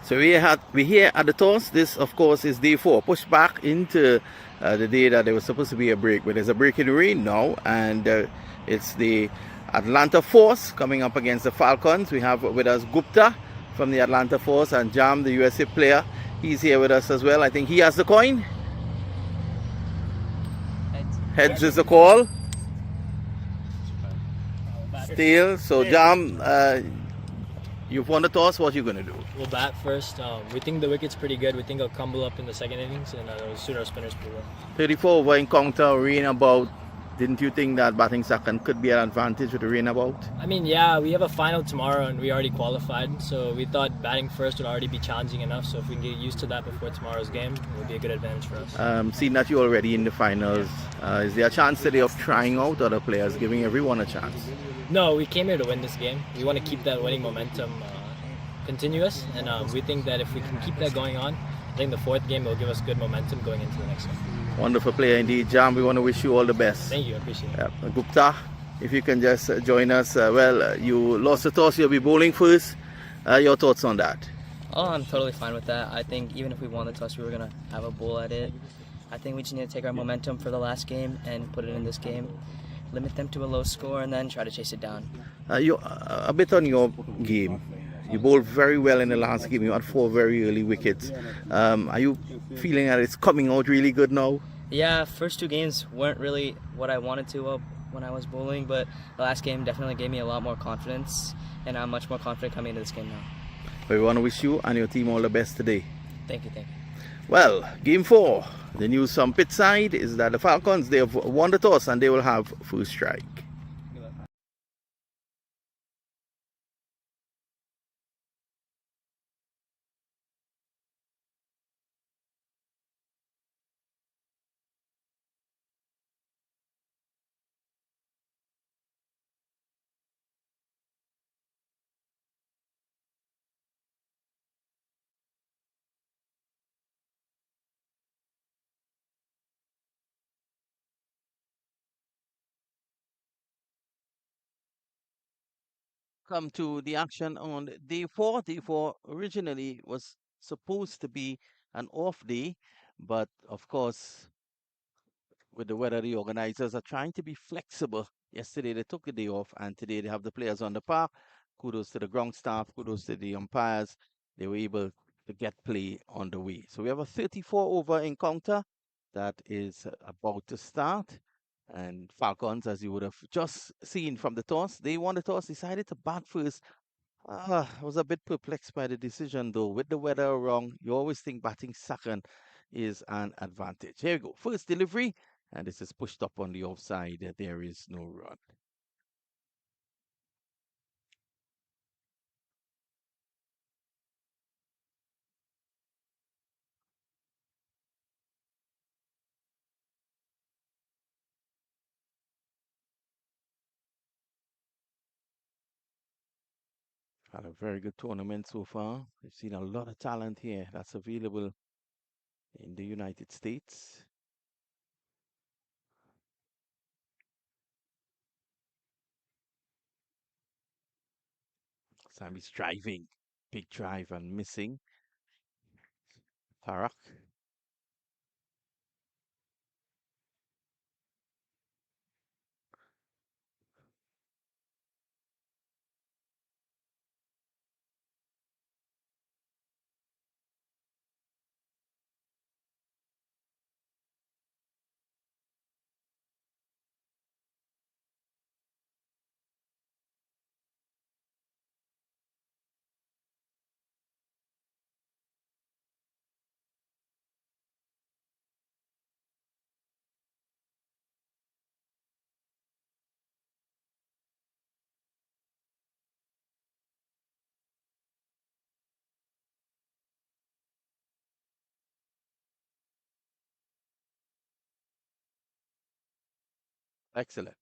So we here at the toss. This, of course, is day four. Pushed back into the day that there was supposed to be a break, but there's a break in the rain now, and it's the Atlanta Force coming up against the Falcons. We have with us Gupta from the Atlanta Force and Jam, the USA player. He's here with us as well. I think he has the coin. Heads is the call. Still, so Jam, you've won the toss. What are you going to do? We'll bat first. We think the wicket's pretty good. We think it'll crumble up in the second innings, and it'll suit our spinners pretty well. 34 over encounter, rain about. Didn't you think that batting second could be an advantage with the rain about? I mean, yeah, we have a final tomorrow, and we already qualified, so we thought batting first would already be challenging enough. So if we can get used to that before tomorrow's game, it would be a good advantage for us. Seeing that you're already in the finals, is there a chance today of trying out other players, giving everyone a chance? No, we came here to win this game. We want to keep that winning momentum continuous, and we think that if we can keep that going on, I think the fourth game will give us good momentum going into the next one. Wonderful player indeed, Jam. We want to wish you all the best. Thank you, I appreciate it. Gupta, if you can just join us. You lost the toss, you'll be bowling first. Your thoughts on that? Oh, I'm totally fine with that. I think even if we won the toss, we were going to have a bowl at it. I think we just need to take our momentum for the last game and put it in this game. Limit them to a low score and then try to chase it down. A bit on your game. You bowled very well in the last game. You had 4 very early wickets. Are you feeling that it's coming out really good now? Yeah, first 2 games weren't really what I wanted to when I was bowling, but the last game definitely gave me a lot more confidence, and I'm much more confident coming into this game now. We want to wish you and your team all the best today. Thank you, thank you. Well, game 4. The news from pitch side is that the Falcons, they have won the toss and they will have first strike. Come to the action on day 4. Day 4 originally was supposed to be an off day, but of course, with the weather, the organizers are trying to be flexible. Yesterday they took the day off, and today they have the players on the park. Kudos to the ground staff, kudos to the umpires. They were able to get play on the way. So we have a 34 over encounter that is about to start. And Falcons, as you would have just seen from the toss, they won the toss, decided to bat first. I was a bit perplexed by the decision, though. With the weather wrong, you always think batting second is an advantage. Here we go. First delivery, and this is pushed up on the offside. There is no run. Had a very good tournament so far. We've seen a lot of talent here that's available in the United States. Sammy's driving. Big drive and missing. Tarak. Excellent.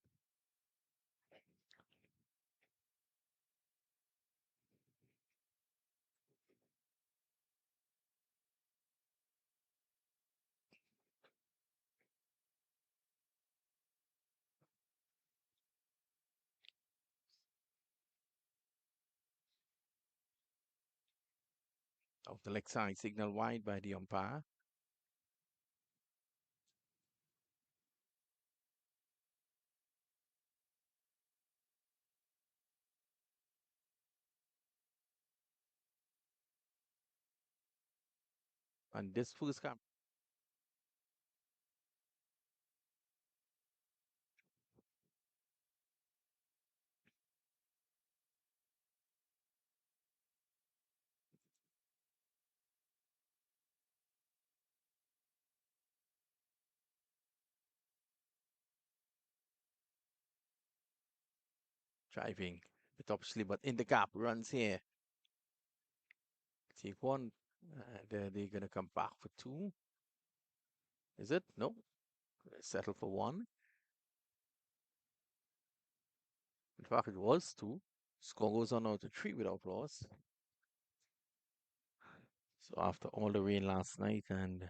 Off the leg side, signal wide by the umpire. And this first cap driving, but obviously, but in the gap runs here. Take one. They're gonna come back for two. Is it? No. Settle for one. In fact, it was two. Score goes on now to three without loss. So after all the rain last night, and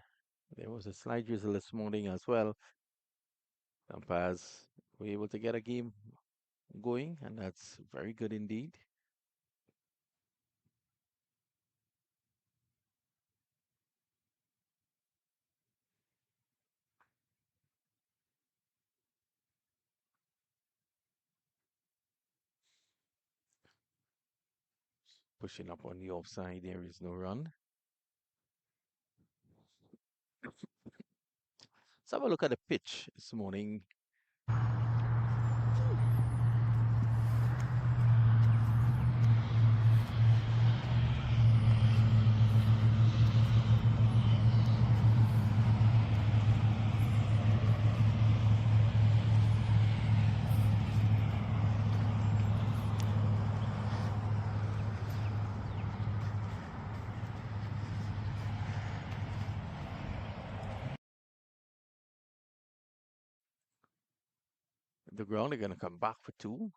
there was a slight drizzle this morning as well, umpires were able to get a game going, and that's very good indeed. Pushing up on the offside, there is no run. Let's have a look at the pitch this morning. The ground are going to come back for two.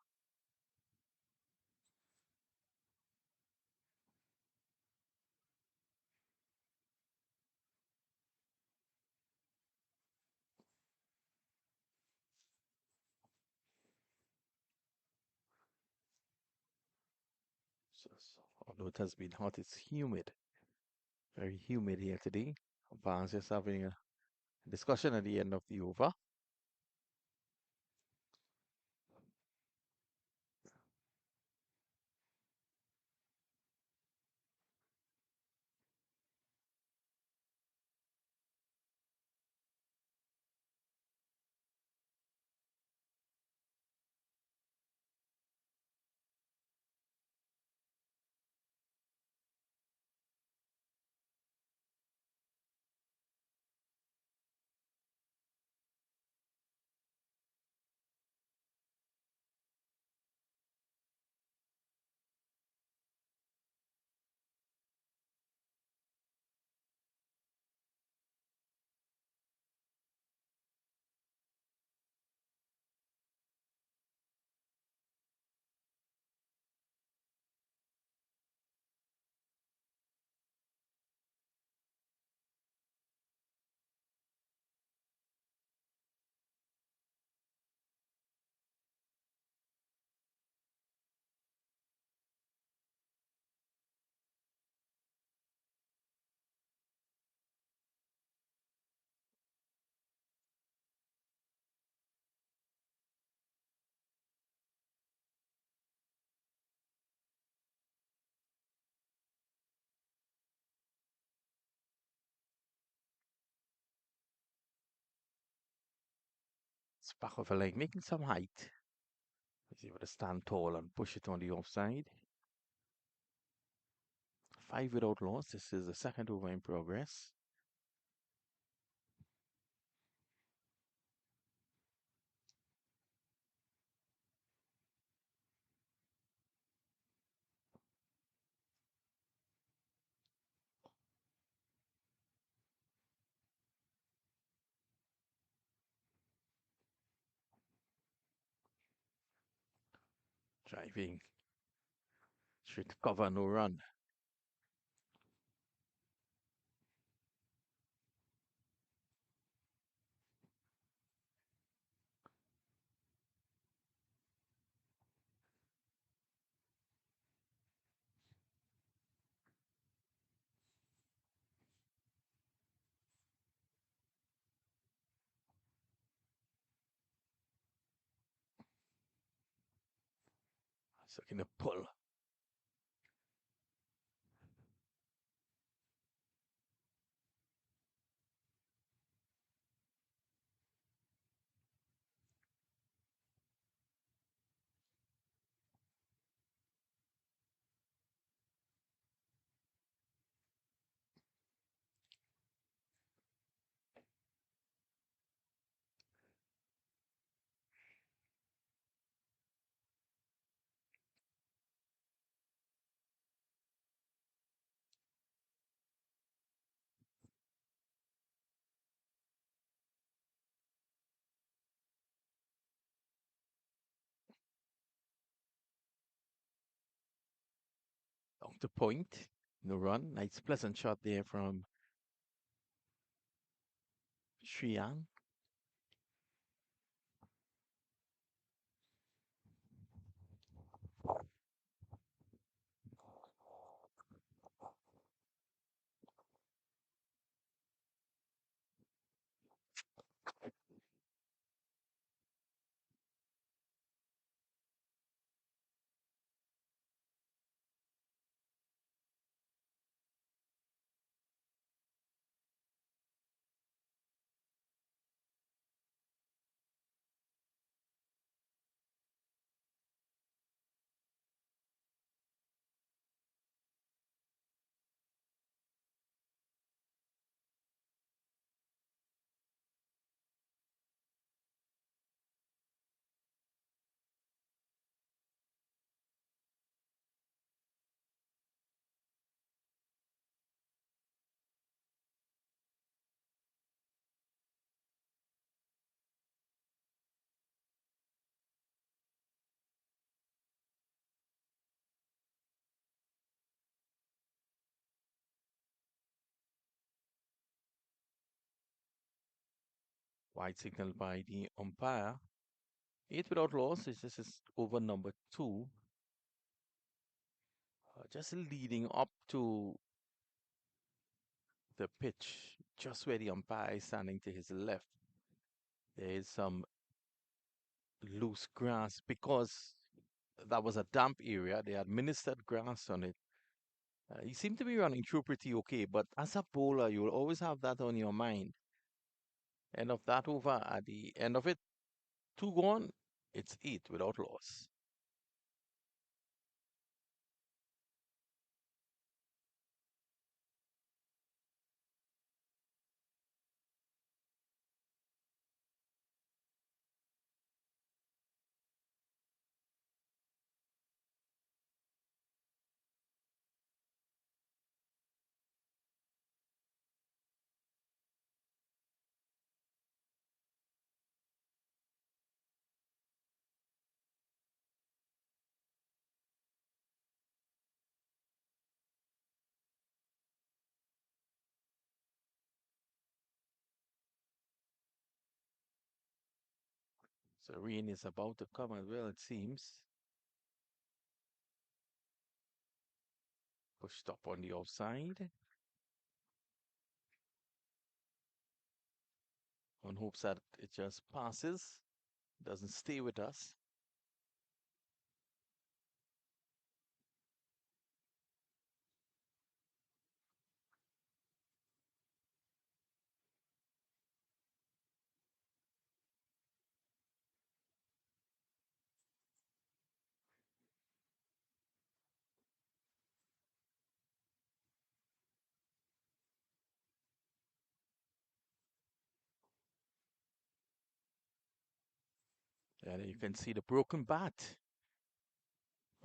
Although it has been hot, it's humid. Very humid here today. Umpires just having a discussion at the end of the over. It's back of a leg, making some height. He's able to stand tall and push it on the offside. Five without loss. This is the second over in progress. Driving. Straight to cover, no run. Second a pull. Off the point. No run. Nice pleasant shot there from Shian. Wide signal by the umpire. 8 without loss. This is over number 2. Just leading up to the pitch, just where the umpire is standing to his left. There is some loose grass because that was a damp area. They administered grass on it. He seemed to be running through pretty okay, but as a bowler, you will always have that on your mind. End of that over at the end of it, 2 gone, it's 8 without loss. So rain is about to come as well, it seems. Pushed up on the offside. One hopes that it just passes, doesn't stay with us. And you can see the broken bat.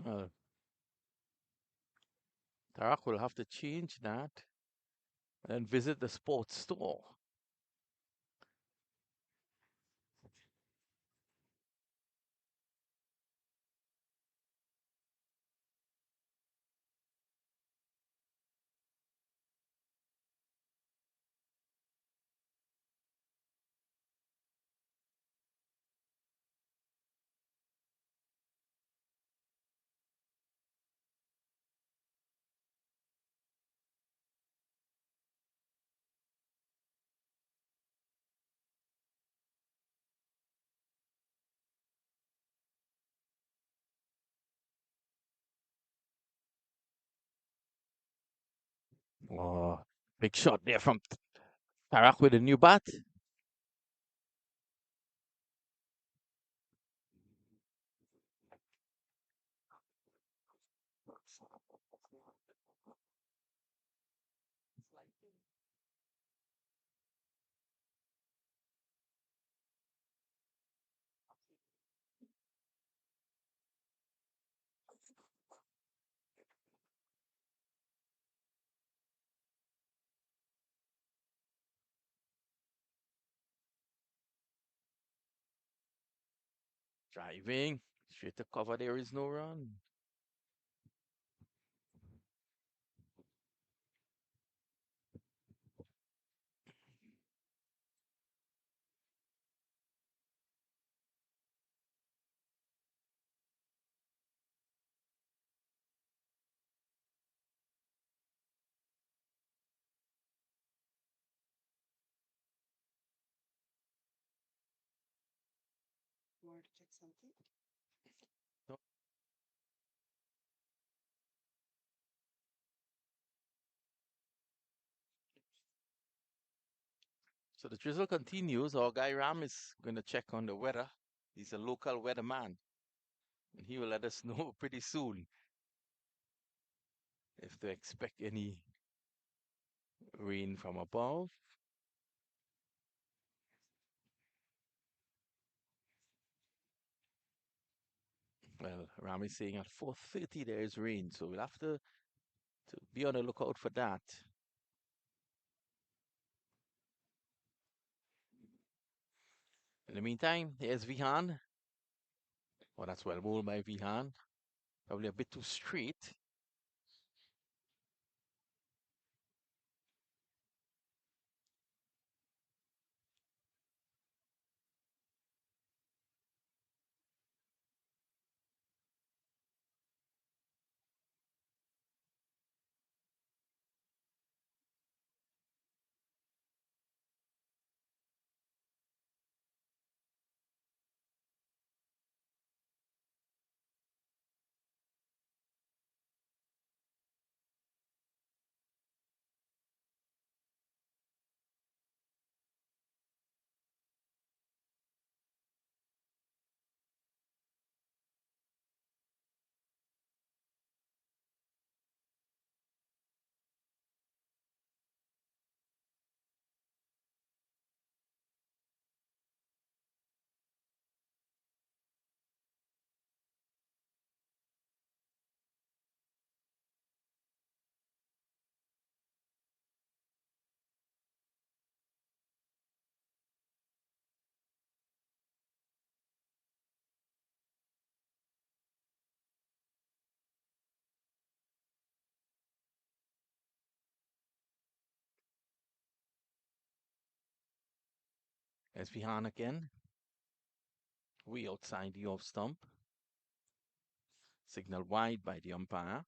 Well, Tarak will have to change that and visit the sports store. Oh, big shot there from Tarak with a new bat. Driving. Straight to cover. There is no run. No. So the drizzle continues. Our guy Ram is going to check on the weather. He's a local weatherman, and he will let us know pretty soon if to expect any rain from above. Well, Ram is saying at 4:30 there is rain, so we'll have to be on the lookout for that. In the meantime, here's Vihan. Oh, that's well bowled by Vihan. Probably a bit too straight. There's Vihan again. We outside the off stump. Signal wide by the umpire.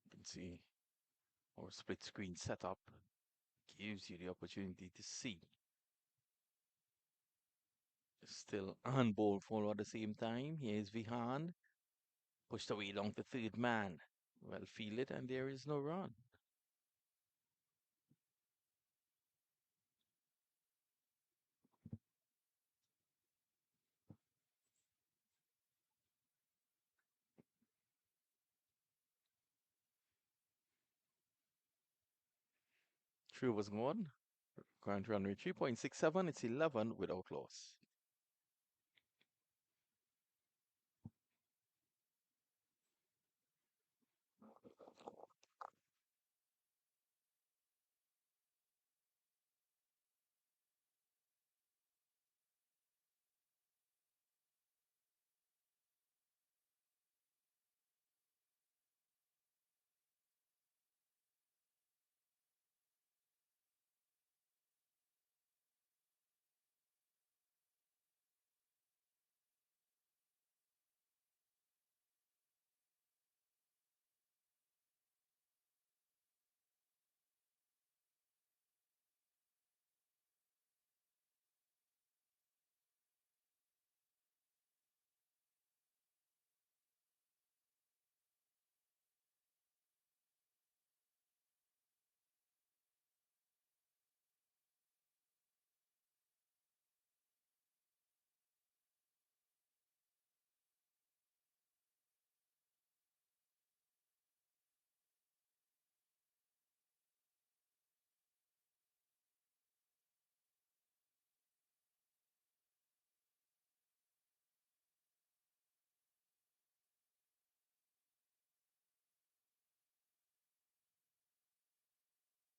You can see our split screen setup gives you the opportunity to see. Still on ball for at the same time. Here's Vihan. Pushed away along the third man. Well fielded, and there is no run. True was gone. Current run rate 3.67. It's 11 without loss.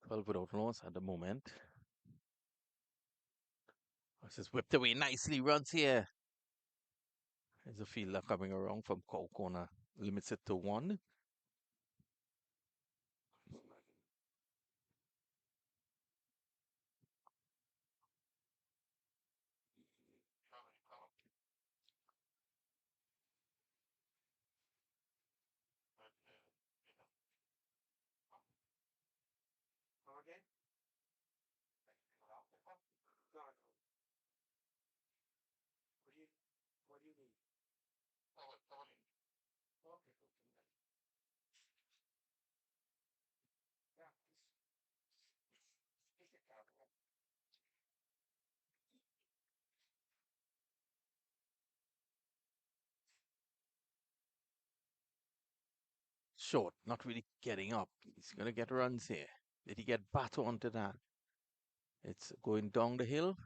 12 without loss at the moment. This is whipped away nicely. Runs here. There's a fielder coming around from cow corner. Limits it to one. Short, not really getting up. He's going to get runs here. Did he get batter onto that? It's going down the hill.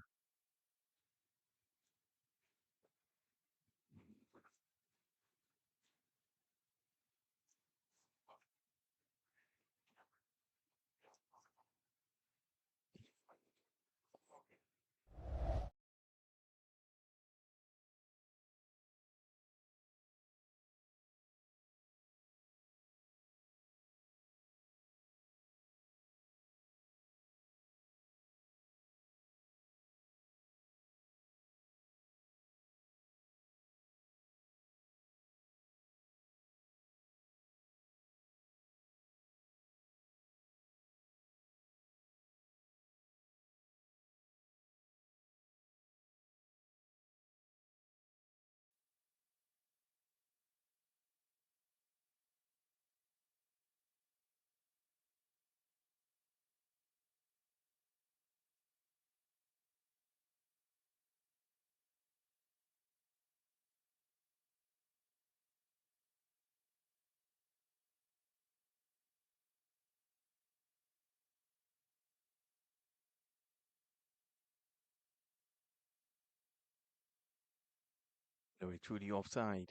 Away through the offside.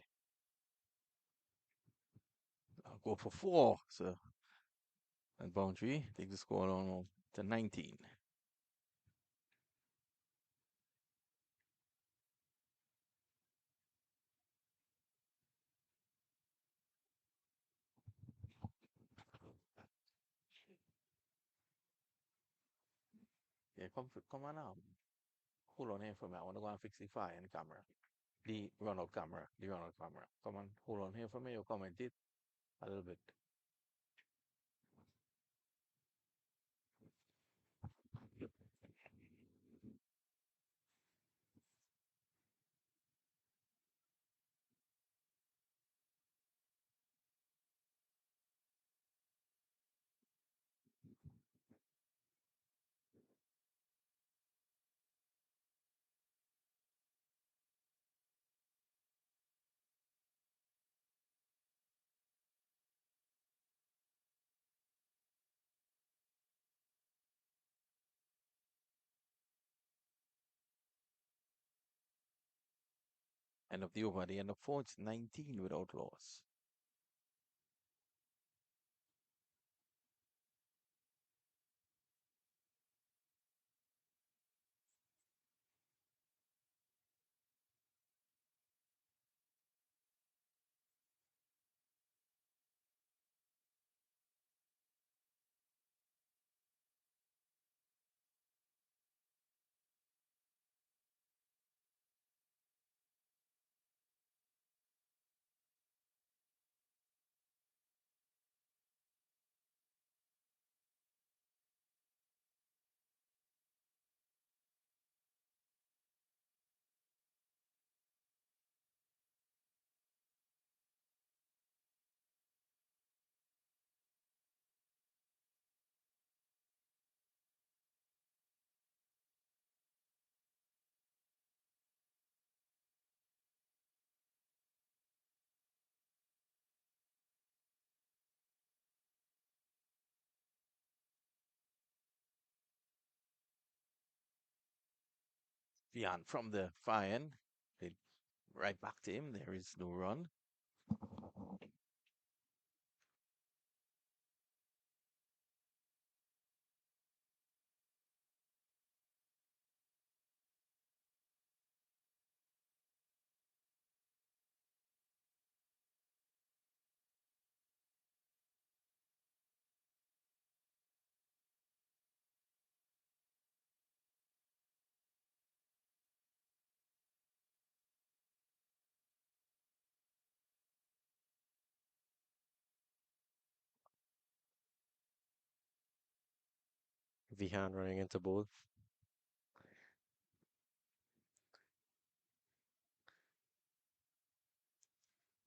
I'll go for four. So, and boundary. Take the score on to 19. Yeah, come on now. Hold on here for a minute. I want to go and fix the fire in the camera. The runout camera. The runout camera. Come on, hold on here for me. Or comment it a little bit. End of the over. The end of four. It's 19 without loss. Vian from the fire end. Right back to him. There is no run. Vihan running into ball.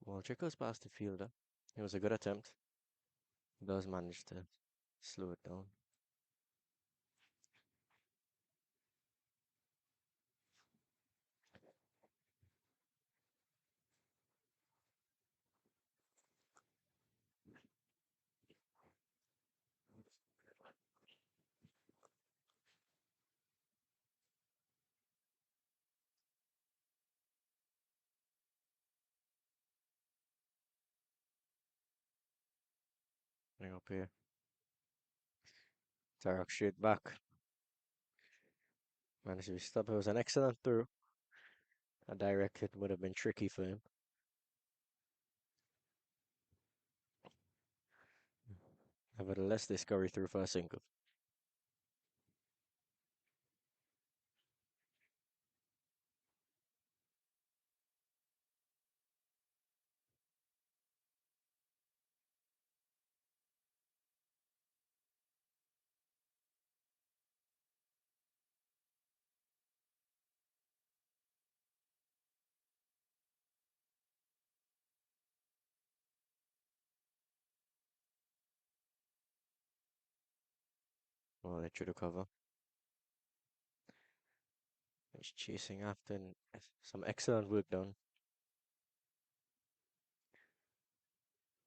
Well, trickles past the fielder. It was a good attempt. He does manage to slow it down. Bring up here. Tarak straight back. Managed to be stopped. It was an excellent throw. A direct hit would have been tricky for him. Nevertheless, they scurry through for a single. Well, they threw the cover. He's chasing after and some excellent work done.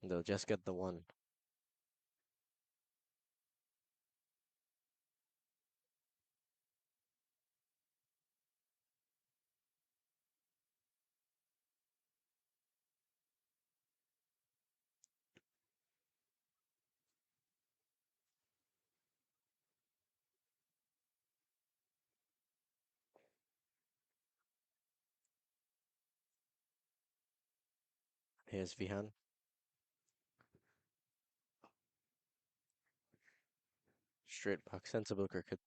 They'll just get the one. Here's Vihan. Straight back, sensible cricket.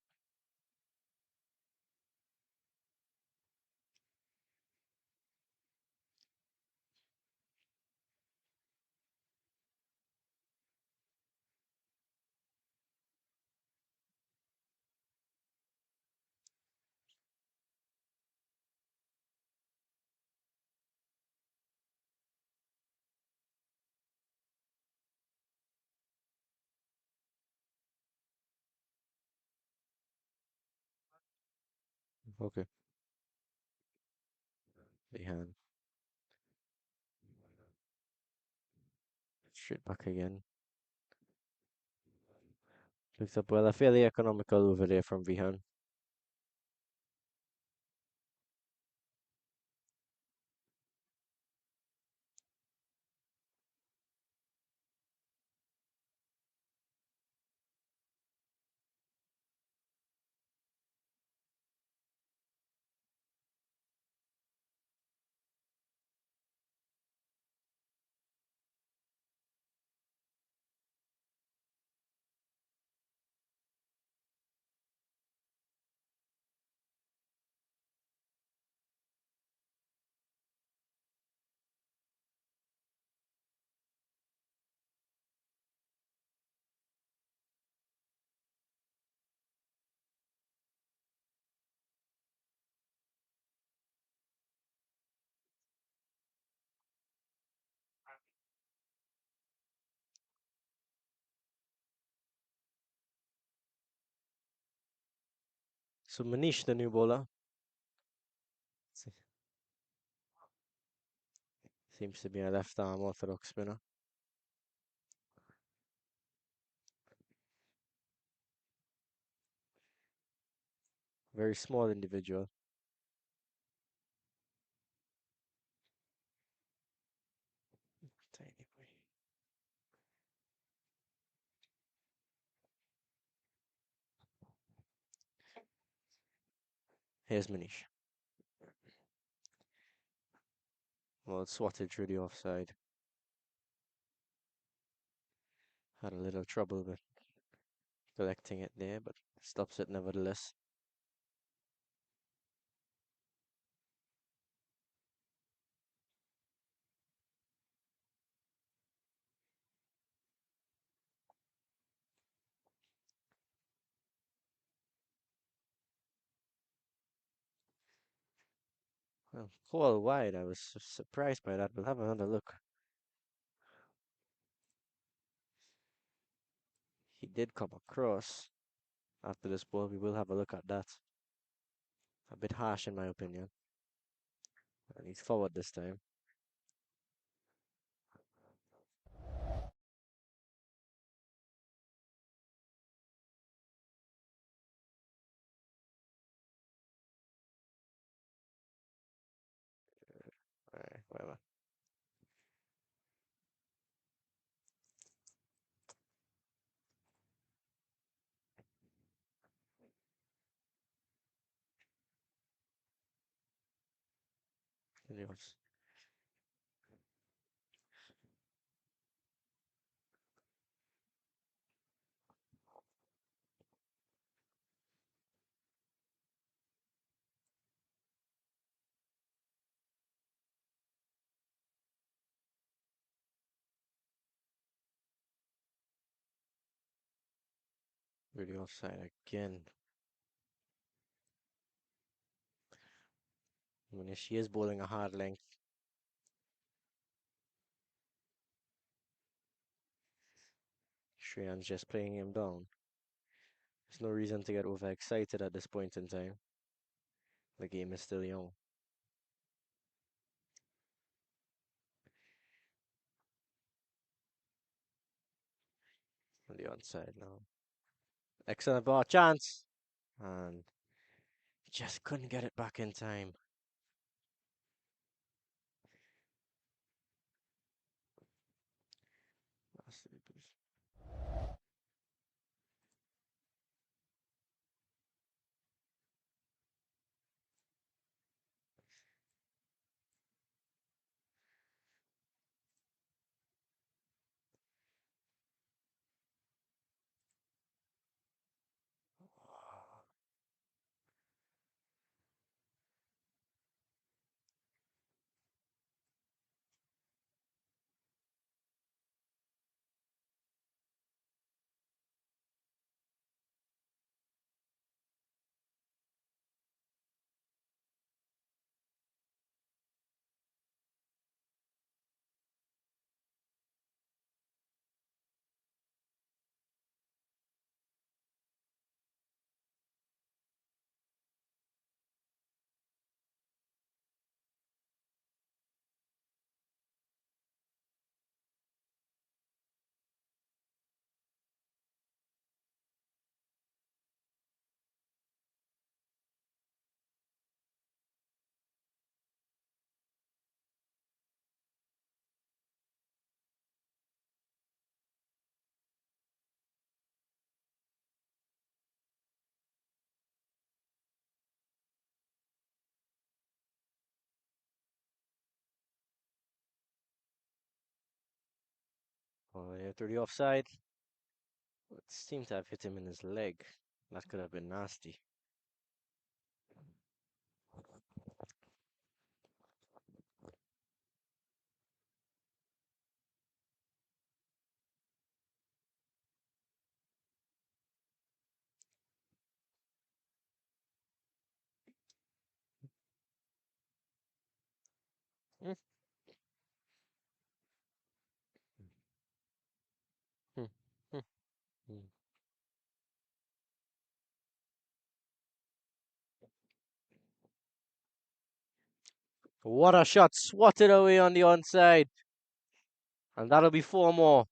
Okay, Vihan. Straight back again. Picked up well, a fairly economical over there from Vihan. So Manish, the new bowler, seems to be a left arm orthodox spinner. Very small individual. Tiny boy. Here's Manish. Well, swatted through the offside. Had a little trouble with collecting it there, but stops it nevertheless. Well, call wide. I was surprised by that. We'll have another look. He did come across after this ball. We will have a look at that. A bit harsh in my opinion. And he's forward this time. Alright, whatever. Anyways, really offside again. I mean, she is bowling a hard length. Shreyan's just playing him down. There's no reason to get overexcited at this point in time. The game is still young. On the onside now. Excellent ball chance. And just couldn't get it back in time. Oh, yeah, to the offside. It seemed to have hit him in his leg. That could have been nasty. Mm, mm, mm, mm. What a shot! Swatted away on the onside. And that'll be four more.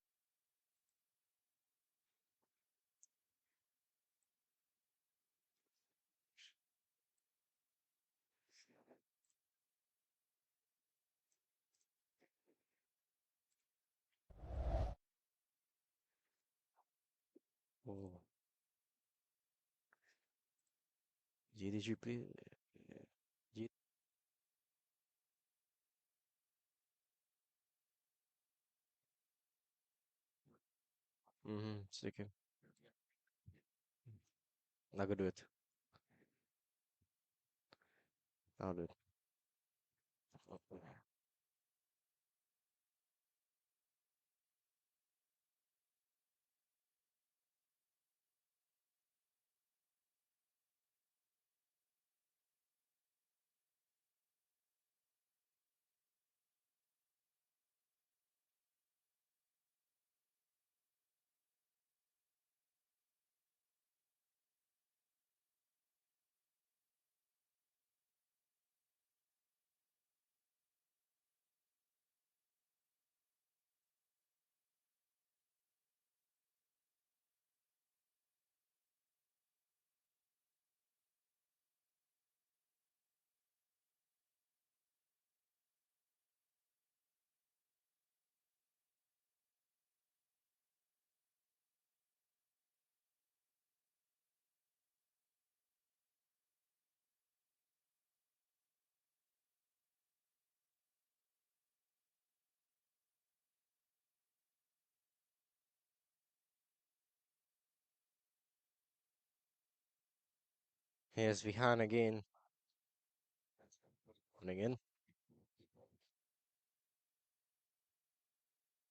Oh. G, did you play? G. Mm-hmm. Stick him. Not gonna do it. I'll do it. Here's Vihan again. And again.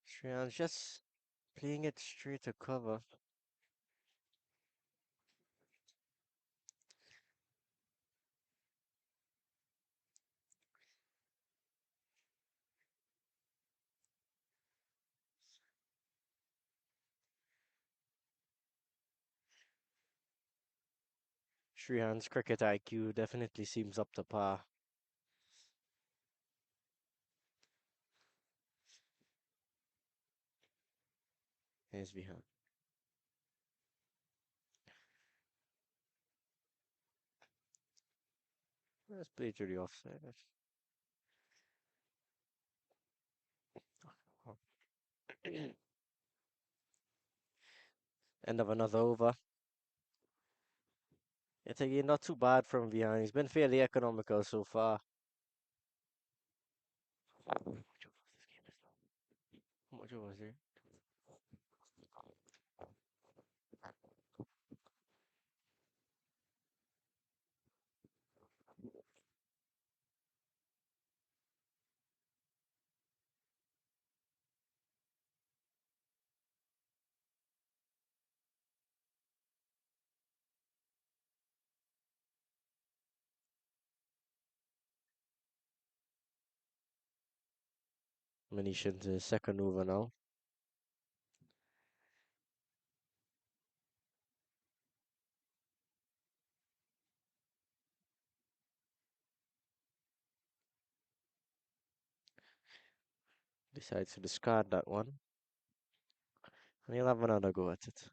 Shriyan's just playing it straight to cover. Shriyan's cricket IQ definitely seems up to par. Here's Vihan. Let's play to the offside. Oh. End of another over. Yet again, not too bad from Vihan. He's been fairly economical so far. How much over was there? Manish into his second over now. Decides to discard that one. And he'll have another go at it.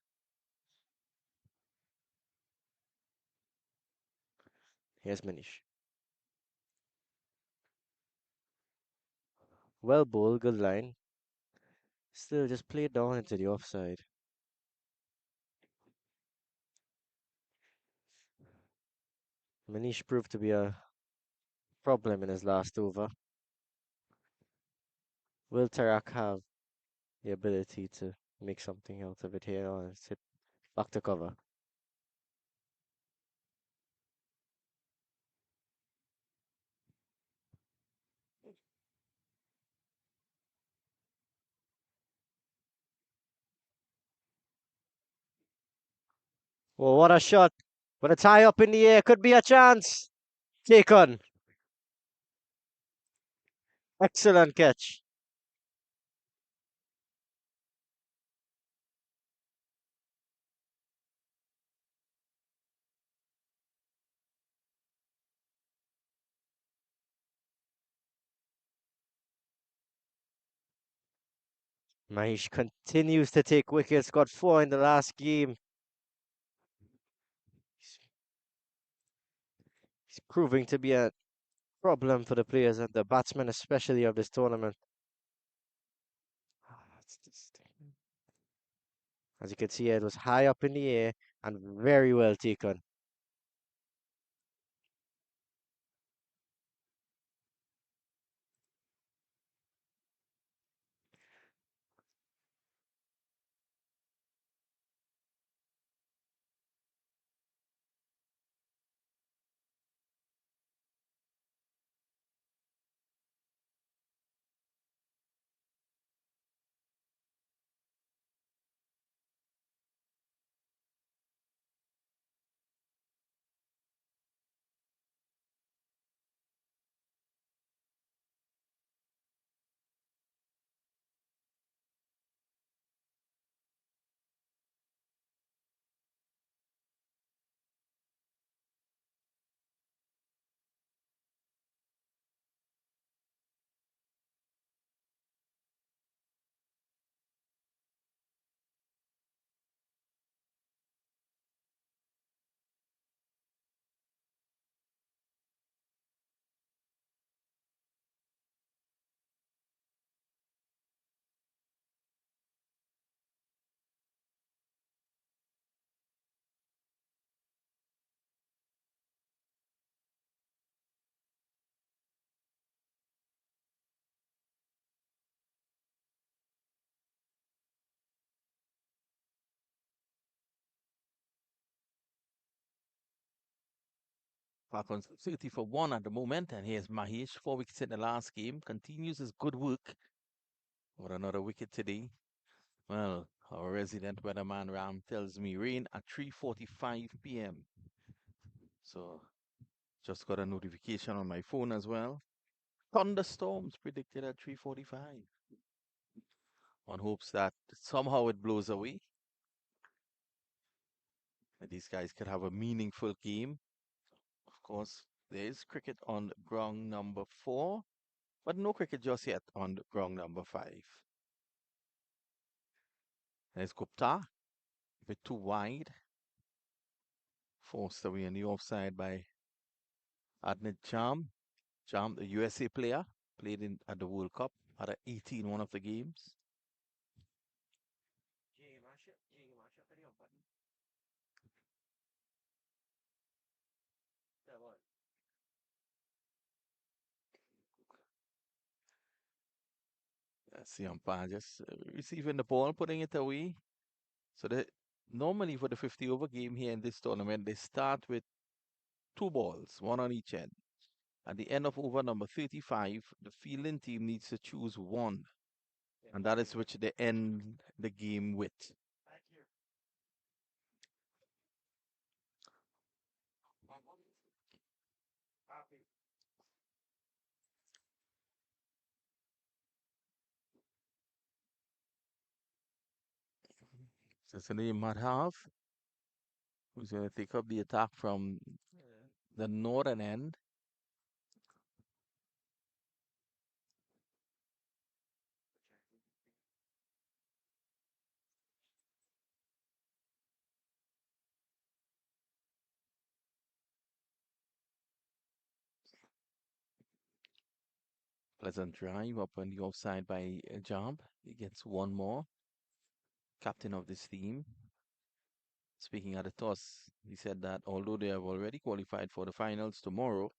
Here's Manish. Well bowled, good line. Still just played down into the offside. Manish proved to be a problem in his last over. Will Tarak have the ability to make something out of it here or is it back to cover? Well, what a shot. But a tie up in the air could be a chance. Take on. Excellent catch. Mahesh continues to take wickets, got 4 in the last game. He's proving to be a problem for the players and the batsmen, especially of this tournament. As you can see, it was high up in the air and very well taken. Falcons 30 for 1 at the moment. And here's Mahesh, 4 wickets in the last game. Continues his good work with another wicket today. Well, our resident weatherman Ram tells me rain at 3:45 p.m. So just got a notification on my phone as well. Thunderstorms predicted at 3:45. On hopes that somehow it blows away. And these guys could have a meaningful game. Of course, there is cricket on ground number 4, but no cricket just yet on ground number 5. There's Gupta, a bit too wide, forced away in the offside by Adnit Cham. Cham, the USA player, played in at the World Cup, had a 18 one of the games. That's the umpire just receiving the ball, putting it away. So they normally for the 50 over game here in this tournament, they start with 2 balls, one on each end. At the end of over number 35, the fielding team needs to choose one, and that is which they end the game with. So Sunil Madhav, who's going to take up the attack from the northern end. Pleasant drive up on the offside by Jamb. He gets one more. Captain of this team. Speaking at the toss, he said that although they have already qualified for the finals tomorrow,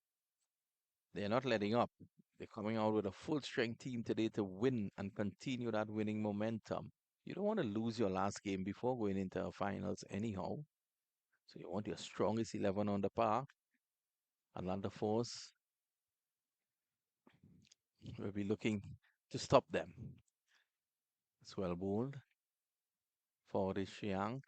they're not letting up. They're coming out with a full strength team today to win and continue that winning momentum. You don't want to lose your last game before going into a finals anyhow. So you want your strongest 11 on the park. Atlanta Force will be looking to stop them. It's well bowled for the Chiang.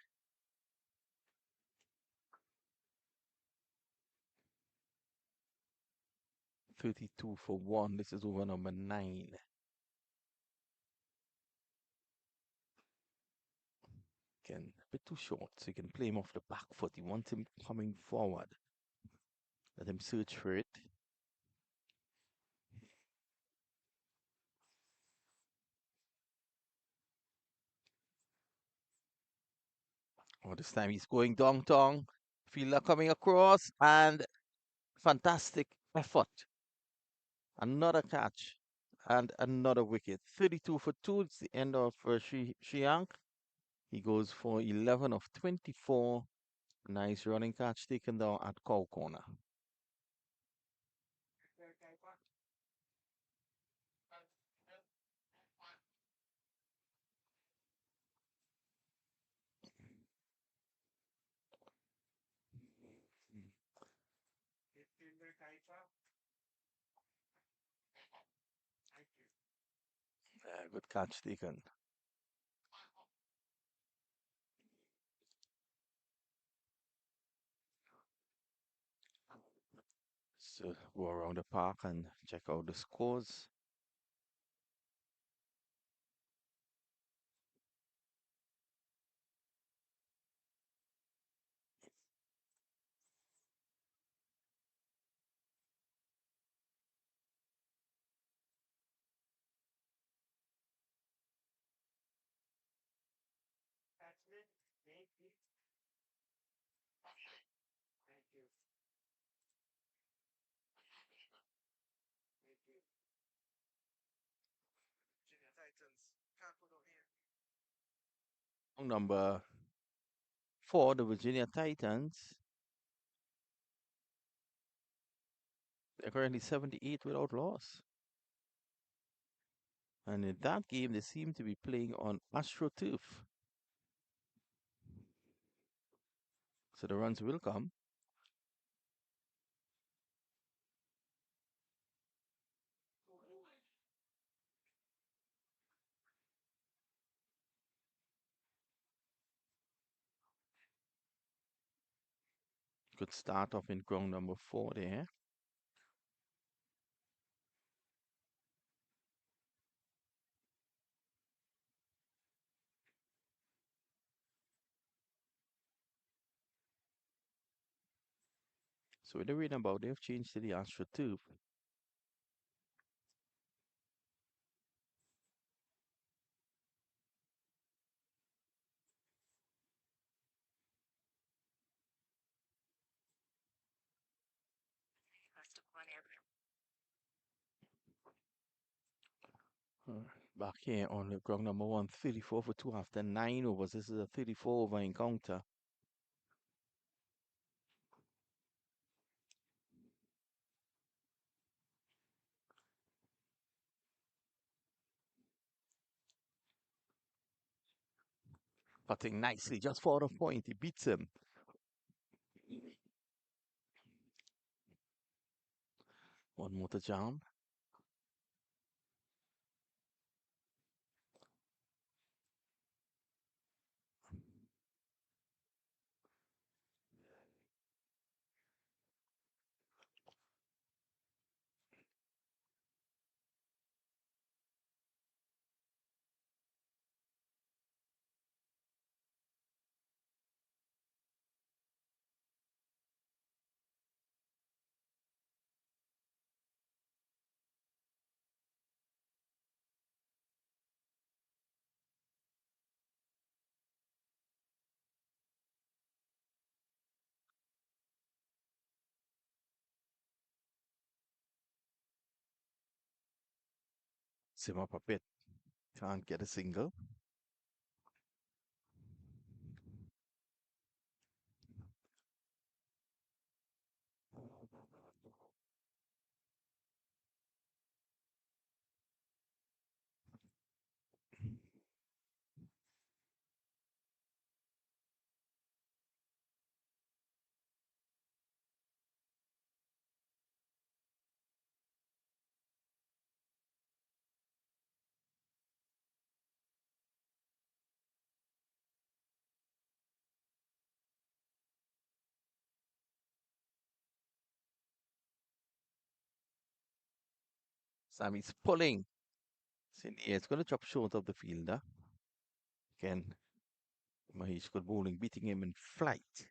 32 for 1. This is over number 9. Again, a bit too short, so you can play him off the back foot. You want him coming forward. Let him search for it. Oh, this time he's going dong dong. Fielder coming across and fantastic effort. Another catch and another wicket. 32 for 2. It's the end of Shiang. He goes for 11 of 24. Nice running catch taken down at cow corner. Good catch taken. So go around the park and check out the scores. Number 4, the Virginia Titans. They're currently 78 without loss. And in that game, they seem to be playing on AstroTurf. So the runs will come. Good start off in ground number 4 there. So with the rain about, they've changed to the AstroTurf. Uh, Back here on the ground number 1, 34 for 2 after 9 overs. This is a 34 over encounter. Putting nicely just for the point. He beats him. One more to jam. Sim up a bit. Can't get a single. Sammy's pulling. It's in the air. It's going to drop short of the fielder. Again, Mahesh good bowling, beating him in flight.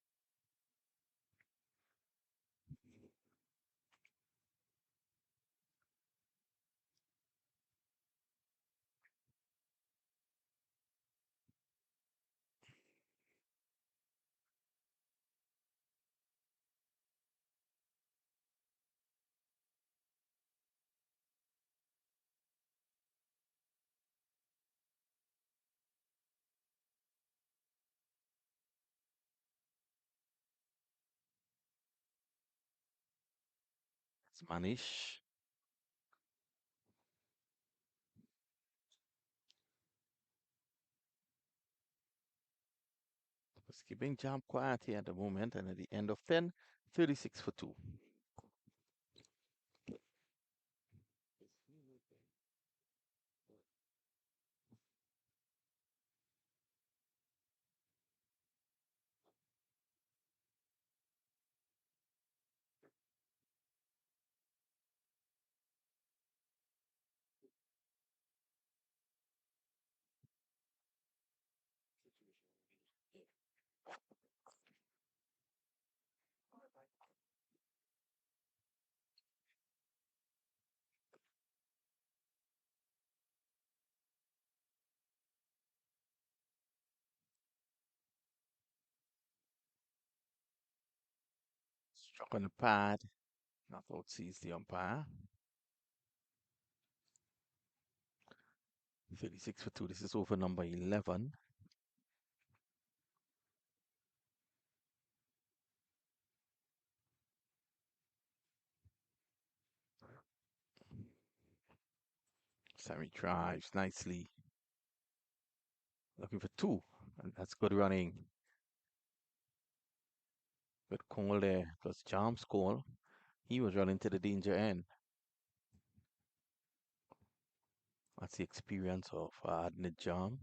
It's Manish. Just keeping jam quiet here at the moment, and at the end of 10, 36 for 2. Struck on the pad. Not out sees the umpire. 36 for 2. This is over number 11. Sammy drives nicely. Looking for 2. And that's good running. Good call there. Plus Jam's call. He was running to the danger end. That's the experience of Adnid Jam.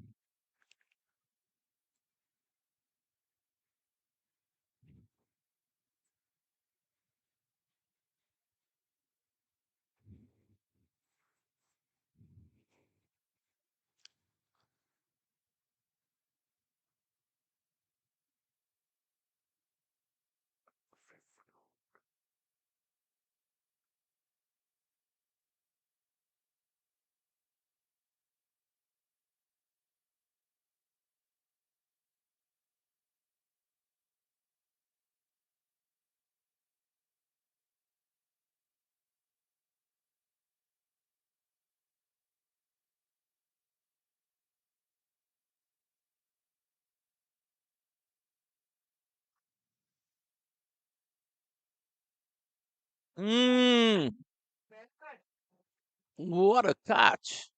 Mm, what a catch.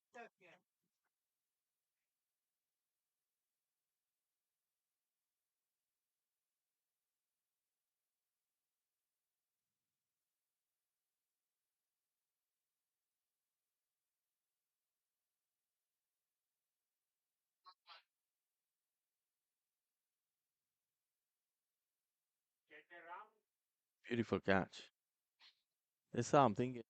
Beautiful catch. There's something.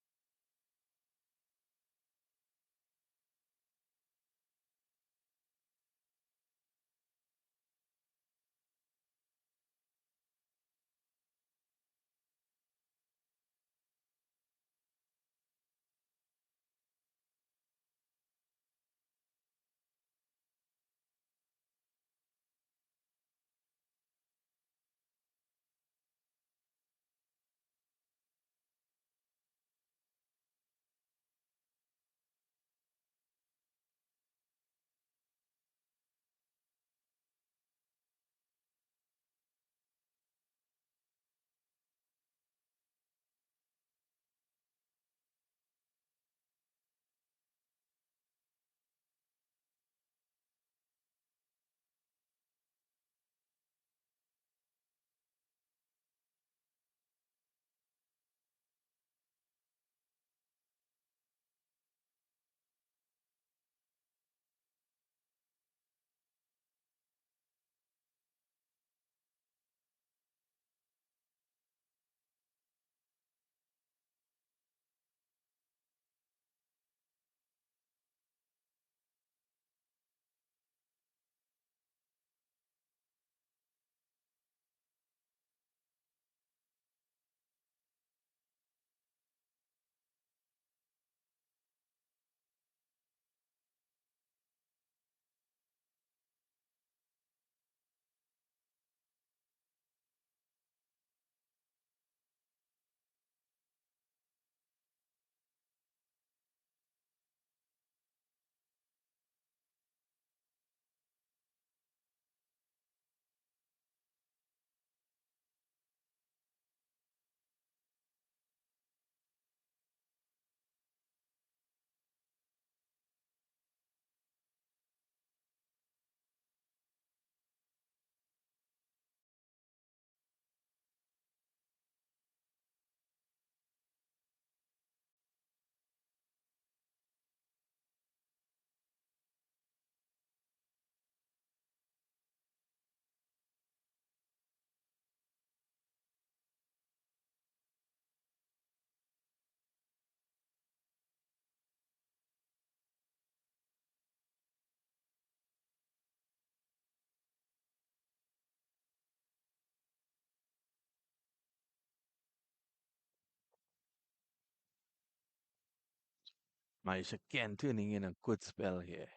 Mice again turning in a good spell here.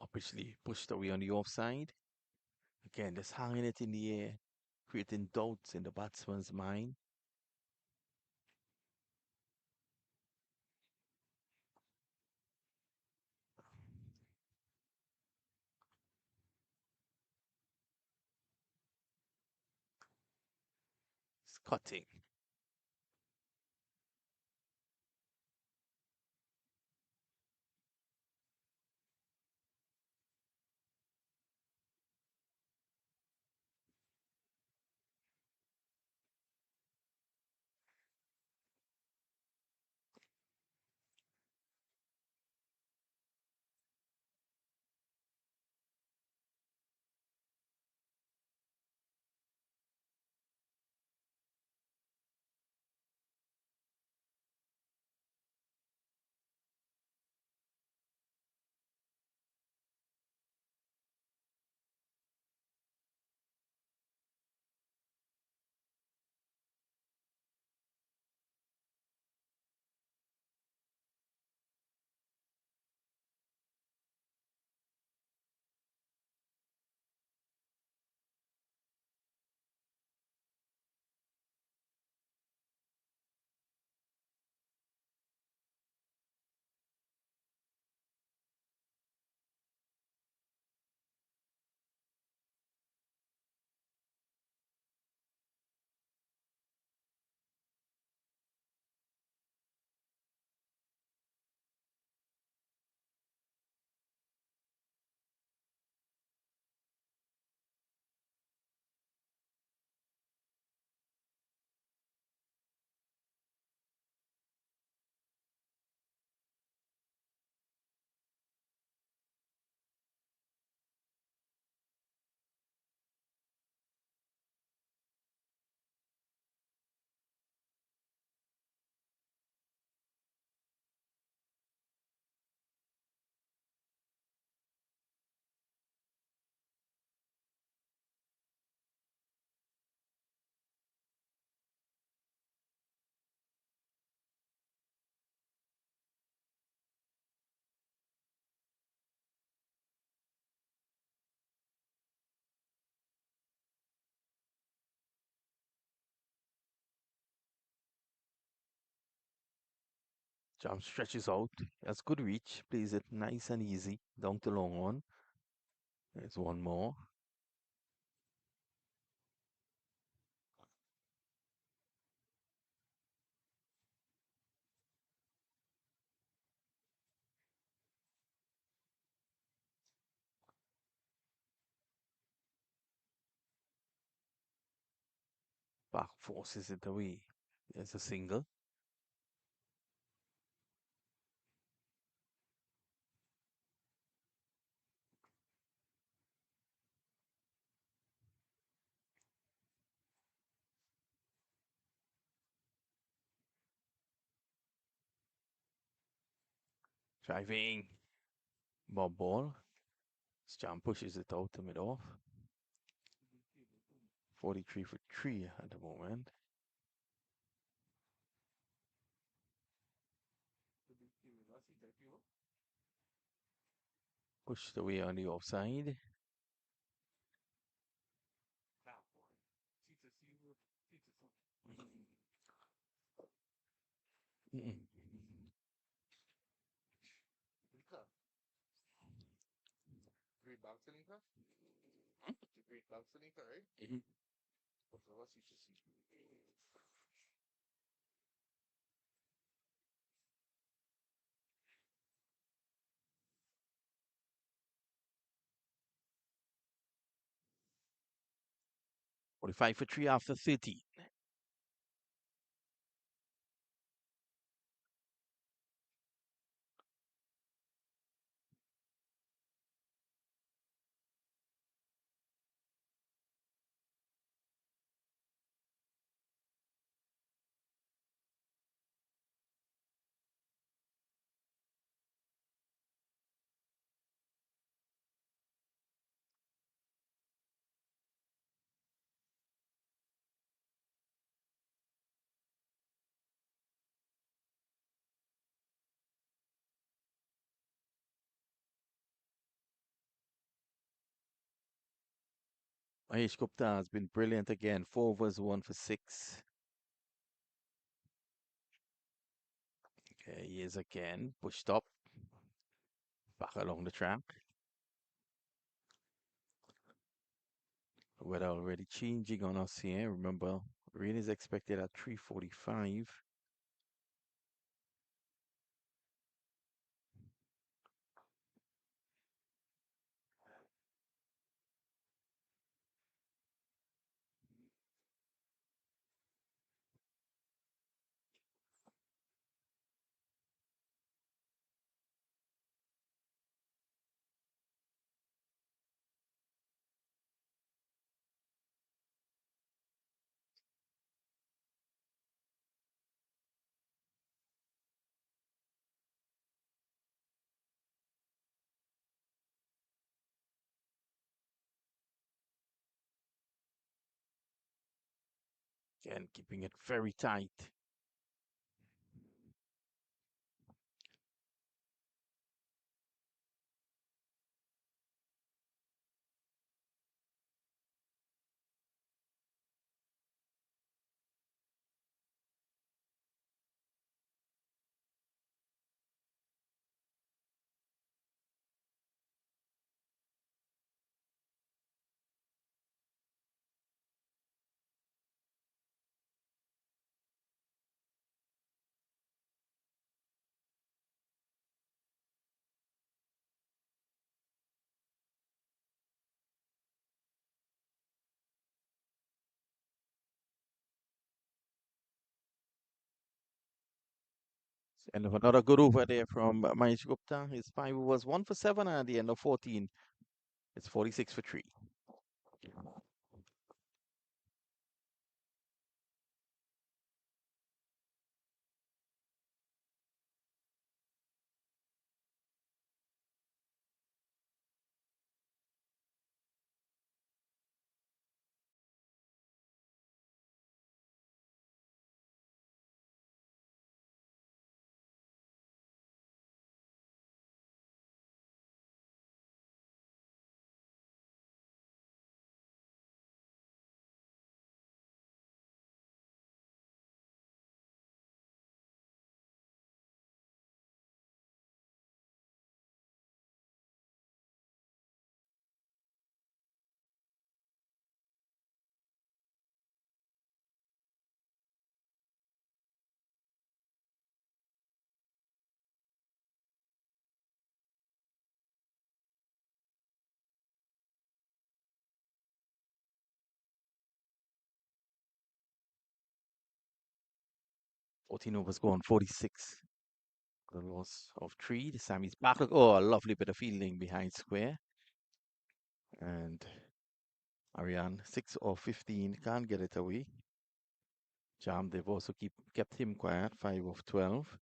Obviously pushed away on the offside. Again, just hanging it in the air, creating doubts in the batsman's mind. It's cutting. Jump stretches out. That's good reach. Plays it nice and easy. Down to long on. There's one more. Back forces it away. There's a single. Driving. Bob ball. Jam pushes it out to mid off. 43 for 3 at the moment. Pushed away on the offside. Mm-mm. Mhm. 45 for 3 after 30. Mahesh Gupta has been brilliant again. 4 overs, 1 for 6. Okay, he is again pushed up, back along the track. Weather already changing on us here. Remember, rain is expected at 3:45. Again, keeping it very tight. End of another good over there from Mahesh Gupta. His 5 was 1 for 7 at the end of 14. It's 46 for 3. 14 overs gone, 46. The loss of three. The Sammy's back. Look, oh, a lovely bit of fielding behind square. And Ariane, 6 of 15, can't get it away. Jam, they've also kept him quiet, 5 of 12.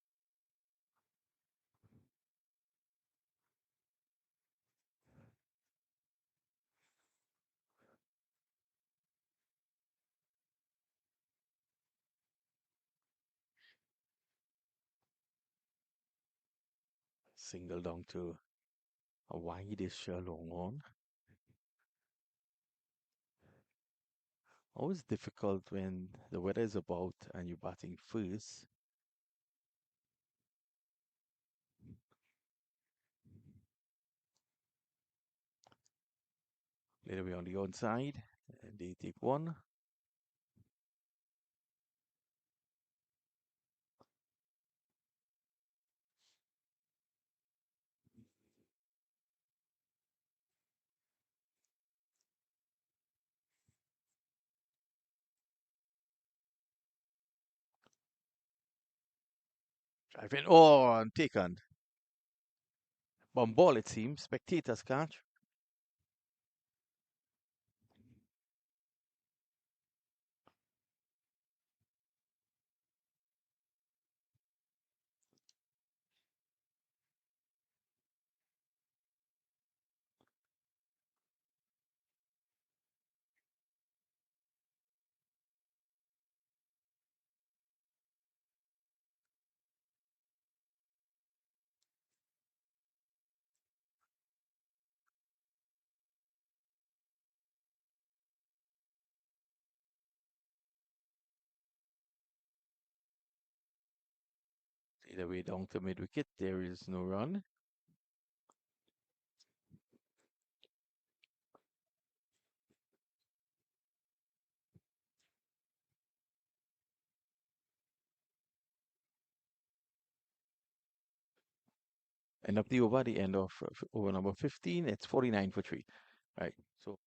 Single down to a wide-ish long on. Always difficult when the weather is about and you're batting first. Little bit on the outside, and they take one. Drive in. Oh, and taken. Bomb ball, it seems. Spectators catch. Either way down to mid wicket. There is no run. End of the over, the end of over number 15. It's 49 for 3. Right. So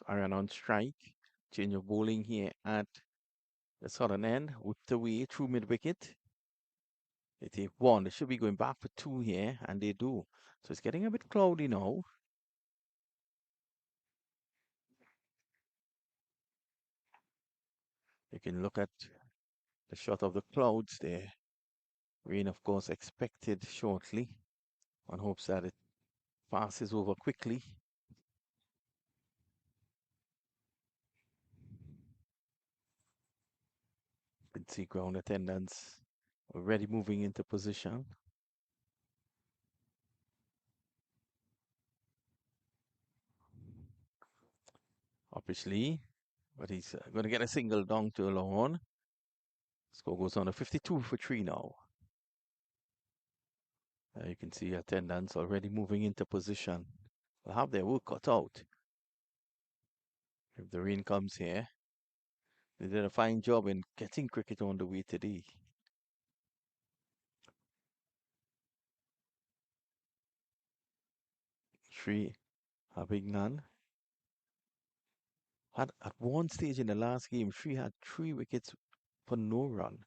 Aaron on strike. Change of bowling here at the southern end. Whipped away through mid wicket. They take one. They should be going back for two here, and they do. So it's getting a bit cloudy now. You can look at the shot of the clouds there. Rain, of course, expected shortly. One hopes that it passes over quickly. You can see ground attendants already moving into position. Obviously, but he's going to get a single down to a long on. Score goes on to 52 for 3 now. You can see attendants already moving into position. They'll have their work cut out if the rain comes here. They did a fine job in getting cricket on the way today. 3, having none. At one stage in the last game, Sri had 3 wickets for no run.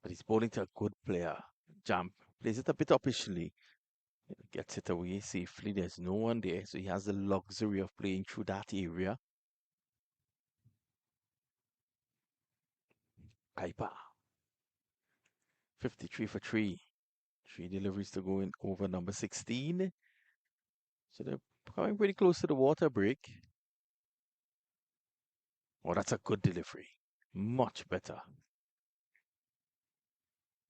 But he's bowling to a good player. Jump. Plays it a bit officially. Gets it away safely. There's no one there. So he has the luxury of playing through that area. Piper. 53 for 3. 3 deliveries to go in over number 16. So they're coming pretty close to the water break. Oh, that's a good delivery. Much better.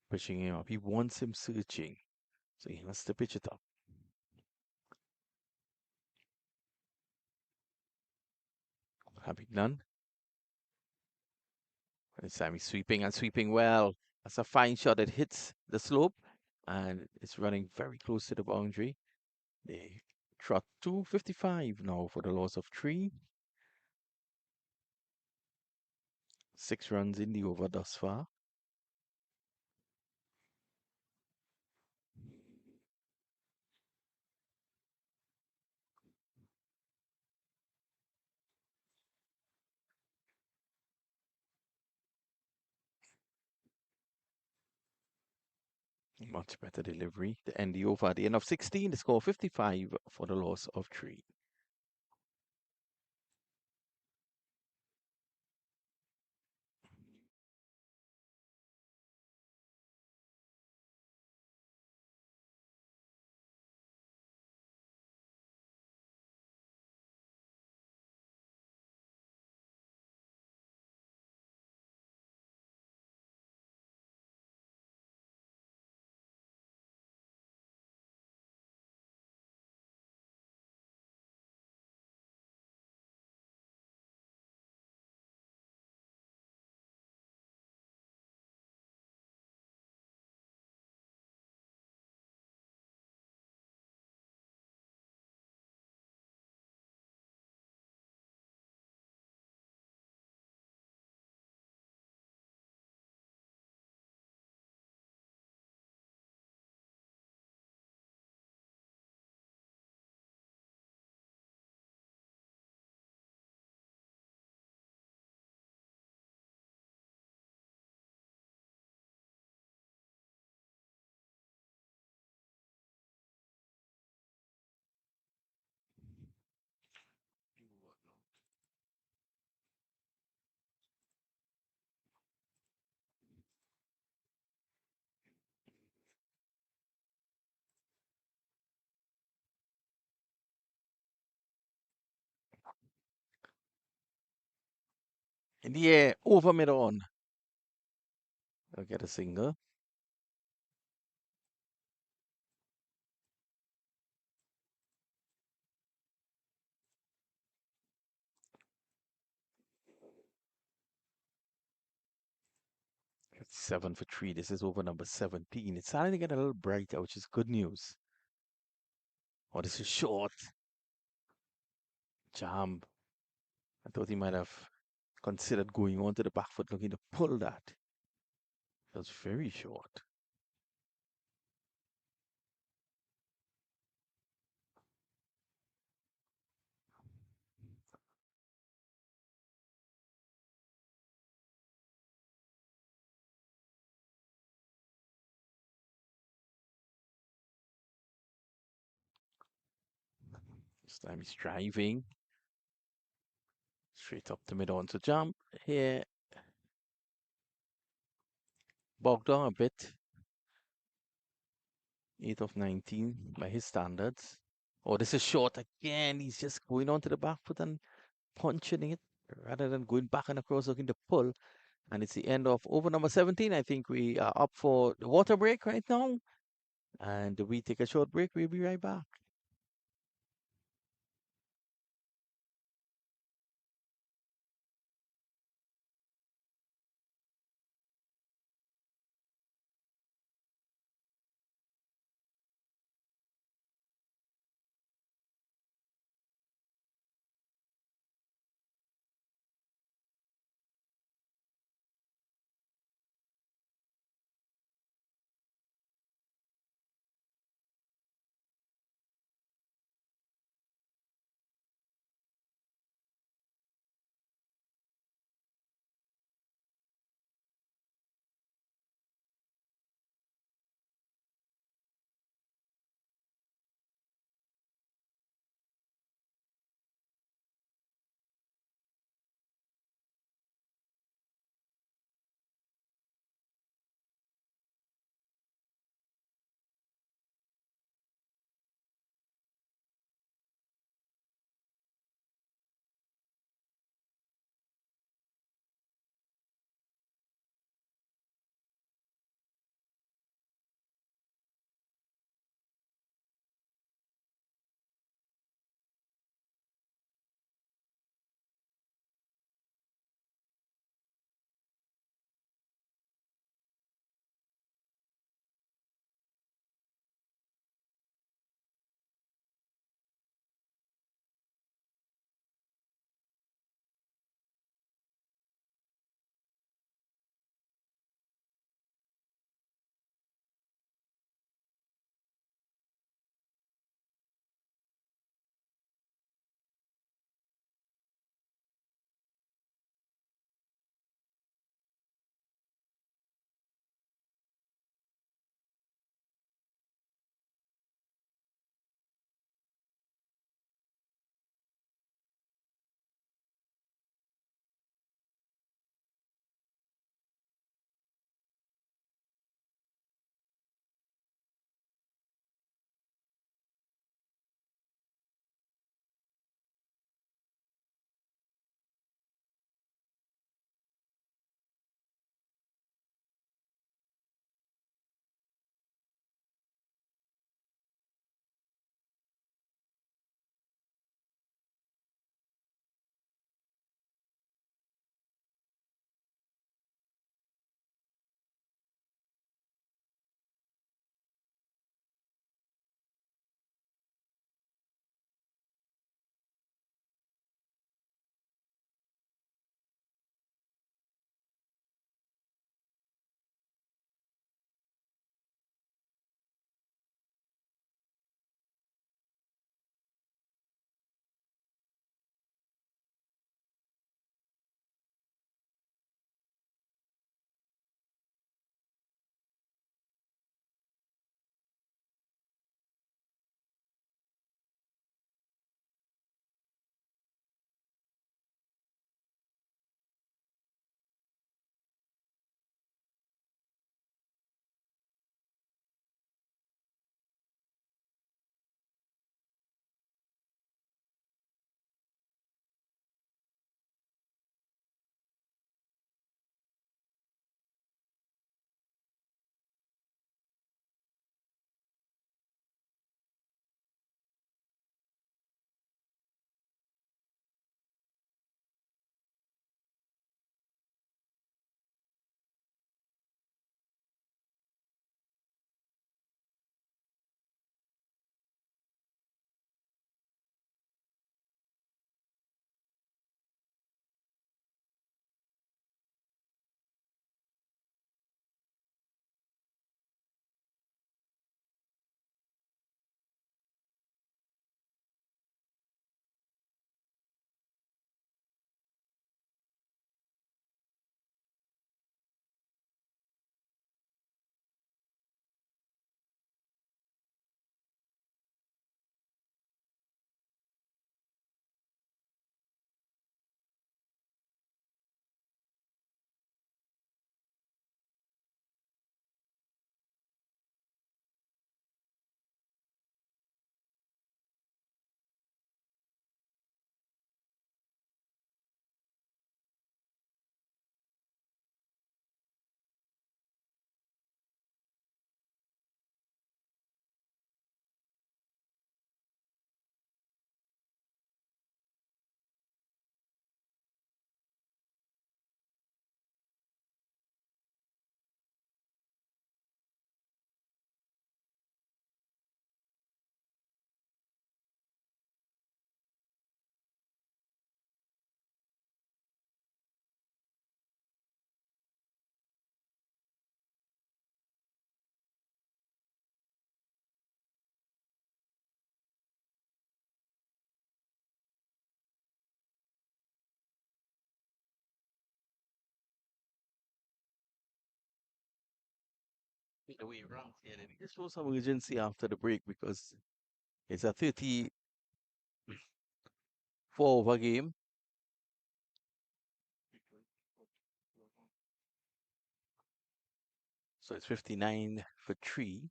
Pitching him up. He wants him searching. So he has to pitch it up. Having none. This time he's sweeping and sweeping well. That's a fine shot. It hits the slope and it's running very close to the boundary. They trot 255 now for the loss of 3. 6 runs in the over thus far. Much better delivery to end the over at the end of 16. The score 55 for the loss of 3. In the air, over mid on. They'll get a single. That's 7 for 3. This is over number 17. It's starting to get a little brighter, which is good news. Oh, this is short. Jam. I thought he might have considered going on to the back foot, looking to pull that. It was very short. This time he's driving. Straight up the mid on to jump. Here, bogged down a bit. 8 of 19 by his standards. Oh, this is short again. He's just going onto the back foot and punching it rather than going back and across looking to pull. And it's the end of over number 17. I think we are up for the water break right now. And we take a short break. We'll be right back. The way around here, they just show some urgency after the break because it's a 34 over game. So it's 59 for three.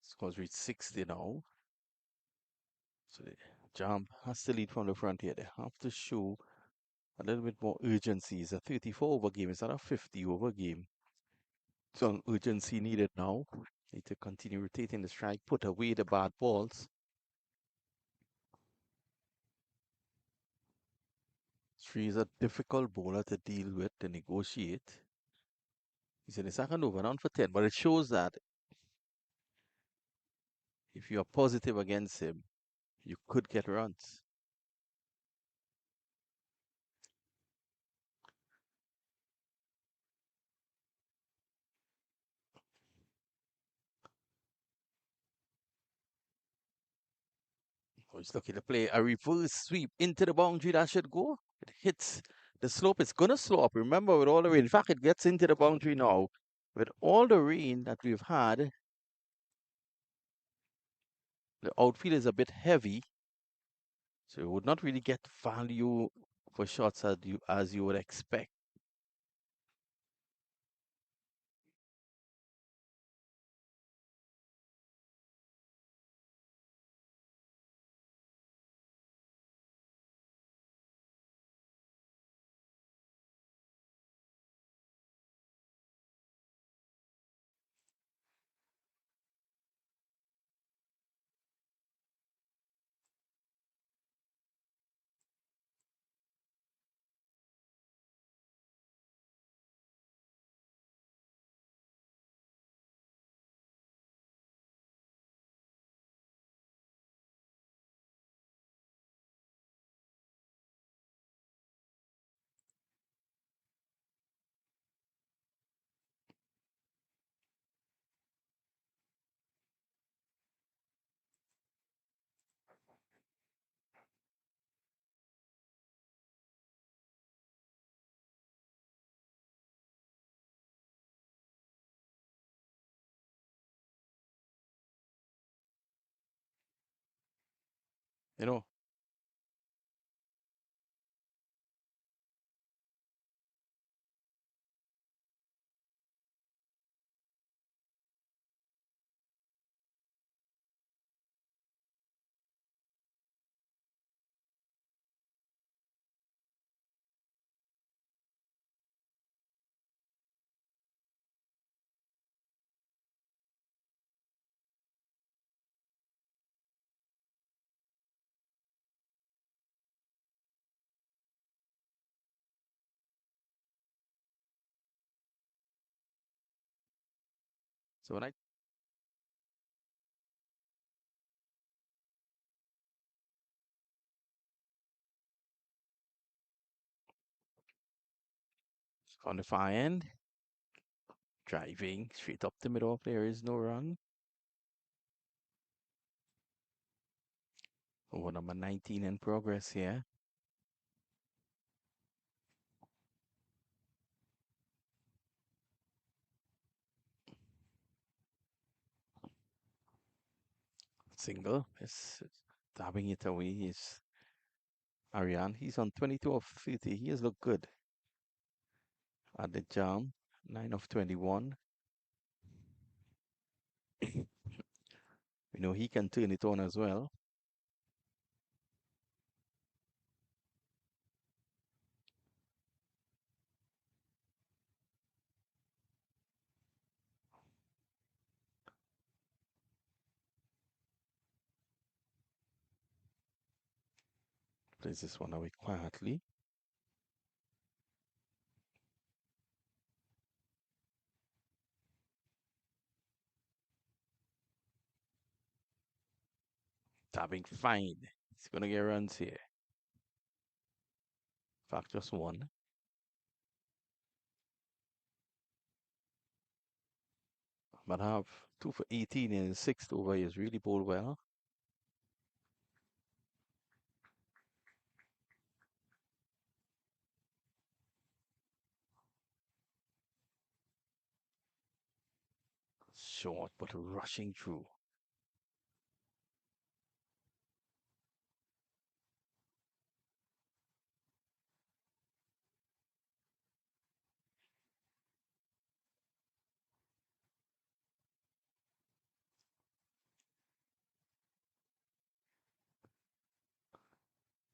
Scores reach 60 now. So the Jam has to lead from the front here. They have to show a little bit more urgency. It's a 34 over game. It's not a 50 over game. Some urgency needed now. Need to continue rotating the strike, put away the bad balls. Sri is a difficult bowler to deal with, to negotiate. He's in the second over, down for 10, but it shows that if you are positive against him, you could get runs. Oh, he's looking to play a reverse sweep into the boundary. That should go. It hits the slope. It's going to slow up. Remember, with all the rain. In fact, it gets into the boundary now. With all the rain that we've had, the outfield is a bit heavy. So you would not really get value for shots as you would expect. You know, so when I on the far end, driving straight up the middle, there is no run. Over number 19 in progress here. Single is dabbing it away. Is Ariane. He's on 22 of 30. He has looked good at the jump. 9 of 21. We know he can turn it on as well. Plays this one away quietly. Tapping fine. He's gonna get runs here. In fact, just one. But have 2 for 18 in his sixth over. He's really bowled well. Short, but rushing through.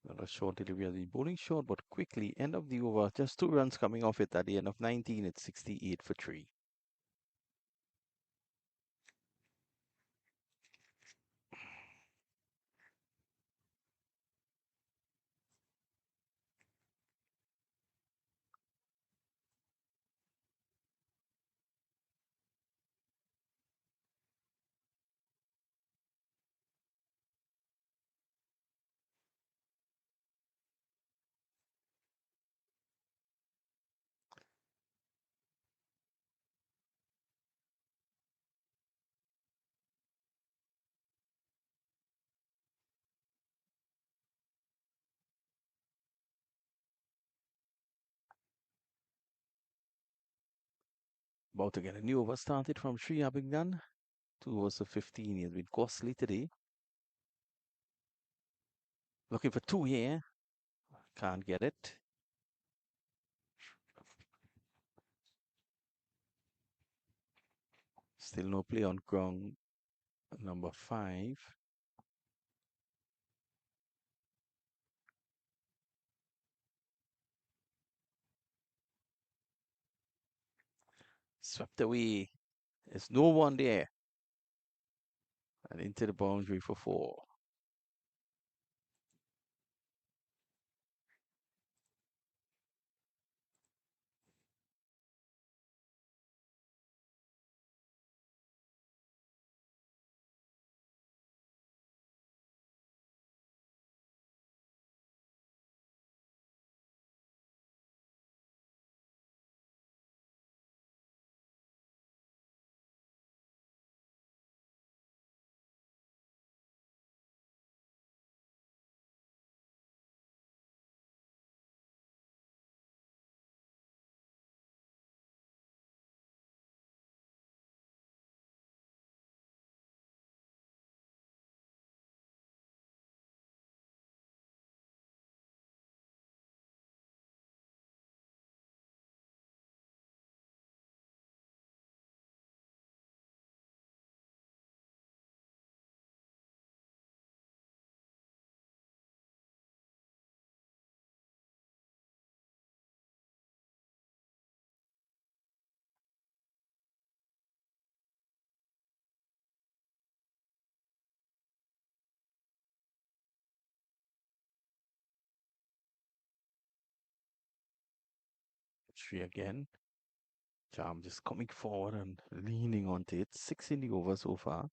Not a short delivery of the bowling short, but quickly end of the over. Just 2 runs coming off it at the end of 19. It's 68 for 3. About to get a new over started from Sri Abhignan. 2 overs of 15. He has been costly today. Looking for 2 here. Can't get it. Still no play on ground number 5. Swept away. There's no one there. And into the boundary for 4. Sri again. Charm just coming forward and leaning onto it. 6 in the over so far.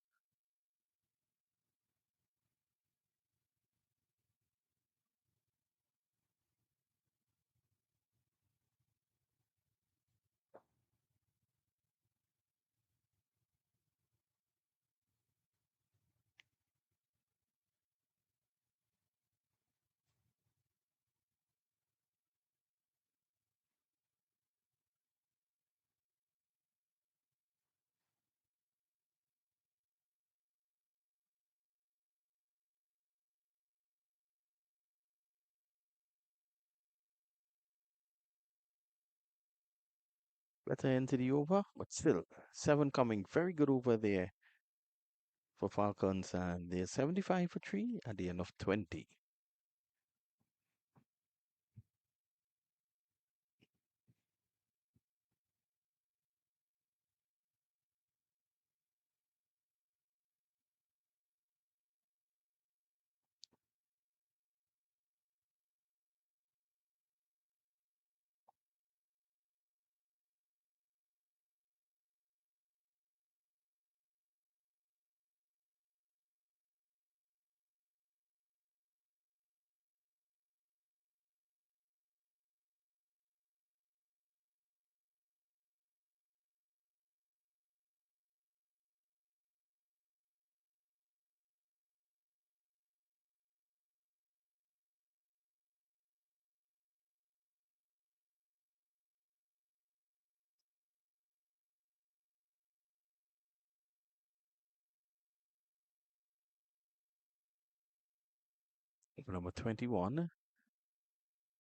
Better into the over, but still 7 coming. Very good over there for Falcons, and they're 75 for 3 at the end of 20. over number 21.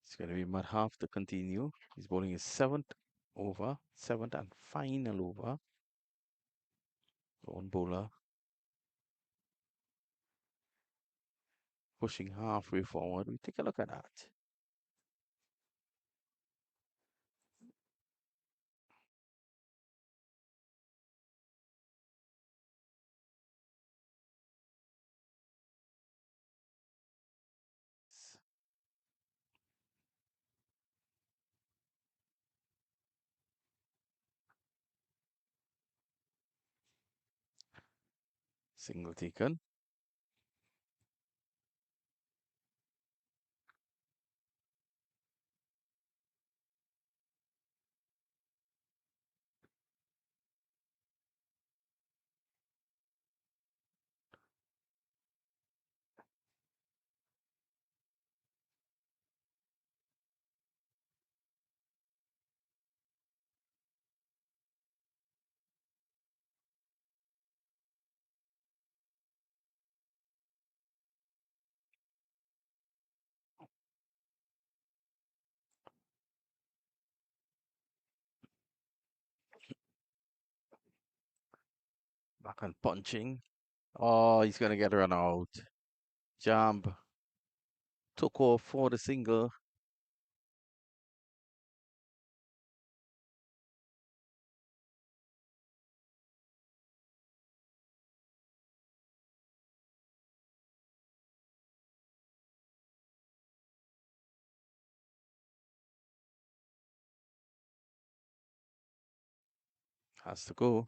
It's going to be Madhav to continue. He's bowling his seventh and final over. Lone bowler pushing halfway forward. We take a look at that. Single taken. Back on punching. Oh, he's going to get run out. Jump. Took off for the single. Has to go.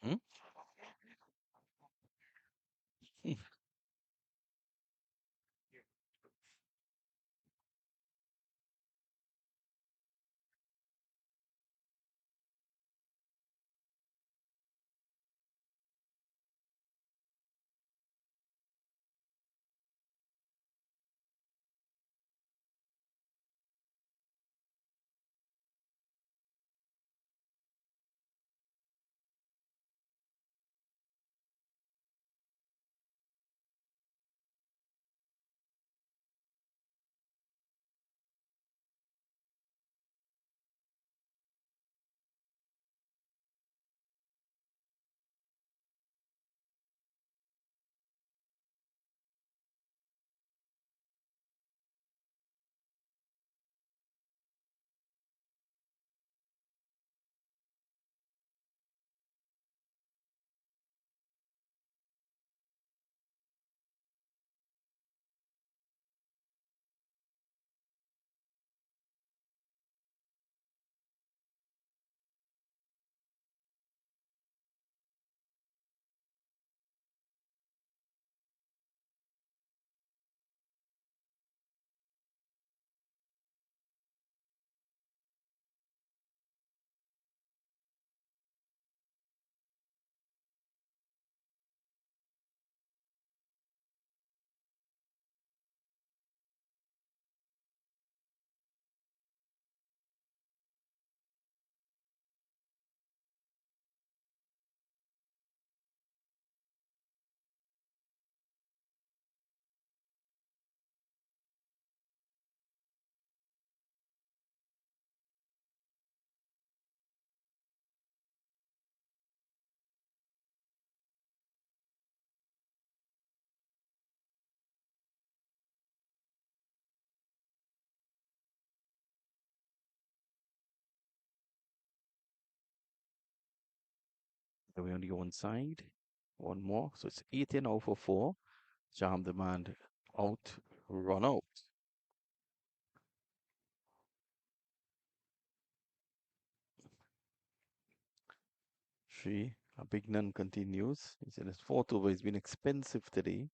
Hmm? Then we only go one side. One more. So it's 18 out for four. Jam the man out, run out. Three. A big nun continues. He's in his fourth over. He's been expensive today.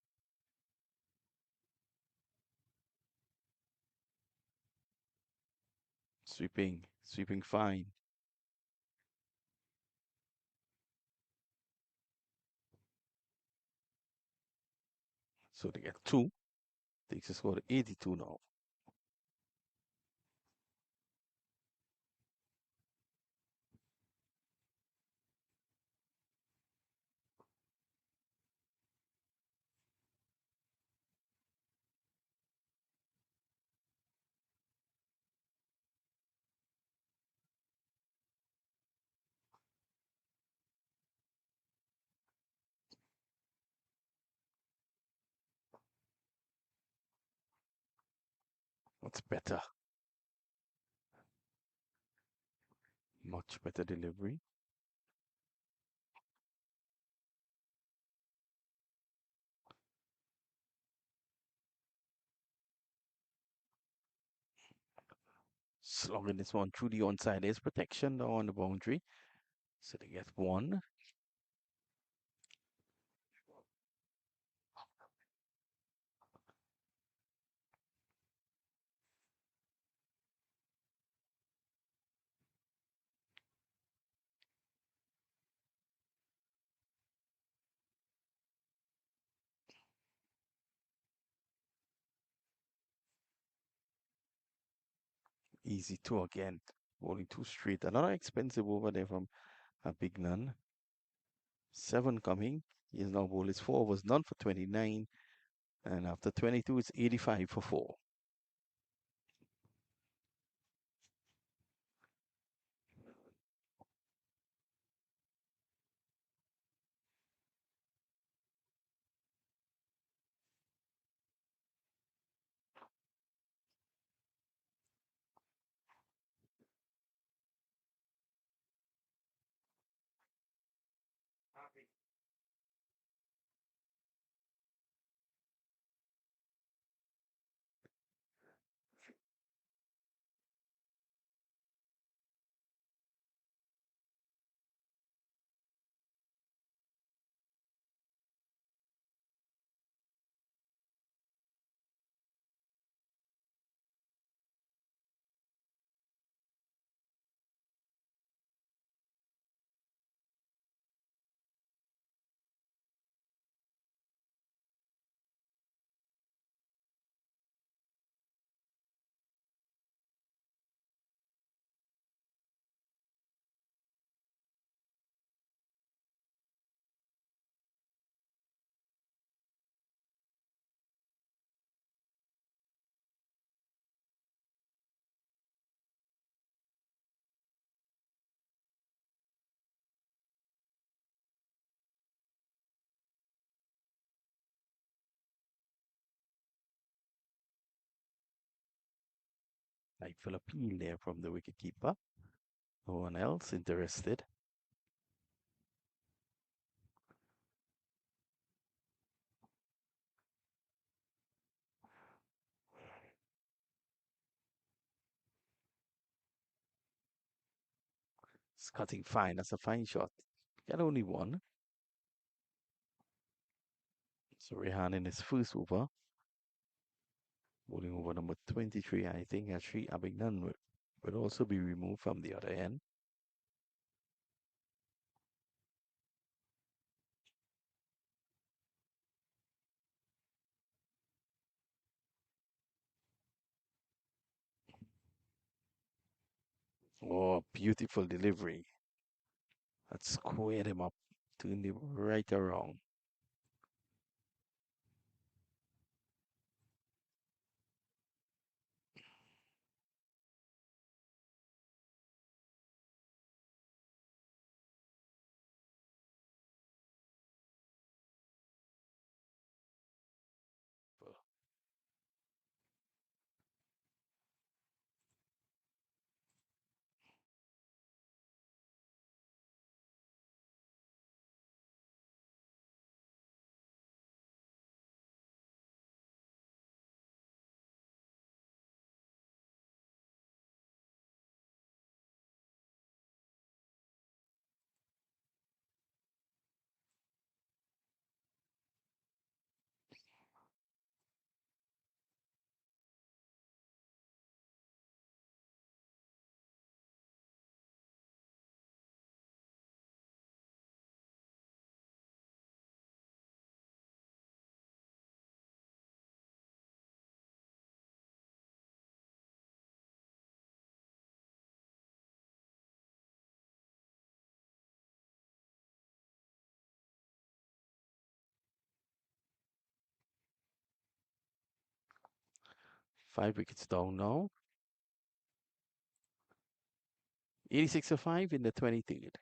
Sweeping fine. So they get two. Takes a score to 82 now. What's better? Much better delivery. Slogging this one through the onside. There's protection now on the boundary. So they get one. Easy two again. Bowling two straight. Another expensive over there from a big nun. Seven coming. He is now bowled his four was none for 29. And after 22, it's 85 for four. Rightful appeal there from the wicketkeeper. No one else interested. It's cutting fine. That's a fine shot. Got only one. So Rehan in his first over. Bowling over number 23. I think actually Abignan will also be removed from the other end. Oh, beautiful delivery. That squared him up. Turned him right around. 5 wickets down now. 86 for 5 in the 23rd.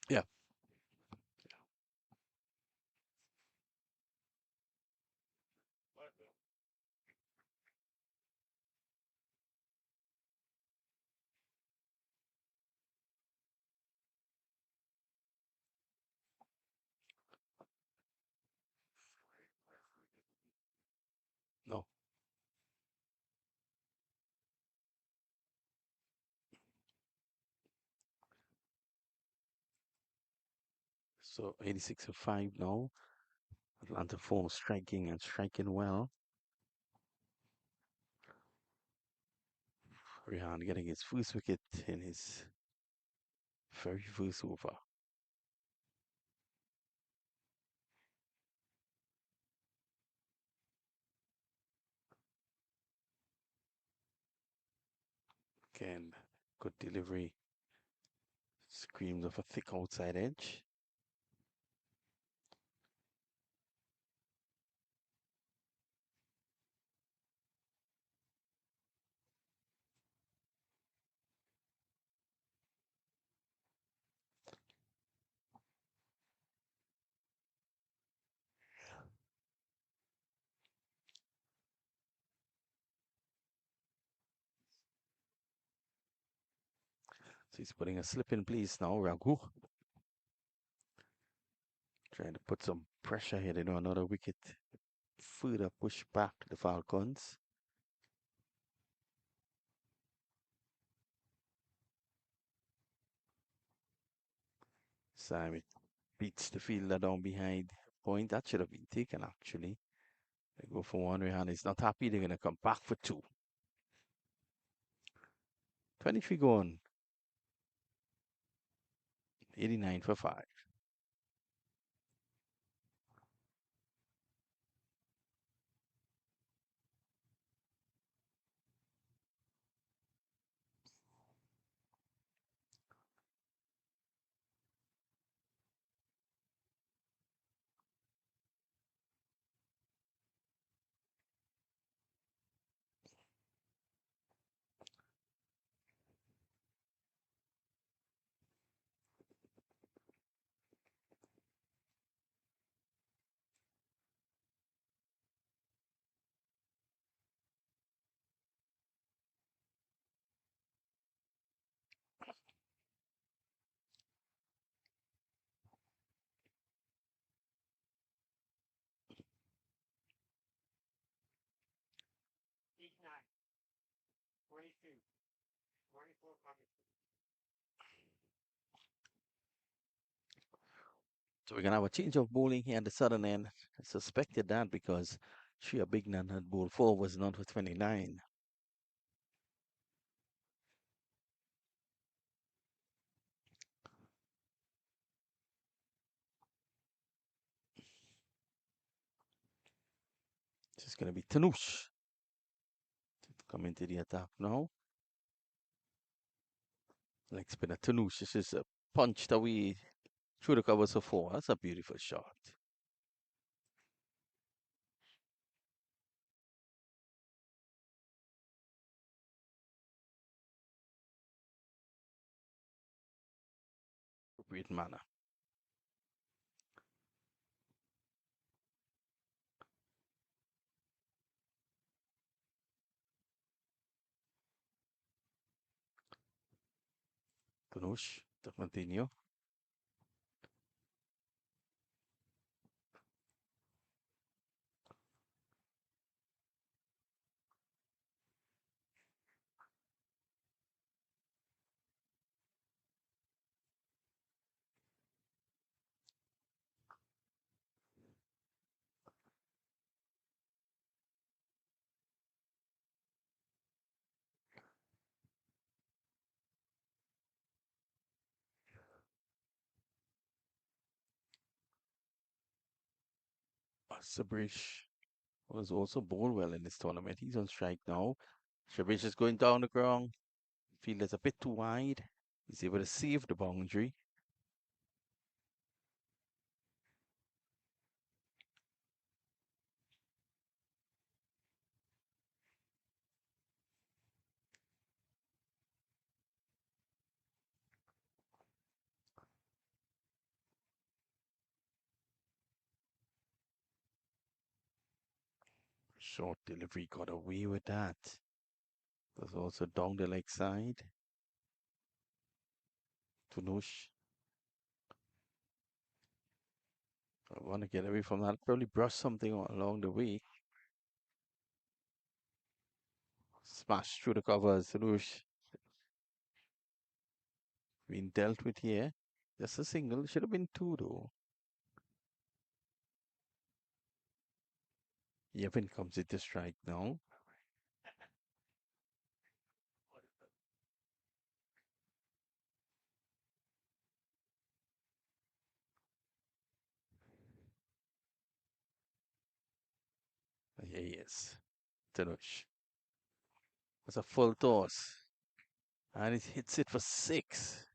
Yeah. No. So 86 for 5 now. Atlanta form striking and striking well. Rihan getting his first wicket in his very first over. Again, good delivery. Screams of a thick outside edge. So he's putting a slip in place now, Raghu. Trying to put some pressure here. They know another wicket further push back the Falcons. Simon beats the fielder down behind point. That should have been taken actually. They go for one. Rehan is not happy. They're going to come back for two. 23 gone. 89 for 5. So we're going to have a change of bowling here at the southern end. I suspected that because Shia Bignan had bowled 4 was not for 29. This is going to be Tanush to come into the attack now. Leg spinner Tanush. This is a punched away through the covers for 4. That's a beautiful shot. Appropriate manner. Tanush to continue. Sabrish was also bowled well in this tournament. He's on strike now. Sabrish is going down the ground. Field is a bit too wide. He's able to save the boundary. Short delivery got away with that. There's also down the leg side. Tunush. I want to get away from that. Probably brush something along the way. Smash through the covers. Tunush being dealt with here. Just a single. Should have been two though. Yevin comes into strike now. Here he is. Tanush. That's a full toss. And it hits it for six.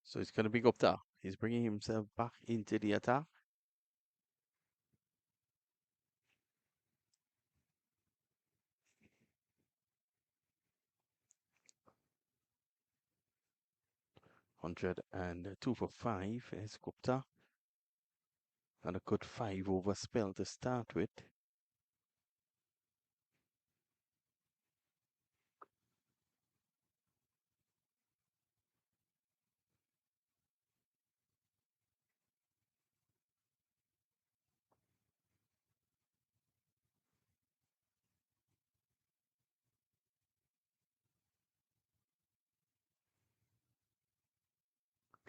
So it's going to be Gupta. He's bringing himself back into the attack. Hundred and two for five is Gupta. And a good 5 over spell to start with.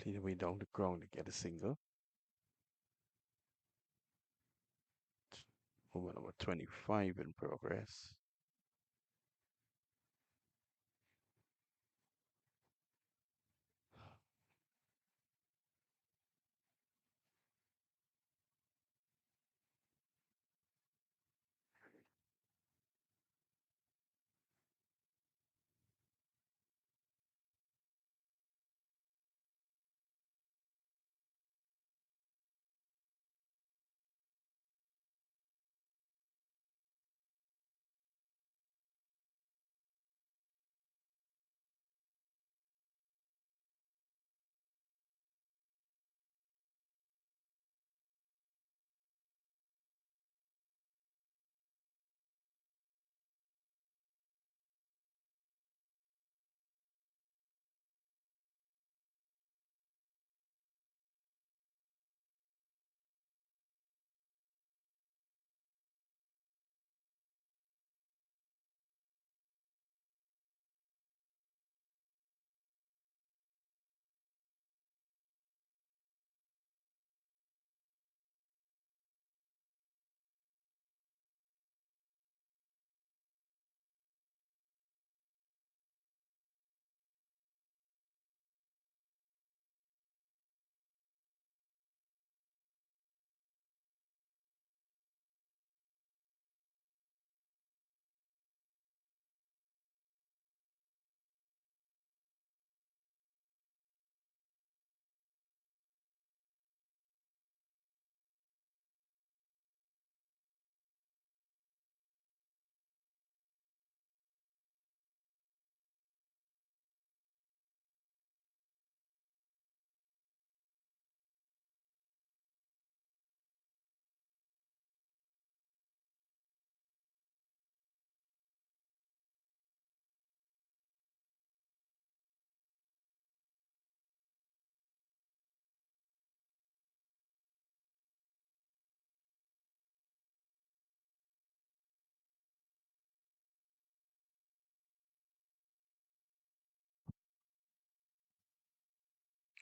Clean away down the ground to get a single. Over number 25 in progress.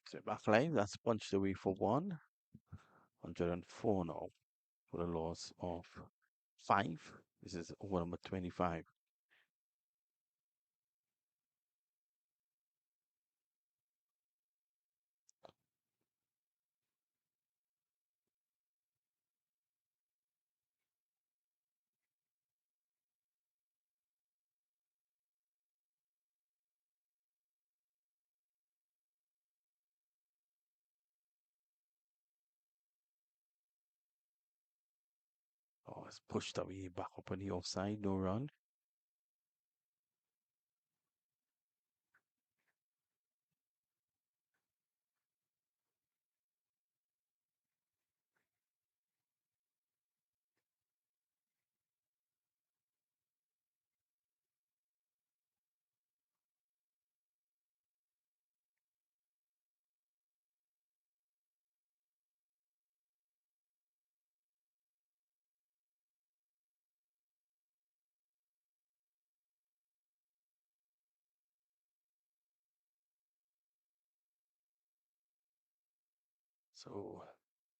So back line, that's punched away for one. 104 now for a loss of five. This is over number 25. Oh, it's pushed away back up on the offside, no run. So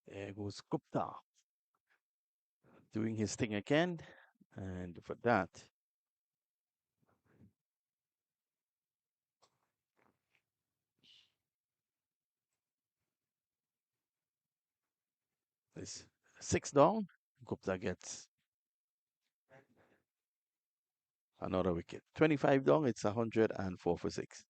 there goes Gupta doing his thing again. And for that, is six down. Gupta gets another wicket. 25 down, it's 104 for six.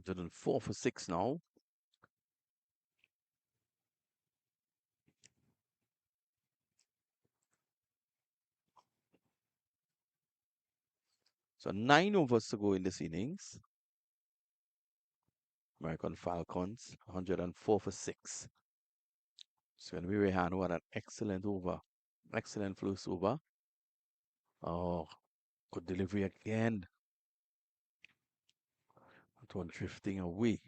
Hundred and four for six now. So 9 overs to go in this innings. American Falcons, 104 for six. It's going to be Rehan. What an excellent over. Excellent first over. Oh, good delivery again. That one drifting away.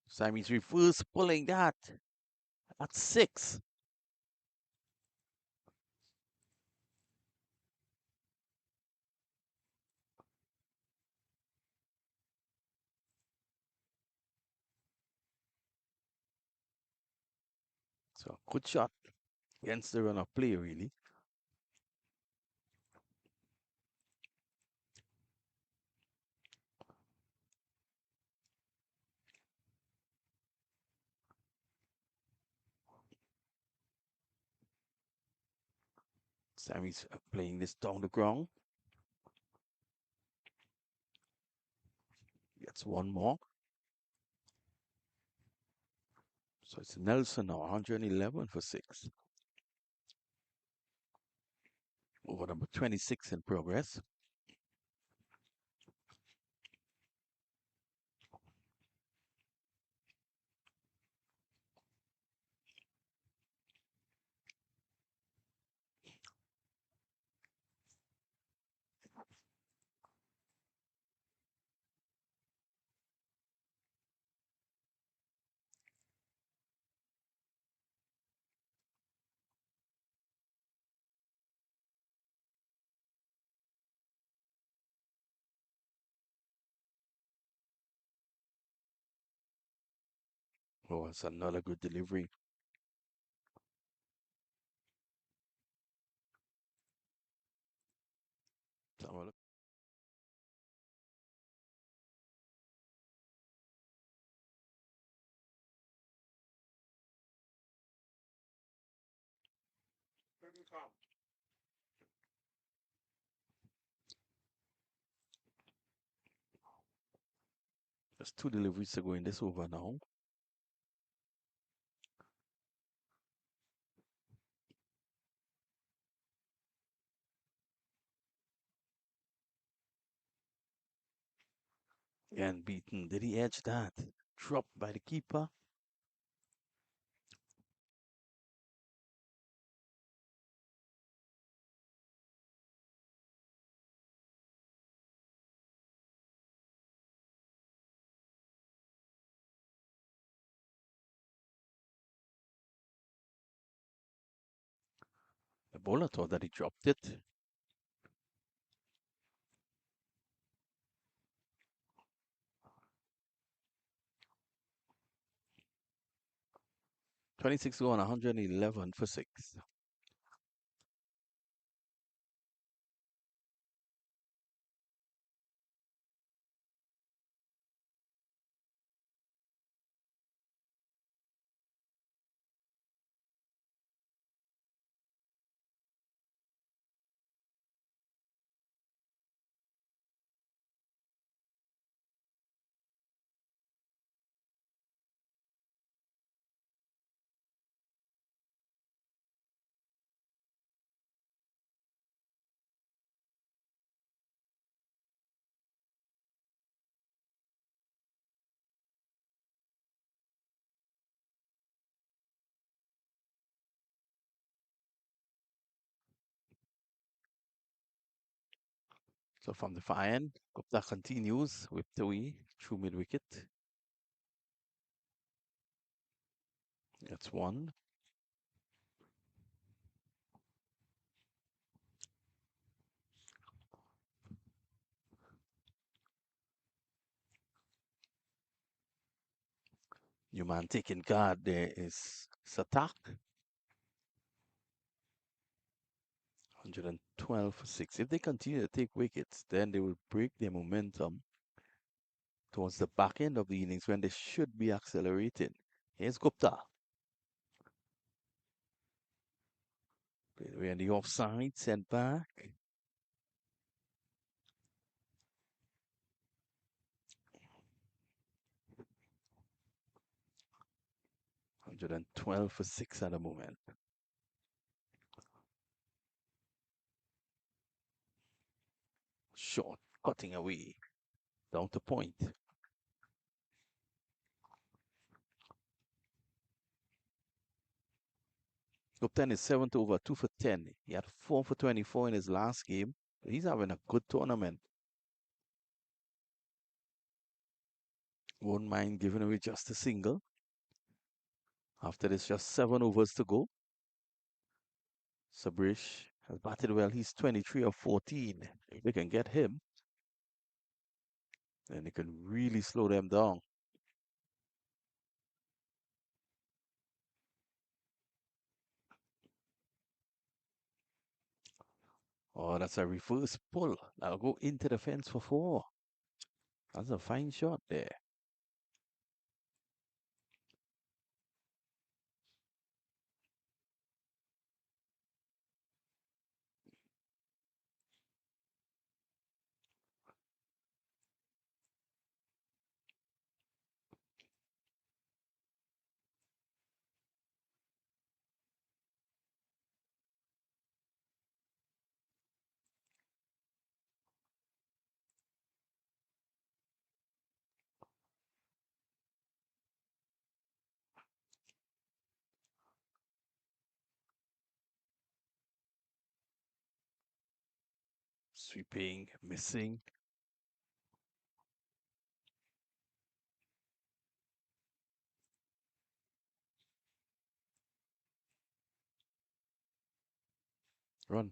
Sammy's reverse pulling that at six. So good shot against the run of play, really. Sammy's playing this down the ground. Gets one more. So it's Nelson now, 111 for six. Over number 26 in progress. Oh, it's another good delivery. So, there's two deliveries to go in this over now. And beaten. Did he edge that? Dropped by the keeper. The bowler thought that he dropped it. 26 to 111 for 6. So from the far end, Gupta continues with Tui through mid wicket. That's one. New man taking guard there is Satak. 112 for 6. If they continue to take wickets, then they will break their momentum towards the back end of the innings when they should be accelerating. Here's Gupta. Played away on the offside, sent back. $112 for 6 at the moment. Short, cutting away, down to point. Gupta is 7th over, 2 for 10. He had 4 for 24 in his last game. He's having a good tournament. Won't mind giving away just a single. After this, just 7 overs to go. Sabrish has batted well. He's 23 of 14. If they can get him, then they can really slow them down. Oh, that's a reverse pull. That'll go into the fence for 4. That's a fine shot there. Sweeping, missing. Run.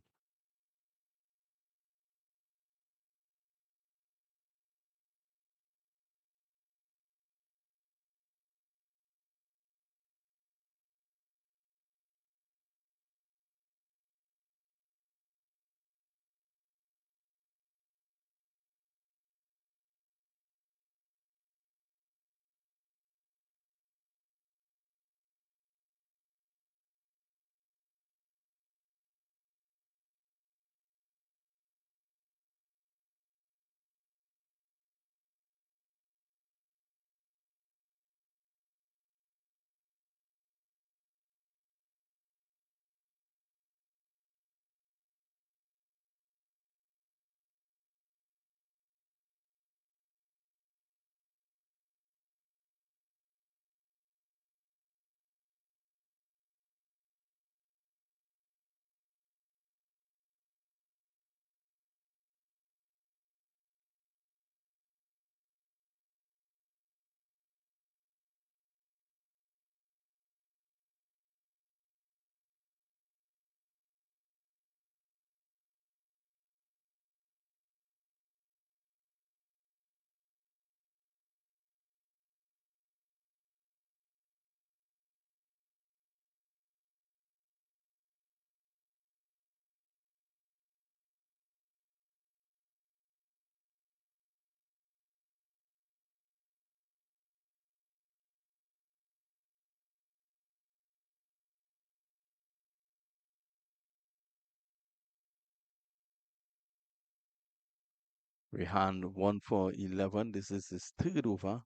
Rehan 1 for 11. This is his third over.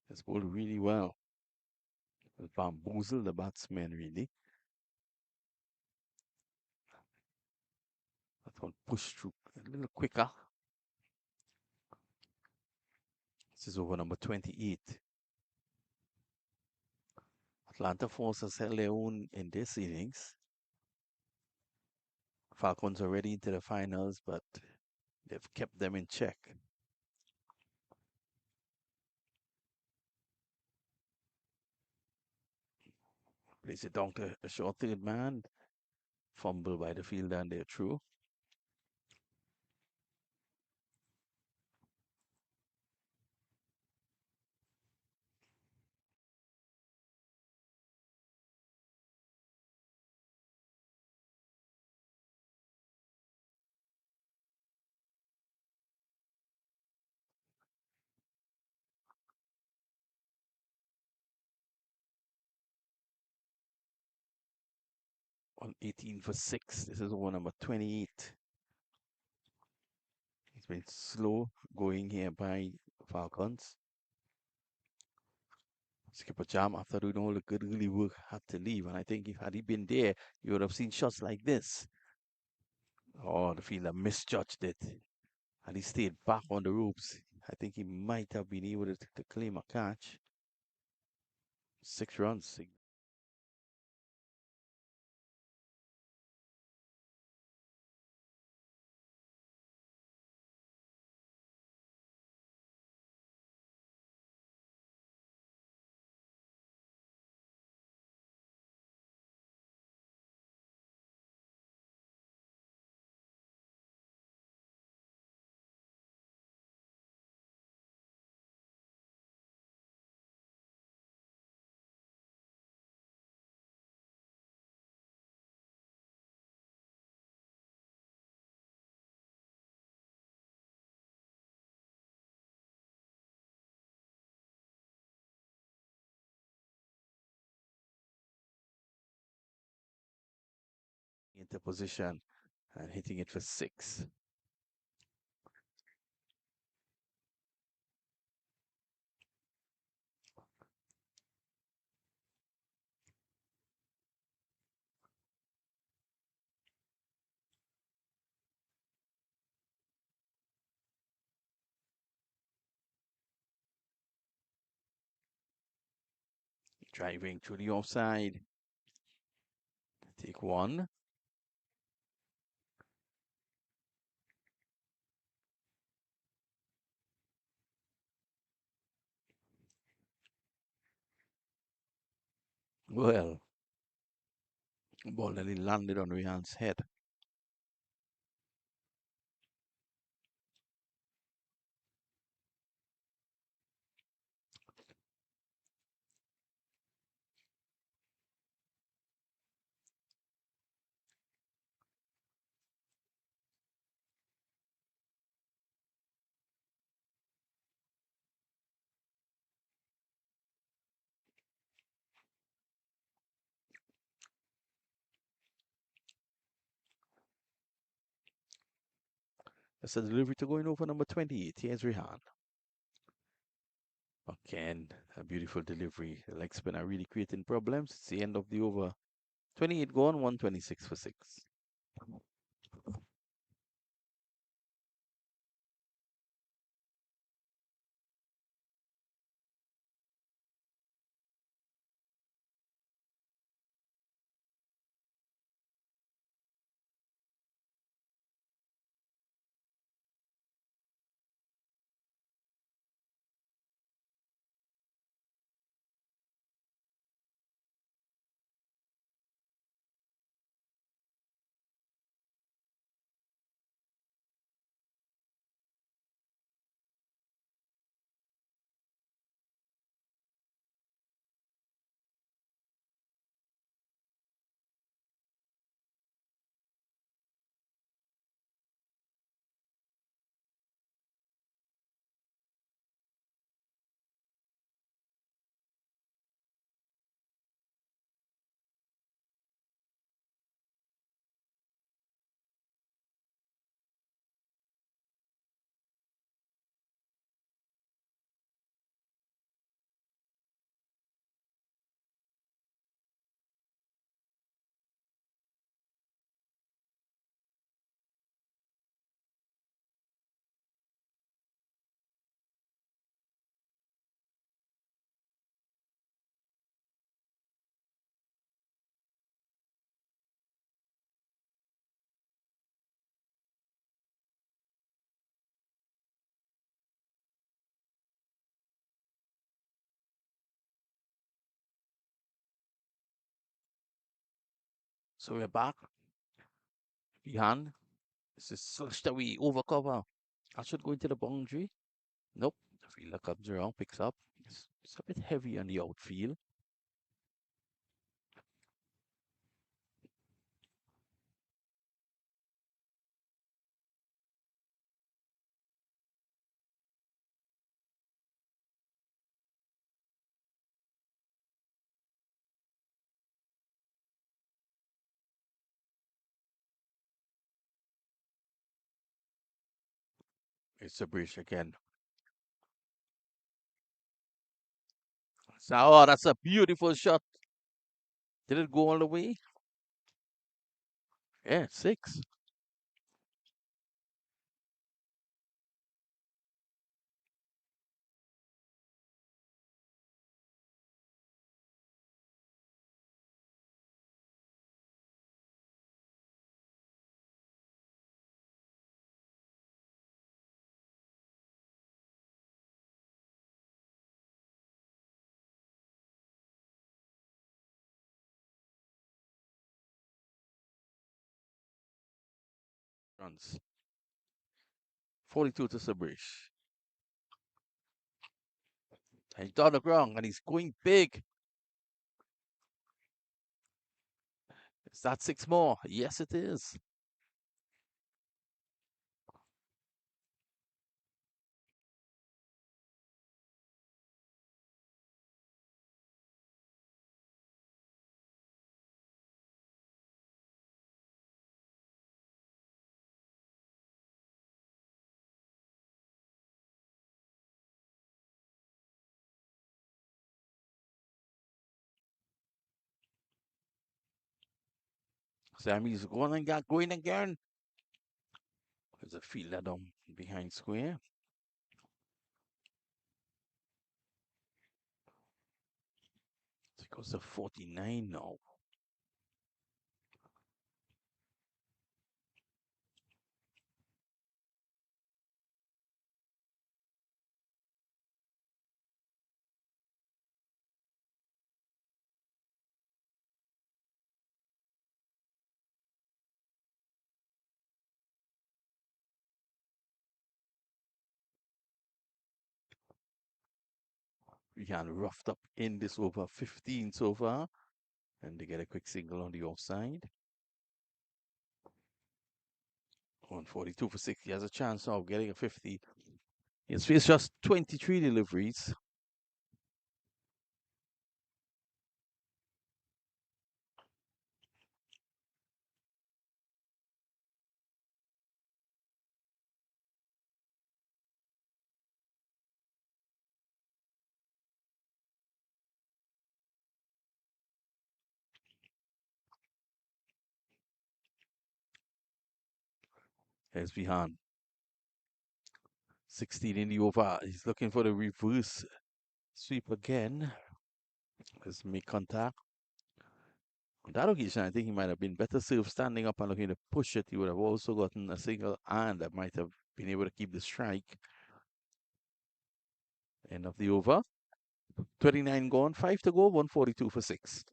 Has bowled really well. Bamboozled the batsman really. I thought push through a little quicker. This is over number 28. Atlanta Force held their own in this innings. Falcons already into the finals, but they've kept them in check. Plays it down to a short third man. Fumble by the fielder and they're through. On 18 for 6. This is over number 28. It's been slow going here by Falcons. Skipper Jam, after doing all the good early work, had to leave. And I think if had he been there, you would have seen shots like this. Oh, the fielder misjudged it. And he stayed back on the ropes. I think he might have been able to claim a catch. 6 runs. Into position and hitting it for 6. Driving to the offside. Take 1. Well, ball nearly landed on Rihan's head. That's a delivery to going over number 28. Here's Rihan. Again, a beautiful delivery. The leg spinner really creating problems. It's the end of the over. 28 gone, 126 for 6. So we're back behind. This is such that we overcover. I should go into the boundary. Nope. The fielder comes around, picks up. It's a bit heavy on the outfield. It's a breach again. So, oh, that's a beautiful shot. Did it go all the way? Yeah, six. Runs. 42 to Sabrish. And he's on the ground and he's going big. Is that six more? Yes, it is. Sammy's going again. There's a fielder down behind square. So it goes to 49 now. We can roughed up in this over 15 so far. And they get a quick single on the offside. 142 for 6. He has a chance of getting a 50. He's faced just 23 deliveries. Here's behind. 16 in the over. He's looking for the reverse sweep again. Let's make contact. On that occasion, I think he might have been better served standing up and looking to push it. He would have also gotten a single and that might have been able to keep the strike. End of the over. 29 gone, 5 to go, 142 for 6.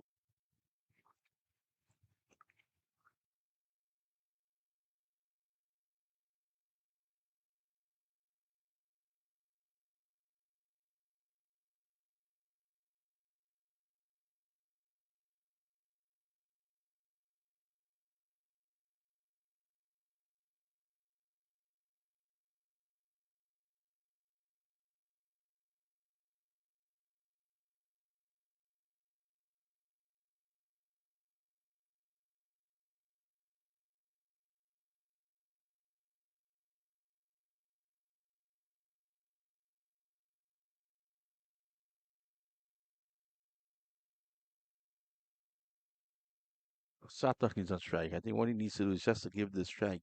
Satok needs a strike. I think what he needs to do is just to give the strike,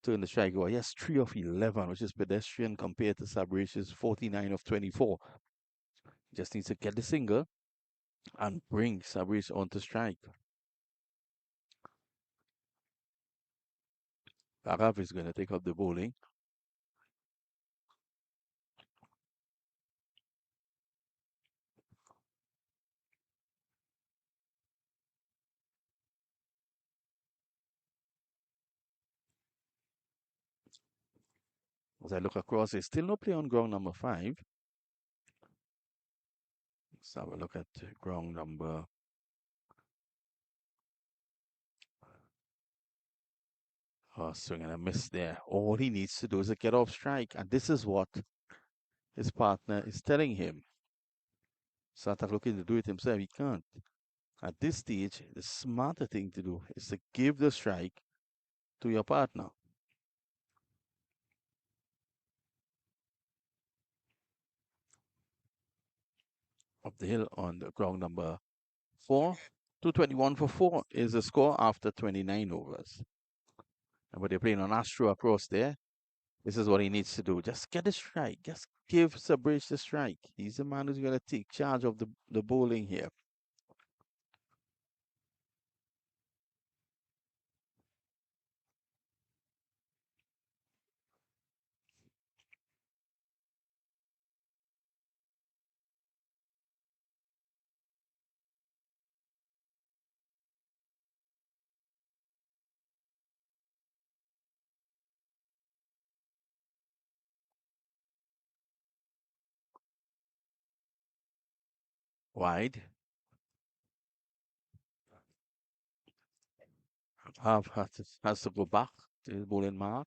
turn the strike over. He has 3 of 11, which is pedestrian compared to Sabrish's 49 of 24. He just needs to get the single and bring Sabrish onto strike. Araf is going to take up the bowling. As I look across, there's still no play on ground number 5. Let's have a look at ground number. Oh, swing and a miss there. All he needs to do is a get off strike, and this is what his partner is telling him. Started looking to do it himself, he can't. At this stage, the smarter thing to do is to give the strike to your partner. Up the hill on the ground number 4. 221 for 4 is the score after 29 overs. And but they're playing on Astro across there. This is what he needs to do. Just get a strike. Just give Sabridge the strike. He's the man who's going to take charge of the bowling here. Wide. Has to go back to the bowling mark.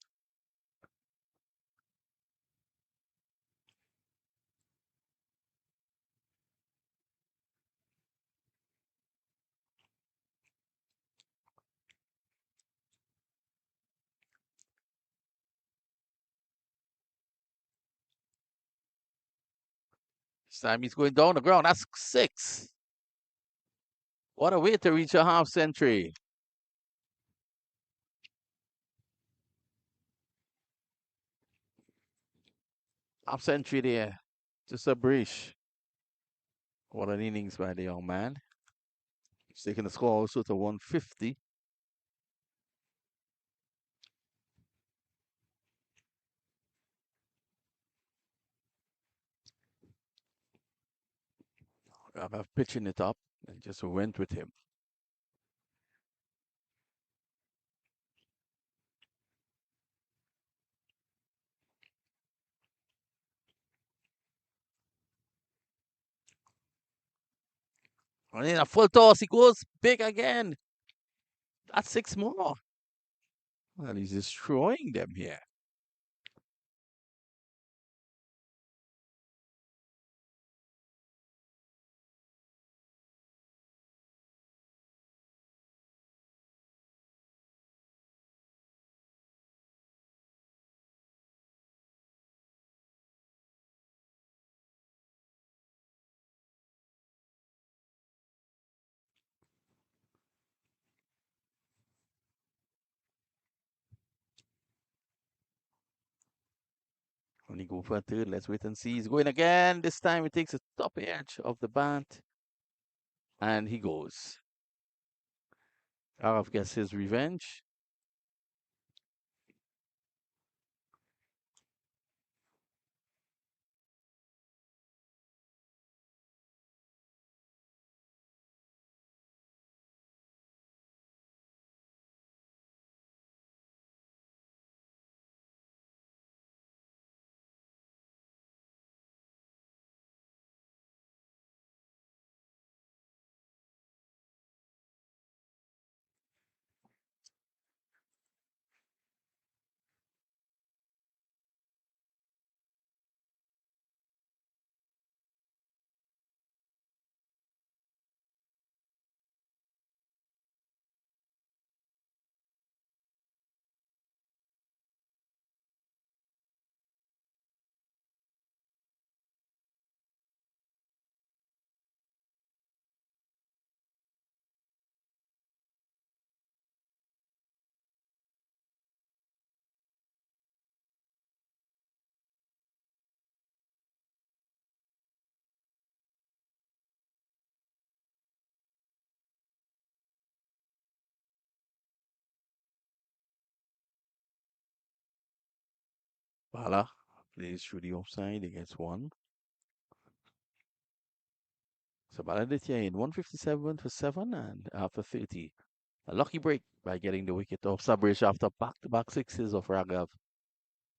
This time he's going down the ground. That's 6. What a way to reach a half century. Half century there. Just a breeze. What an innings by the young man. He's taking the score also to 150. I'm pitching it up and just went with him. And in a full toss, he goes big again. That's 6 more. Well, he's destroying them here. When he go for a third, let's wait and see. He's going again. This time he takes the top edge of the bat. And he goes. Araf gets his revenge. Bala plays through the offside. He gets 1. So Baladitya in 157 for 7 and after 30. A lucky break by getting the wicket off Sabrish after back-to-back sixes of Raghav.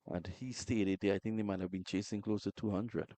And he stated I think they might have been chasing close to 200.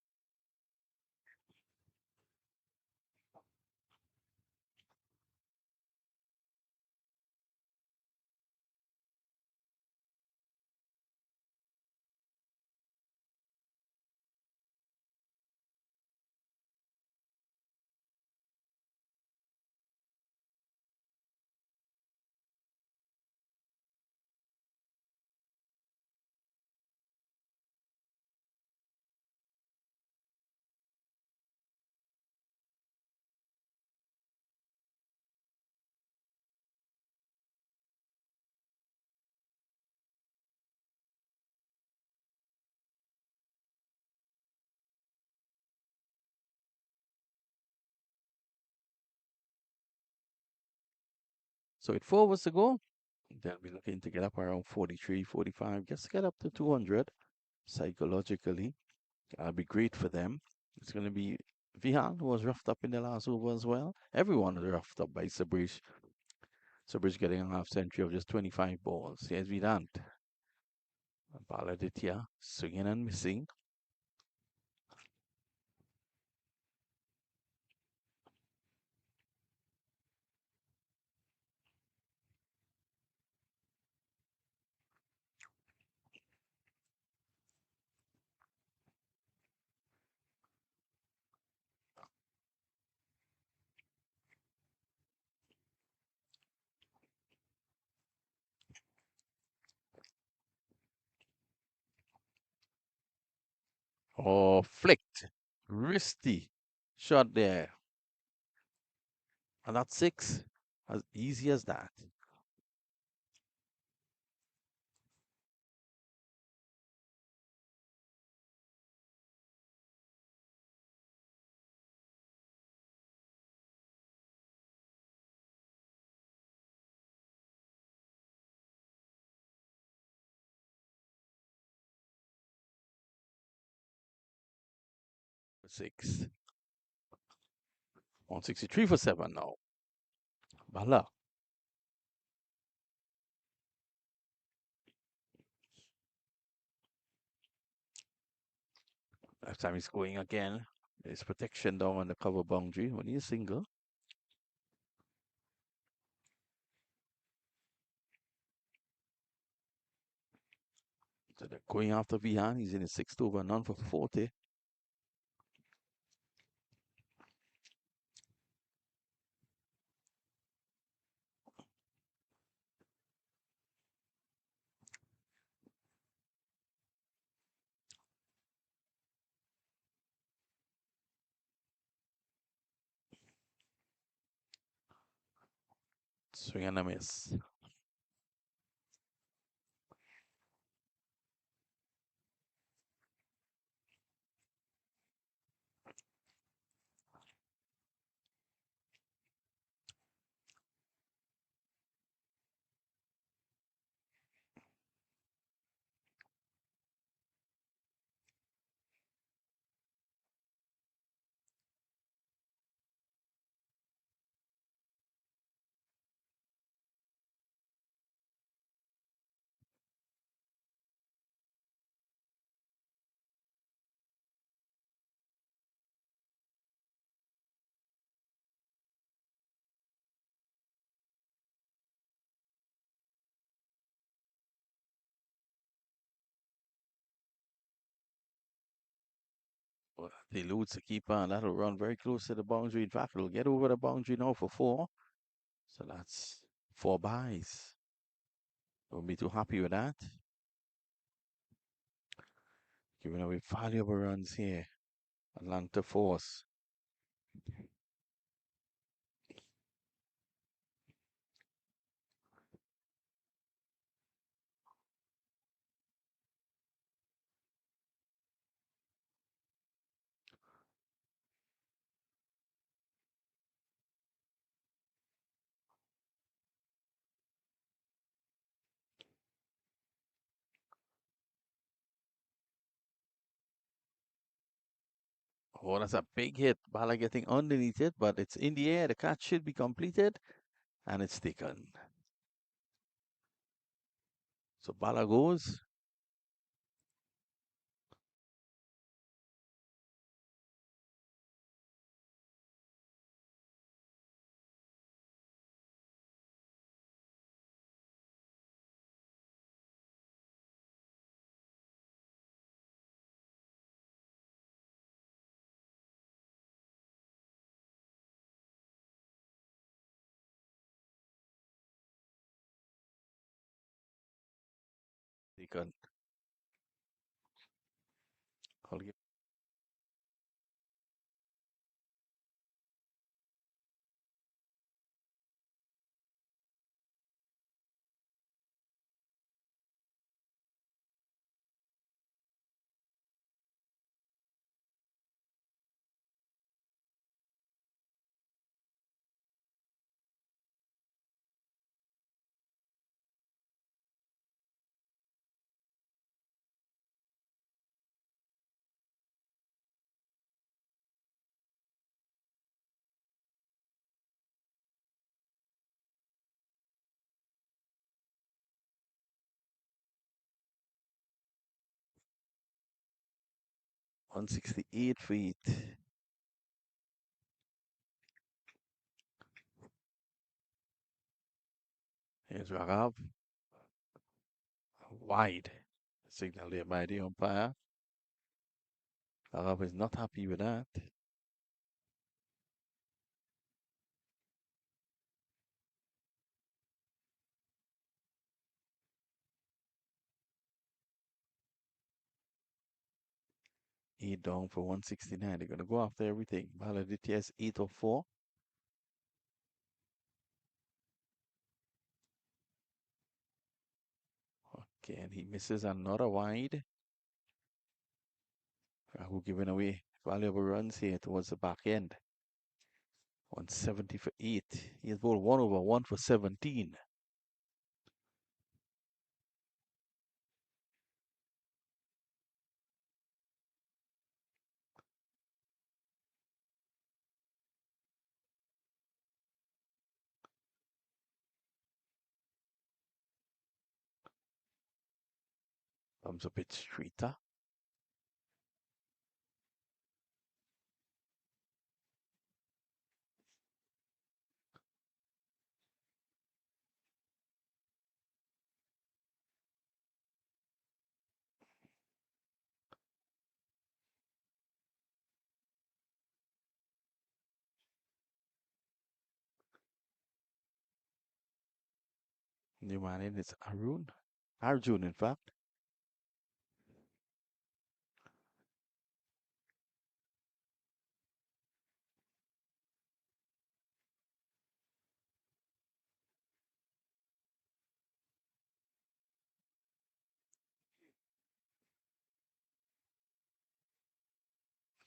So with 4 hours to go, they'll be looking to get up around 43, 45, just get up to 200 psychologically. That'll be great for them. It's going to be Vihan, who was roughed up in the last over as well. Everyone was roughed up by Sabrish. Sabrish getting a half century of just 25 balls. Here's Vidant. Baladitya swinging and missing. Oh, flicked. Wristy shot there. And that's 6. As easy as that. 6. 163 for 7 now. Bala. Last time he's going again. There's protection down on the cover boundary when he's single. So they're going after Vihan. He's in his 6th over, none for 40. Swing and a miss. Well, they eludes the keeper, and that'll run very close to the boundary. In fact, it'll get over the boundary now for 4. So that's 4 buys. Won't be too happy with that. Giving away valuable runs here. Atlanta Force. Oh, that's a big hit. Bala getting underneath it, but it's in the air. The catch should be completed, and it's taken. So Bala goes. Beacon. I'll give 168 feet. Here's Raghav. Wide. Signal there by the umpire. Raghav is not happy with that. Eight down for 169. They're going to go after everything. Baladitya is 804. Okay, and he misses another wide. Rahu giving away valuable runs here towards the back end. 170 for 8. He has bowled 1 over 1 for 17. Comes a bit straighter. New man in is Arun. Arjun, in fact.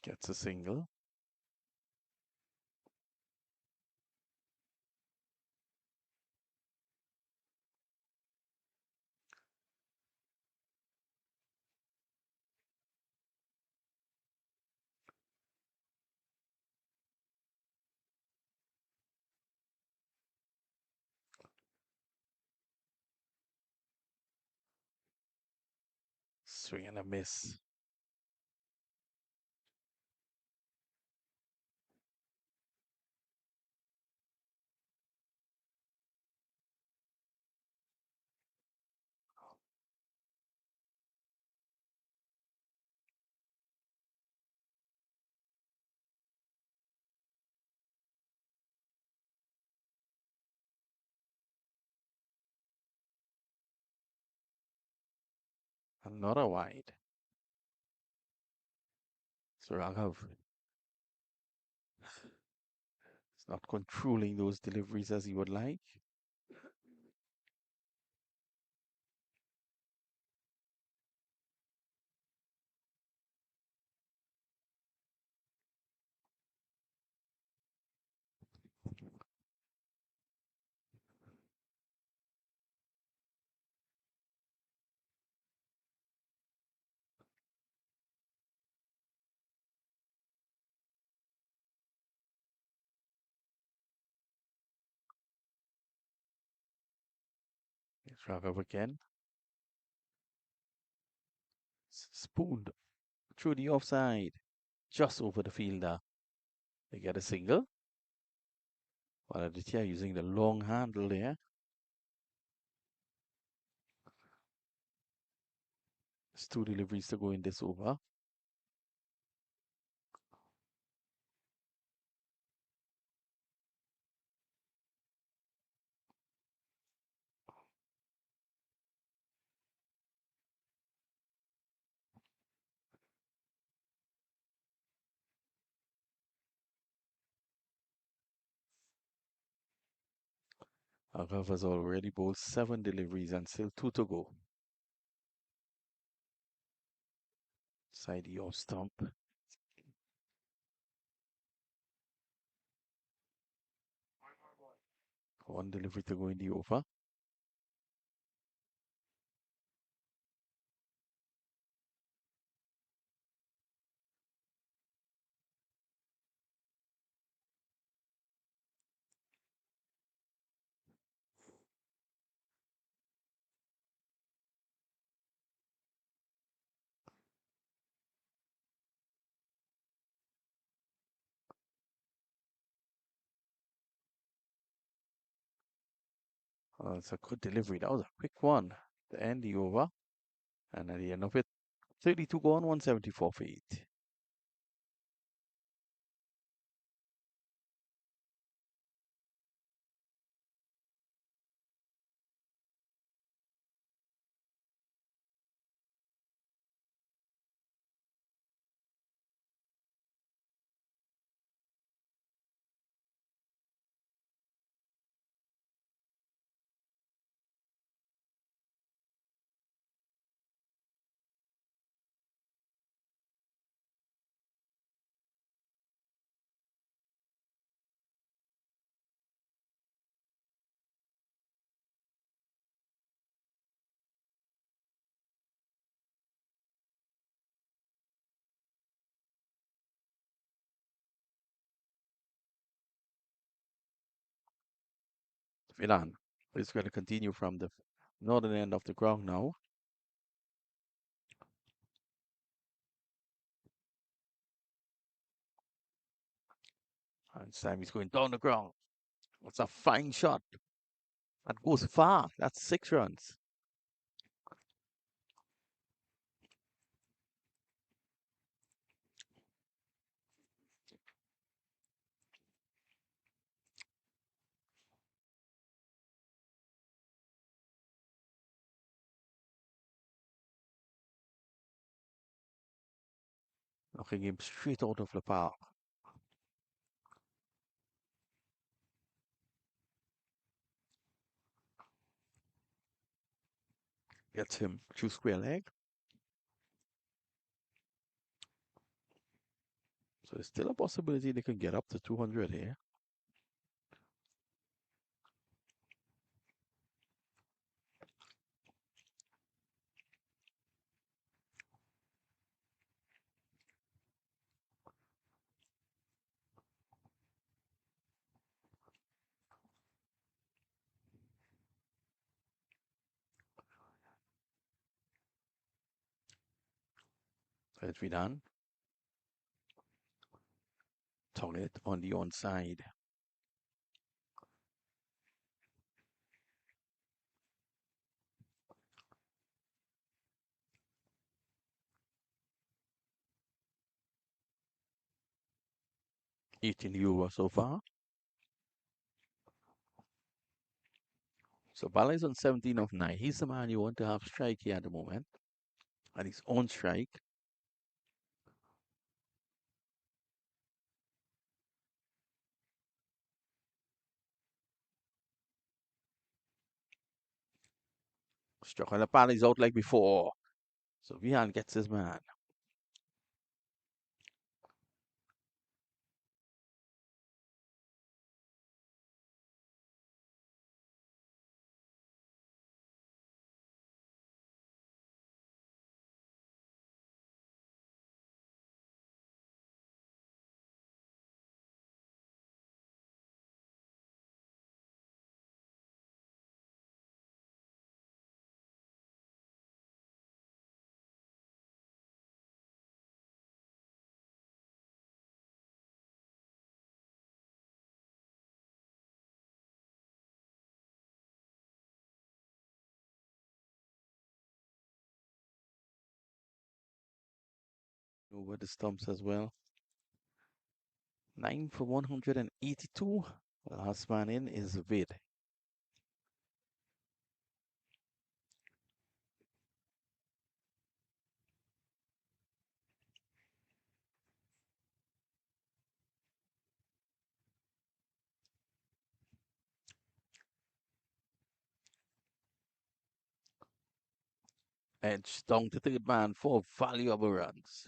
Gets a single. Swing and a miss. Another wide. So Raghav is not controlling those deliveries as he would like. Here's Raghav again. Spooned through the offside. Just over the fielder. They get a single. While Aditya using the long handle there. There's two deliveries to go in this over. Agaf has already bowled 7 deliveries and still 2 to go. Side the off stump. One delivery to go in the over. It's a good delivery. That was a quick one to end the over. And at the end of it, 32 gone, 174 for 8. Milan is going to continue from the northern end of the ground now. And Sam is going down the ground. It's a fine shot. That goes far. That's 6 runs. Knocking him straight out of the park. Gets him through square leg. So there's still a possibility they could get up to 200 here. Let's be done. Target on the onside. Eating the over so far. So Bala is on 17 of 9. He's the man you want to have strike here at the moment. And he's on strike. Struck on the pad is out like before. So Vihan gets his man. Over the stumps as well. 9 for 182. Last man in is Vid. Edge down to third man for valuable runs.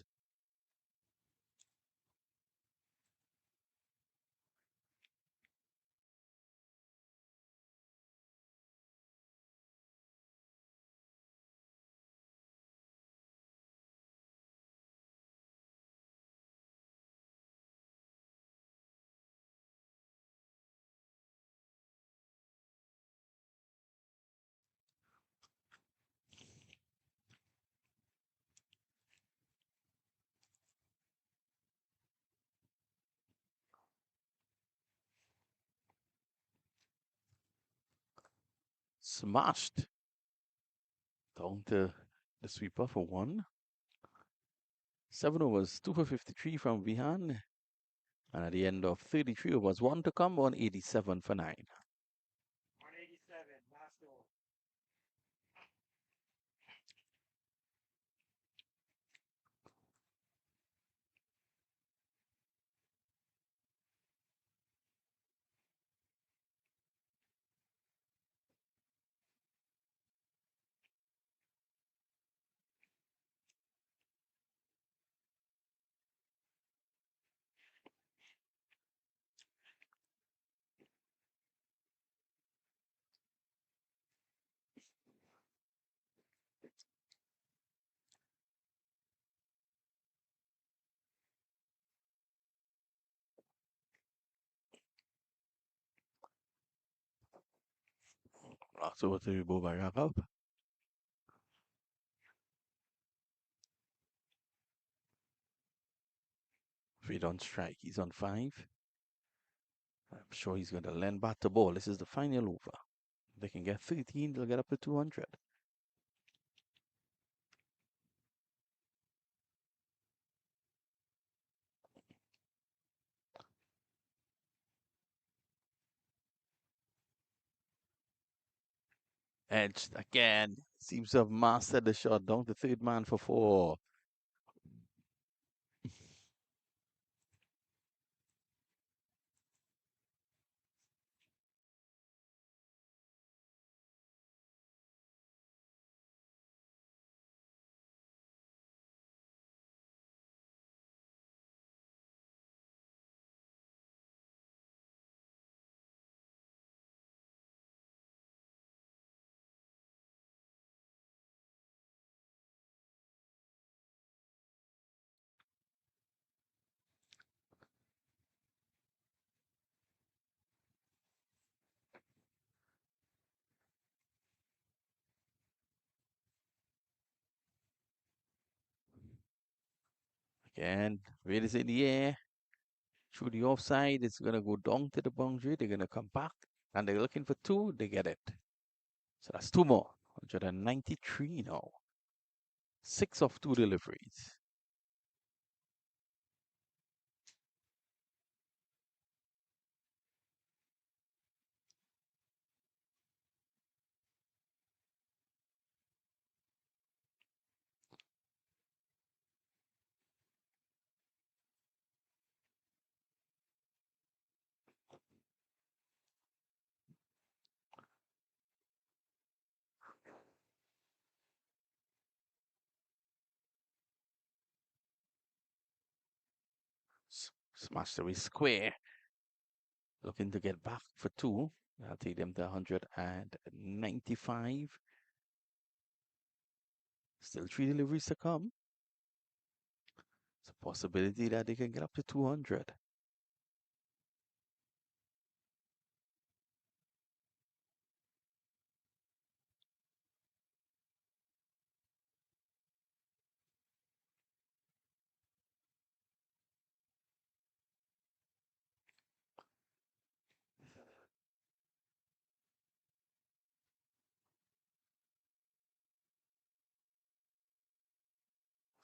Smashed down to the sweeper for one. 7 overs, 2 for 53 from Vihan. And at the end of 33 overs, one to come, 187 for 9. Last over to Bo by Yakov. If he don't strike, he's on 5. I'm sure he's going to land back the ball. This is the final over. If they can get 13, they'll get up to 200. Edged again. Seems to have mastered the shot down to third man for 4. Again, weight is in the air. Through the offside, it's going to go down to the boundary. They're going to come back. And they're looking for 2. They get it. So that's 2 more. 193 now. 6 of 2 deliveries. Smashed away square. Looking to get back for 2. I'll take them to 195. Still 3 deliveries to come. It's a possibility that they can get up to 200.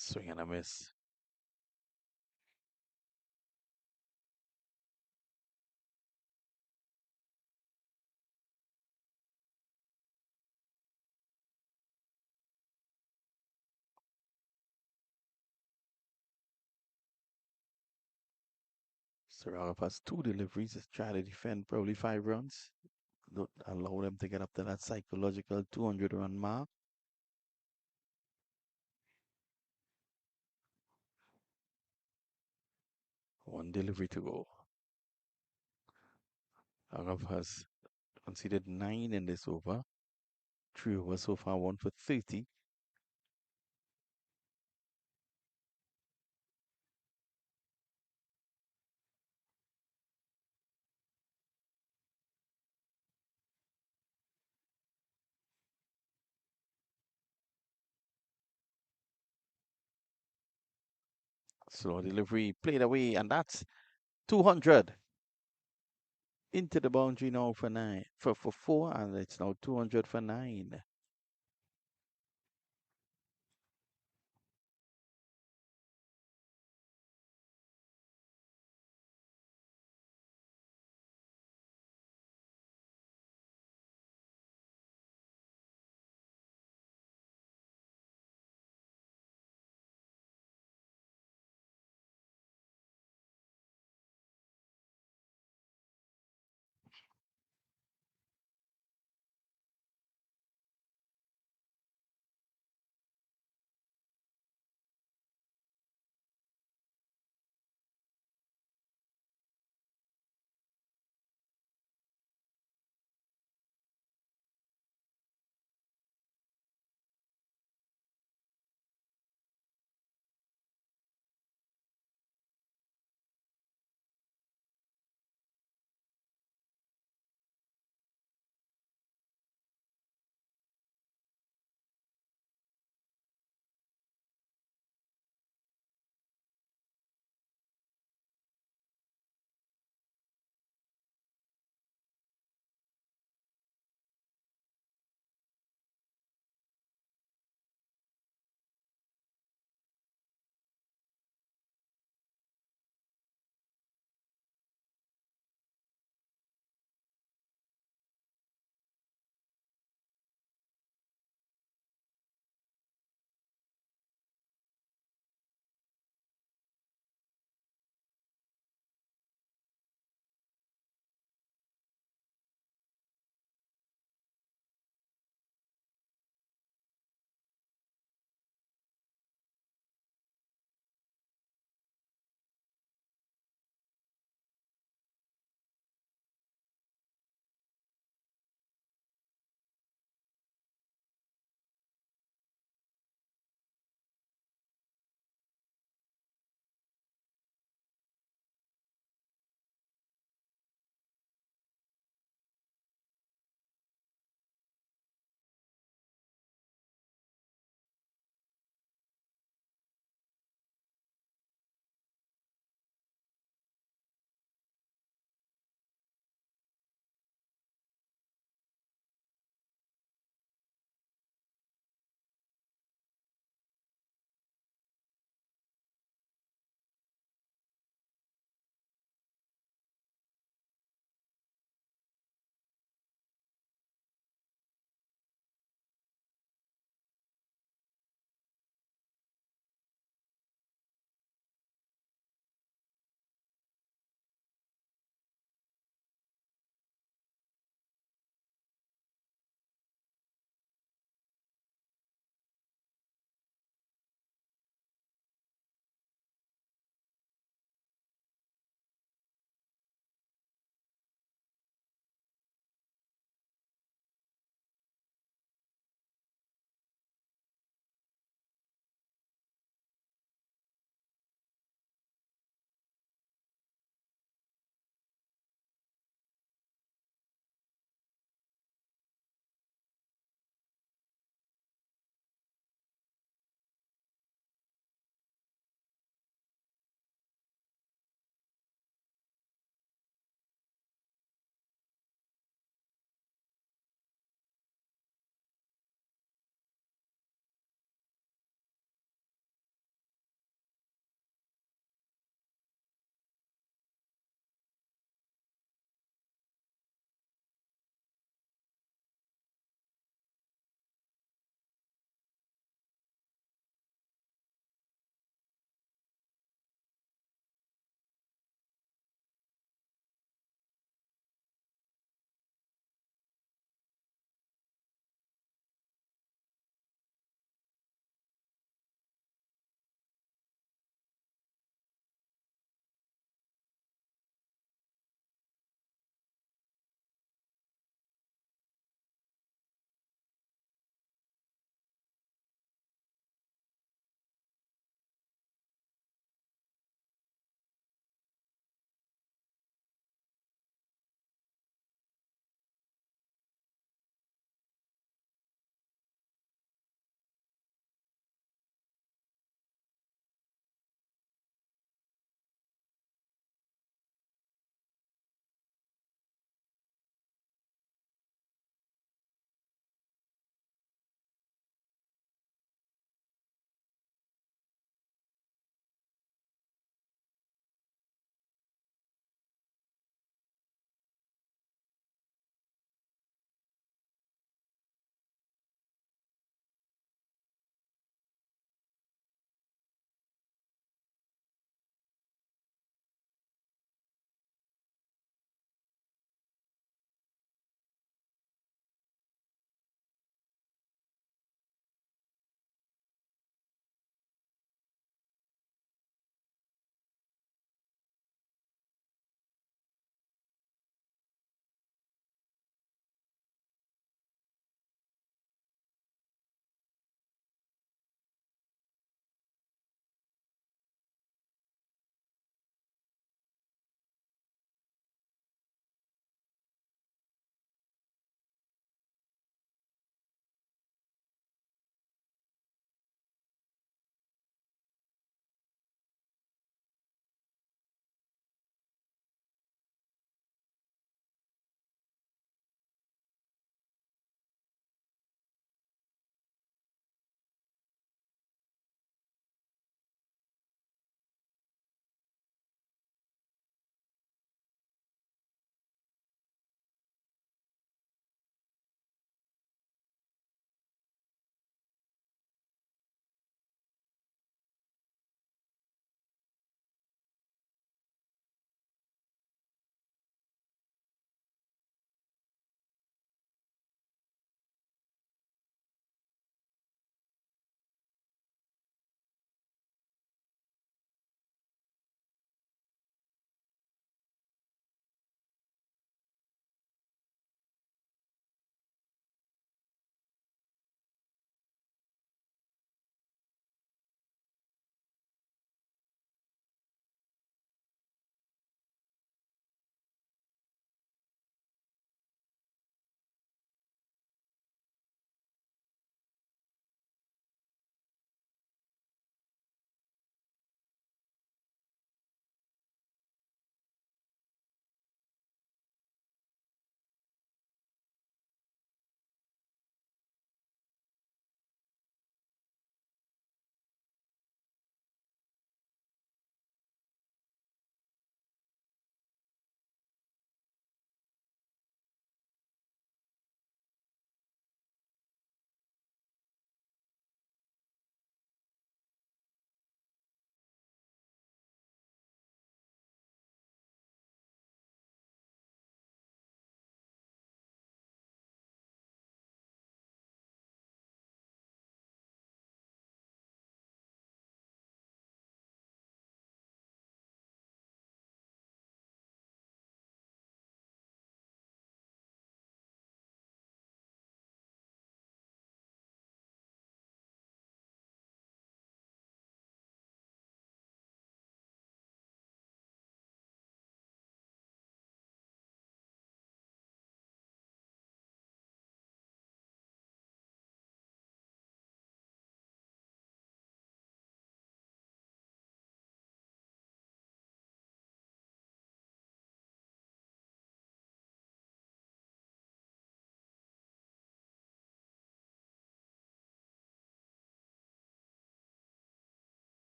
Swing and a miss. Saragov has 2 deliveries. He's trying to defend probably 5 runs. Don't allow them to get up to that psychological 200 run mark. One delivery to go. Arab has conceded 9 in this over. 3 overs so far, 1 for 30. Slow delivery, played away, and that's 200 into the boundary now for 9 for 4, and it's now 200 for 9.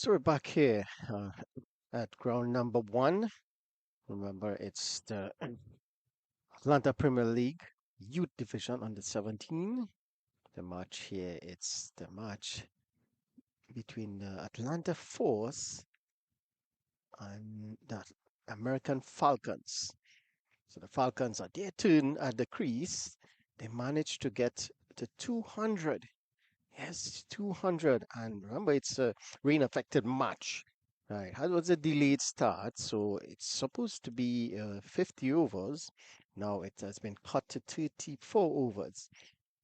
So we're back here at ground number 1. Remember, it's the Atlanta Premier League Youth Division under 17. The match here, it's the match between the Atlanta Force and the American Falcons. So the Falcons are their turn at the crease. They managed to get to 200. Yes, 200. And remember, it's a rain-affected match. Right, that was a delayed start, so it's supposed to be 50 overs. Now it has been cut to 34 overs.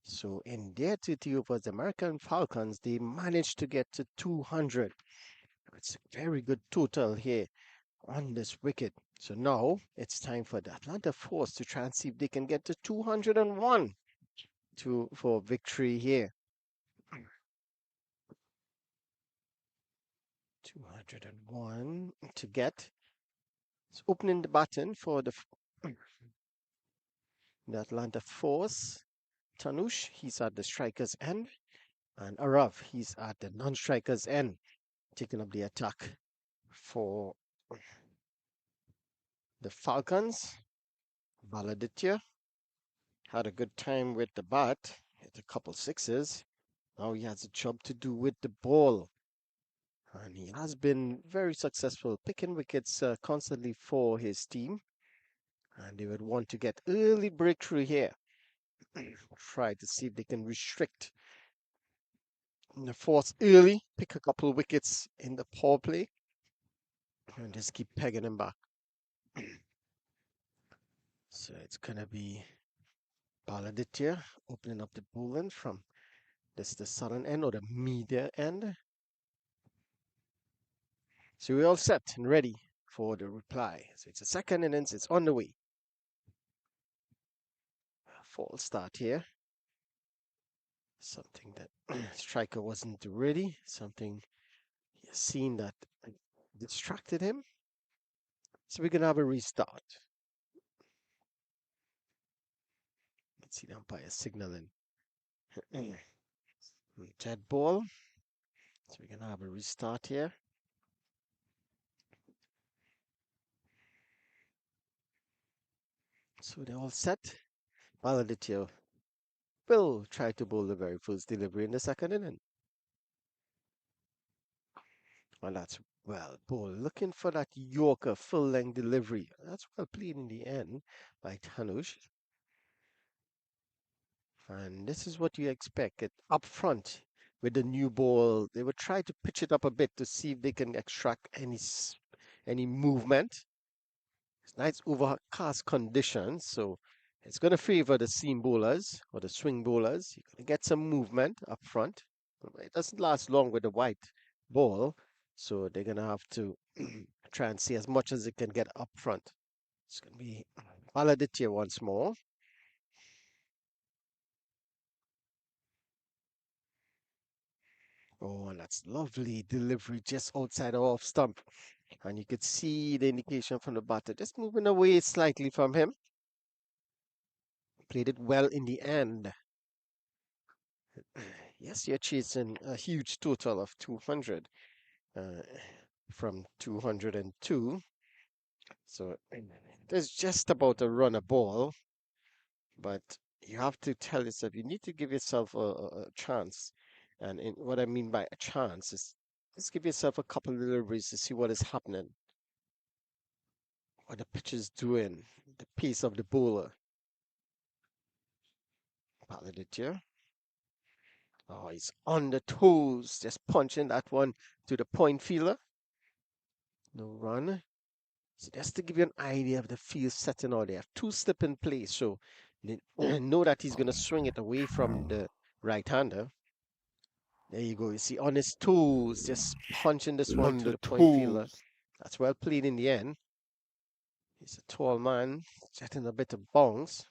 So in their 30 overs, the American Falcons, they managed to get to 200. It's a very good total here on this wicket. So now it's time for the Atlanta Force to try and see if they can get to 201 for victory here. 201 to get. It's opening the button for the Atlanta Force. Tanush, he's at the striker's end. And Arav, he's at the non-striker's end, taking up the attack for the Falcons. Baladitya had a good time with the bat, hit a couple sixes. Now he has a job to do with the ball. And he has been very successful picking wickets constantly for his team. And they would want to get early breakthrough here. Try to see if they can restrict the Force early, pick a couple of wickets in the power play, and just keep pegging him back. So it's going to be Baladitya opening up the bowling from this the southern end or the media end. So we're all set and ready for the reply. So it's a second innings, it's on the way. False start here. Something that striker wasn't ready, something he has seen that distracted him. So we're going to have a restart. Let's see the umpire signaling. Dead ball. So we're going to have a restart here. So they're all set. Baladitya will try to bowl the very first delivery in the second inning. And that's well ball. Looking for that Yorker full-length delivery. That's well played in the end by Tanush. And this is what you expect. It up front with the new ball. They would try to pitch it up a bit to see if they can extract any movement. It's nice overcast conditions, so it's going to favor the seam bowlers or the swing bowlers. You're going to get some movement up front. It doesn't last long with the white ball, so they're going to have to try and see as much as they can get up front. It's going to be Baladitya once more. Oh, and that's lovely delivery just outside the off stump. And you could see the indication from the batter just moving away slightly from him. Played it well in the end. Yes, you're chasing a huge total of 200 from 202. So there's just about a run a ball, but you have to tell yourself, you need to give yourself a chance. And what I mean by a chance is just give yourself a couple of deliveries to see what is happening, what the pitch is doing, the pace of the bowler. Paladitya. Oh, he's on the toes, just punching that one to the point fielder. No run. So just to give you an idea of the field setting out, they have two slip in place, so they know that he's going to swing it away from the right-hander. There you go. You see on his toes, just punching this one On to the the point fielder. toes. That's well played in the end. He's a tall man, getting a bit of bounce.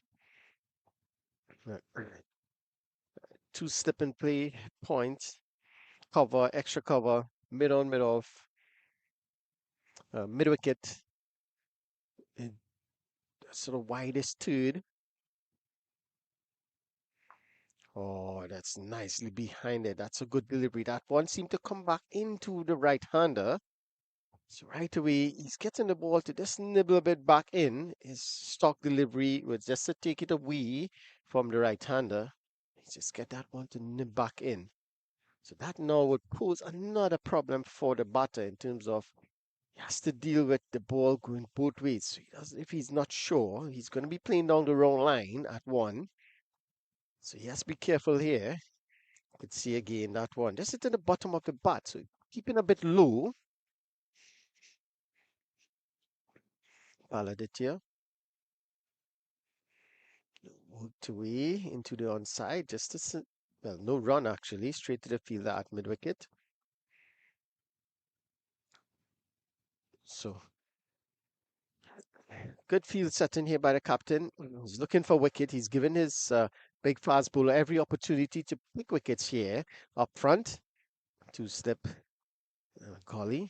Two slip in play, point, cover, extra cover, mid on, mid off, mid wicket, sort of widest third. Oh, that's nicely behind it. That's a good delivery. That one seemed to come back into the right-hander. So right away, he's getting the ball to just nibble a bit back in. His stock delivery was just to take it away from the right-hander. He just get that one to nib back in. So that now would pose another problem for the batter in terms of he has to deal with the ball going both ways. So he does, if he's not sure, he's going to be playing down the wrong line at one. So he has to be careful here. You could see again that one. Just at the bottom of the bat. So keeping a bit low. Paladitya worked away into the onside. Just to, well, no run actually. Straight to the fielder at mid wicket. So good field setting here by the captain. He's looking for wicket. He's given his big fast bowler every opportunity to pick wickets here up front. Two slip Collie.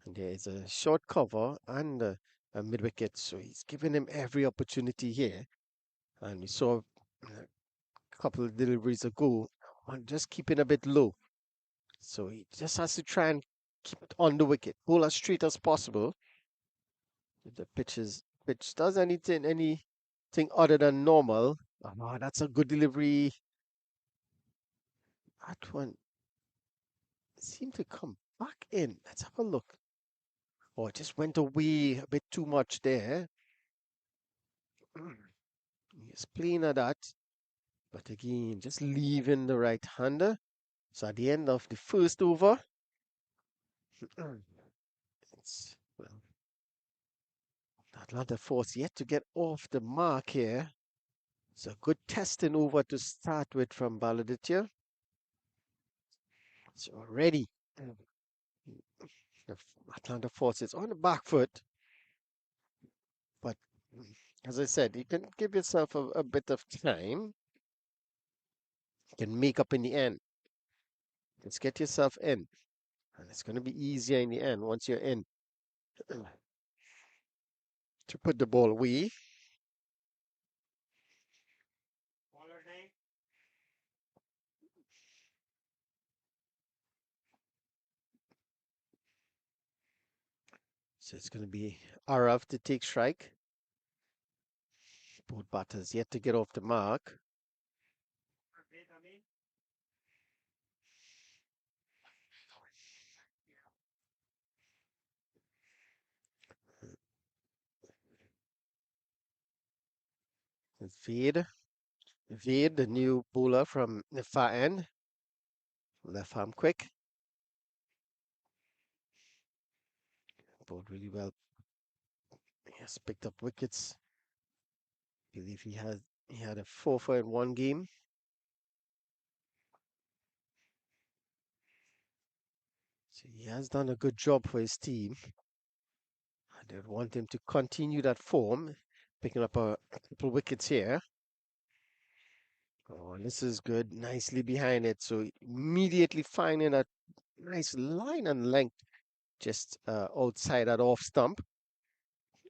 And there is a short cover and a mid wicket. So he's given him every opportunity here. And we saw a couple of deliveries ago on just keeping a bit low. So he just has to try and keep it on the wicket, bowl as straight as possible. If the pitch does anything other than normal. Oh, that's a good delivery. That one seemed to come back in. Let's have a look. Oh, it just went away a bit too much there. He's playing at that. But again, just leaving the right-hander. So at the end of the first over, it's, well, Atlanta Force yet to get off the mark here. It's a good testing over to start with from Baladitya. So already the Atlanta Force is on the back foot. But as I said, you can give yourself a bit of time. You can make up in the end. Let's get yourself in. And it's going to be easier in the end once you're in to put the ball away. So it's going to be Arav to take strike. Both batters yet to get off the mark. Vade, the new bowler from the far end. Left arm quick. Bowled really well. He has picked up wickets. I believe he had a 4 for in one game. So he has done a good job for his team. They want him to continue that form, picking up a couple wickets here. Oh, this is good. Nicely behind it. So immediately finding a nice line and length just outside that off stump.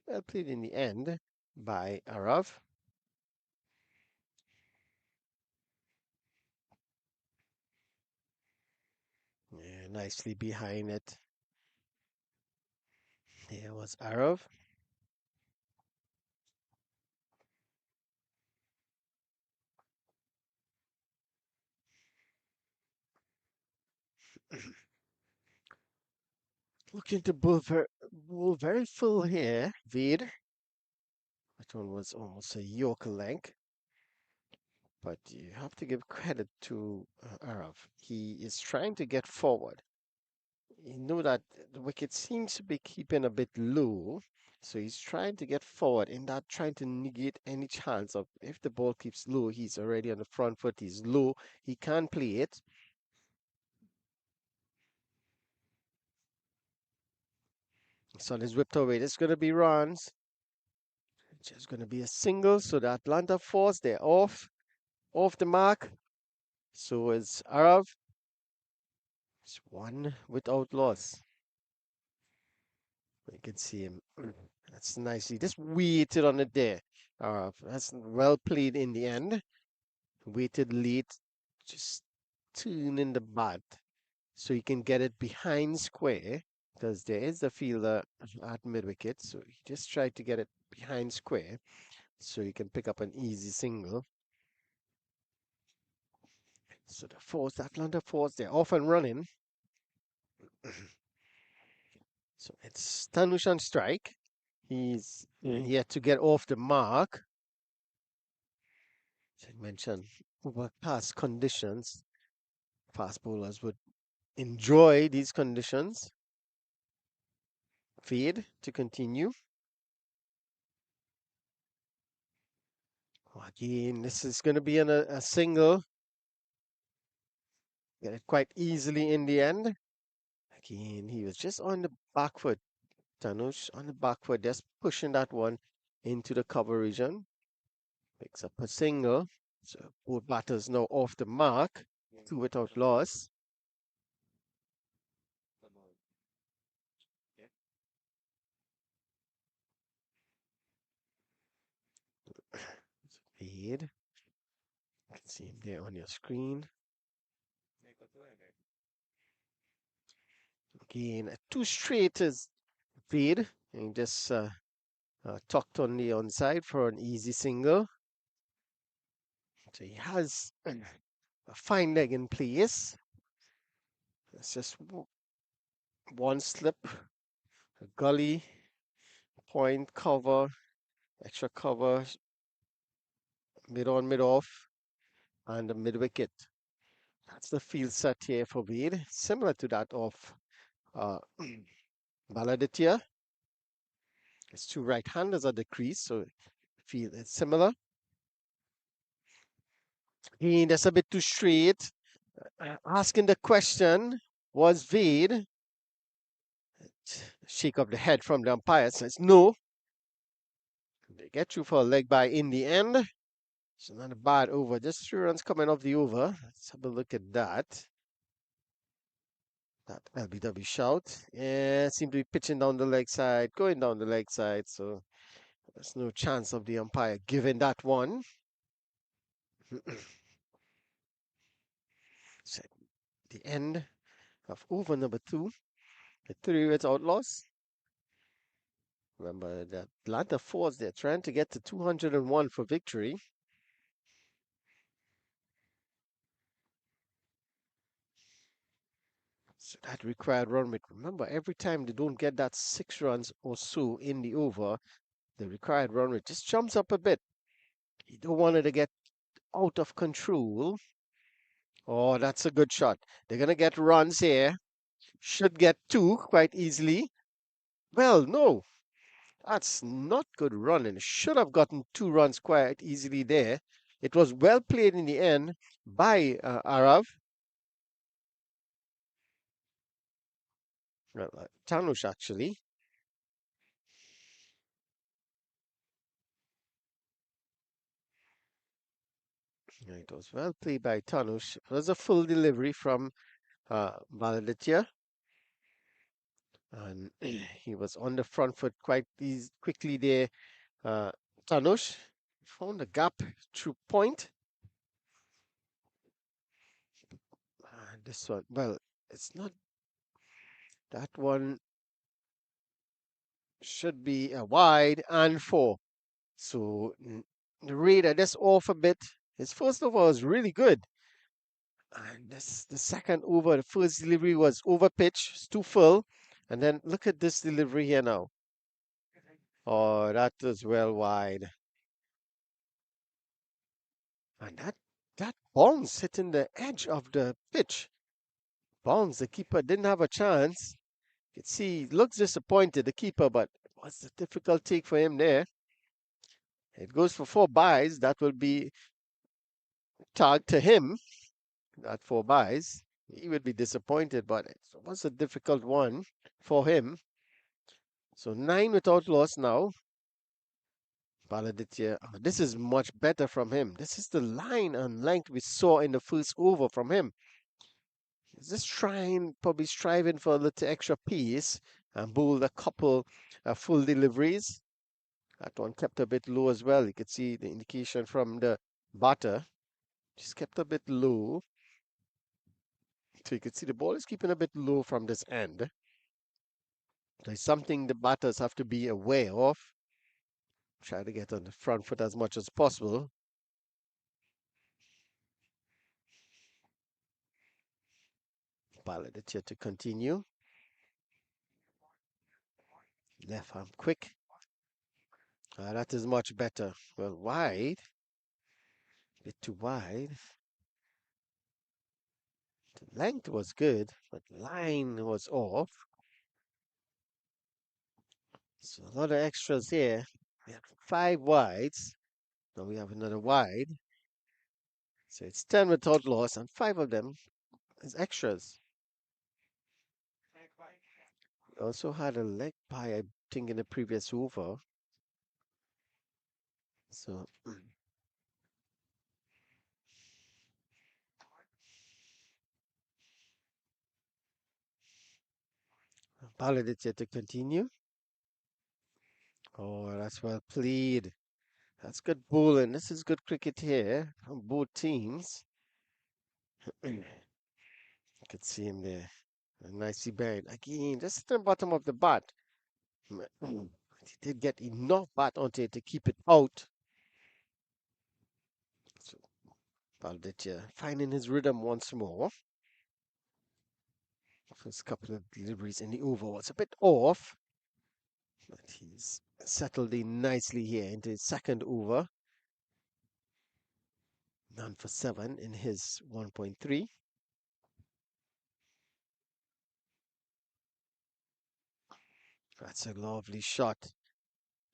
Well played in the end by Arav. Yeah, nicely behind it. There was Arav. Looking to bowl very full here. Vade. That one was almost a Yorker length. But you have to give credit to Arav. He is trying to get forward. You know that the wicket seems to be keeping a bit low. So he's trying to get forward in that trying to negate any chance of if the ball keeps low, he's already on the front foot. He's low. He can play it. So he's whipped away. There's going to be runs. Just going to be a single. So the Atlanta Force, they're off the mark. So is Arav. It's one without loss. You can see him. That's nicely. Just waited on it there. Arav. That's well played in the end. waited late, just turning the bat so he can get it behind square because there is a fielder at mid wicket. So he just tried to get it behind square so he can pick up an easy single. So the force, Atlanta Force, they're off and running. So it's Tanush on strike. He's yet to get off the mark. As I mentioned, over past conditions, fast bowlers would enjoy these conditions. Fade to continue. Again, this is going to be a single. Get it quite easily in the end. Again, he was just on the back foot. Tanush on the back foot, just pushing that one into the cover region. Picks up a single. So both batters now off the mark. Two without loss. Fade. You can see him there on your screen. Again, two straight is fade. And just tucked on the onside for an easy single. So he has a fine leg in place. It's just one slip, a gully, point cover, extra cover, mid on, mid off, and a mid wicket. That's the field set here for Wade, similar to that of uh, Baladitya. His two right-handers at the crease, so feel it's similar. And that's a bit too straight. Asking the question, was Wade? Shake of the head from the umpire says no. They get you for a leg by in the end. It's not a bad over. Just 3 runs coming off the over. Let's have a look at that. That LBW shout. Yeah, seem to be pitching down the leg side, going down the leg side. So there's no chance of the umpire giving that one. So the end of over number 2. The 3 without loss. Remember that Atlanta Force, they're trying to get to 201 for victory. So that required run rate. Remember, every time they don't get that 6 runs or so in the over, the required run rate just jumps up a bit. You don't want it to get out of control. Oh, that's a good shot. They're going to get runs here. Should get 2 quite easily. Well, no. That's not good running. Should have gotten 2 runs quite easily there. It was well played in the end by Arav. Well, Tanush, actually. Yeah, it was well played by Tanush. It was a full delivery from Baladitya. And he was on the front foot quite quickly there. Tanush found a gap through point. This one, well, it's not. That one should be a wide and 4. So the Raider just off a bit. His first over was really good. And this the second over, the first delivery was over pitch, it's too full. And then look at this delivery here now. Oh, that was well wide. And that bounce hitting the edge of the pitch. Bounce, the keeper didn't have a chance. You can see he looks disappointed, the keeper, but what's the difficult take for him there? It goes for 4 buys. That will be tagged to him. That 4 buys. He would be disappointed, but it was a difficult one for him. So 9 without loss now. Baladitya, this is much better from him. This is the line and length we saw in the first over from him. He's just trying, probably striving for a little extra pace and bowled a couple full deliveries. That one kept a bit low as well. You could see the indication from the batter. Just kept a bit low. So you can see the ball is keeping a bit low from this end. There's something the batters have to be aware of. Try to get on the front foot as much as possible. Ballad it here to continue. Left arm quick. That is much better. Well, wide. A bit too wide. The length was good, but line was off. So a lot of extras here. We had 5 wides. Now we have another wide. So it's 10 without loss, and 5 of them is extras. We also had a leg pie, I think, in the previous over. So Ballad it yet to continue. Oh, that's well played. That's good bowling. This is good cricket here from both teams. You could see him there. Nicely buried. Again, just at the bottom of the bat. He did get enough bat onto it to keep it out. So Baldettia finding his rhythm once more. First couple of deliveries in the over was a bit off, but he's settled in nicely here into his second over. None for 7 in his 1.3. That's a lovely shot.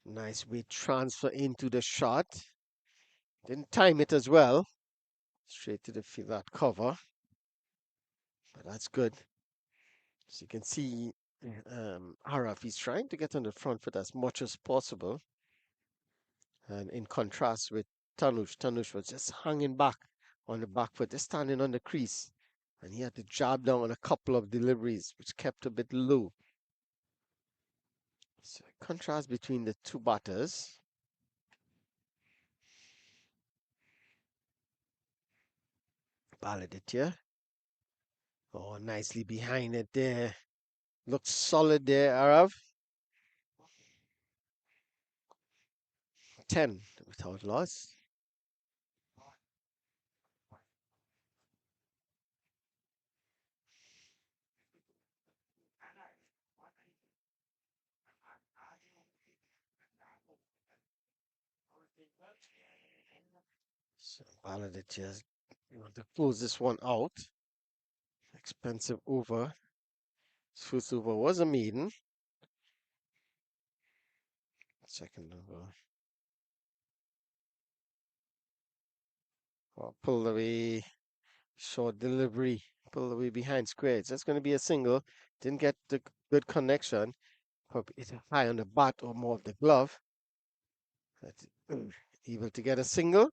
Nice weight transfer into the shot. Didn't time it as well. Straight to the field that cover. But that's good. So you can see Araf, he's trying to get on the front foot as much as possible. And in contrast with Tanush was just hanging back on the back foot, just standing on the crease. And he had to jab down on a couple of deliveries, which kept a bit low. So contrast between the two batters. Ballad it here. Oh, nicely behind it there. Looks solid there, Arav. 10 without loss. So Ballad it here. You want to close this one out. Expensive over. First over was a maiden. Second over. Oh, pulled away. Short delivery. Pulled away behind squares. That's going to be a single. Didn't get the good connection. Hope it's high on the bat or more of the glove. But able to get a single.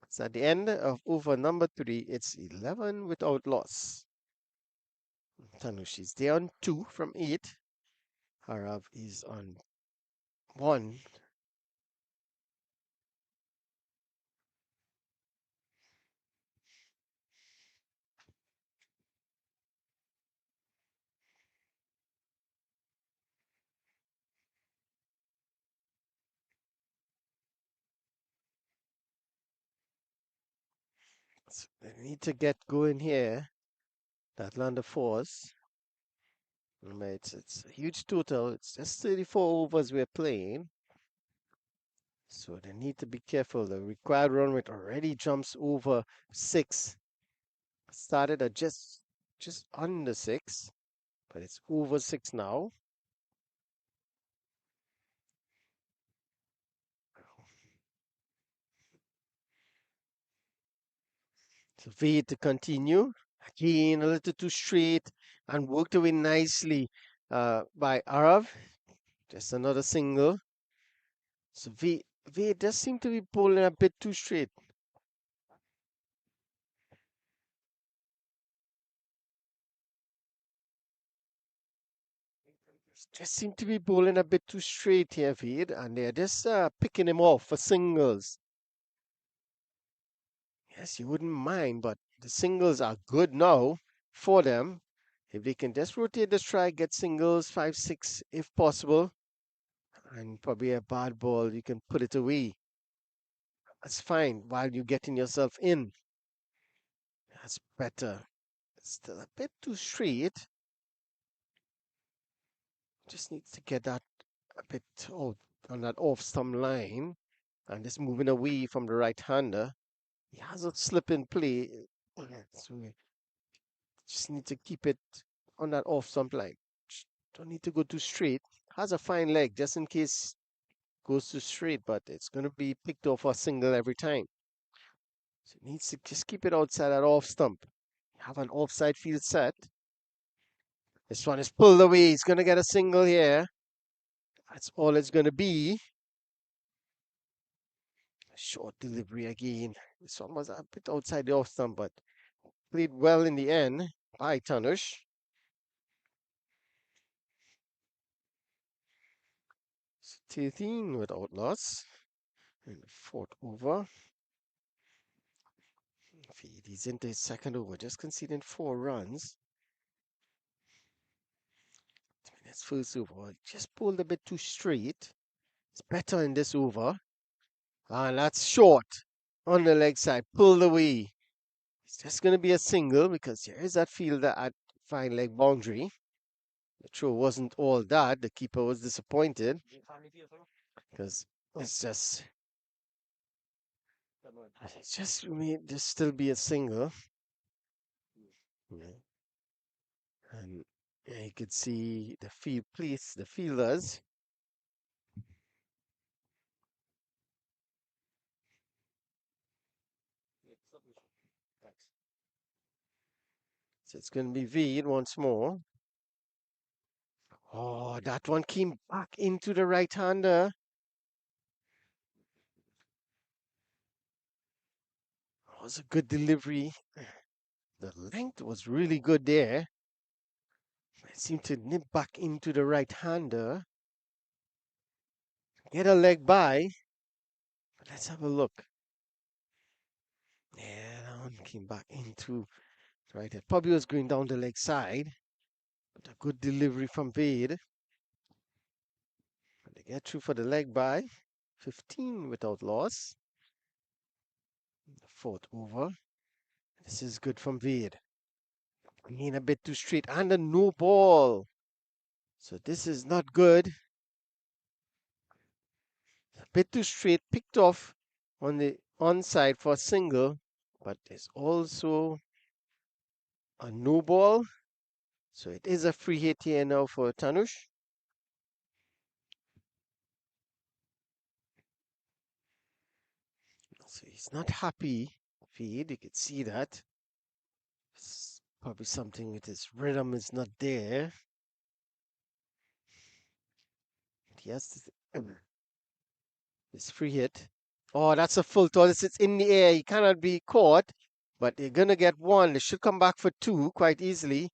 So at the end of over number 3, it's 11 without loss. Tanush is there on 2 from 8. Harav is on 1. So they need to get going here. That land of force. Remember, it's a huge total. It's just 34 overs we're playing. So they need to be careful. The required run rate already jumps over 6. Started at just under 6, but it's over 6 now. So V to continue. Again, a little too straight and worked away nicely by Arav. Just another single. So V does seem to be pulling a bit too straight. Just seem to be bowling a bit too straight here, Veed, and they're just picking him off for singles. Yes, you wouldn't mind, but the singles are good now for them. If they can just rotate the strike, get singles, 5, 6 if possible, and probably a bad ball, you can put it away. That's fine while you're getting yourself in. That's better. It's still a bit too straight. Just needs to get that a bit out on that off stump line and just moving away from the right hander. He has a slip in play, so we just need to keep it on that off stump line. Don't need to go too straight. Has a fine leg just in case goes too straight, but it's going to be picked off a single every time. So it needs to just keep it outside that off stump. Have an offside field set. This one is pulled away. He's going to get a single here. That's all it's going to be. Short delivery again. This one was a bit outside the off stump, but played well in the end by Tanush. 13 without loss. In the fourth over. He's into his second over, just conceding 4 runs. In his first over, just pulled a bit too straight. It's better in this over. And that's short on the leg side, pulled away. It's just going to be a single because there is that fielder at fine leg boundary. The throw wasn't all that. The keeper was disappointed because it's just may just still be a single. Yeah. And yeah, you could see the the fielders. So it's going to be Veed once more. Oh, that one came back into the right-hander. It was a good delivery. The length was really good there. It seemed to nip back into the right-hander. Get a leg by. Let's have a look. Yeah, that one came back into right. It probably was going down the leg side. But a good delivery from Vade. They get through for the leg by. 15 without loss. The fourth over. This is good from Vade. Again, a bit too straight and a no ball. So this is not good. A bit too straight, picked off on the onside for a single, but there's also a no ball. So it is a free hit here now for Tanush. So he's not happy, Feed. You can see that. It's probably something with his rhythm is not there. He has this free hit. Oh, that's a full toss. It's in the air. He cannot be caught, but they're going to get one. They should come back for 2 quite easily.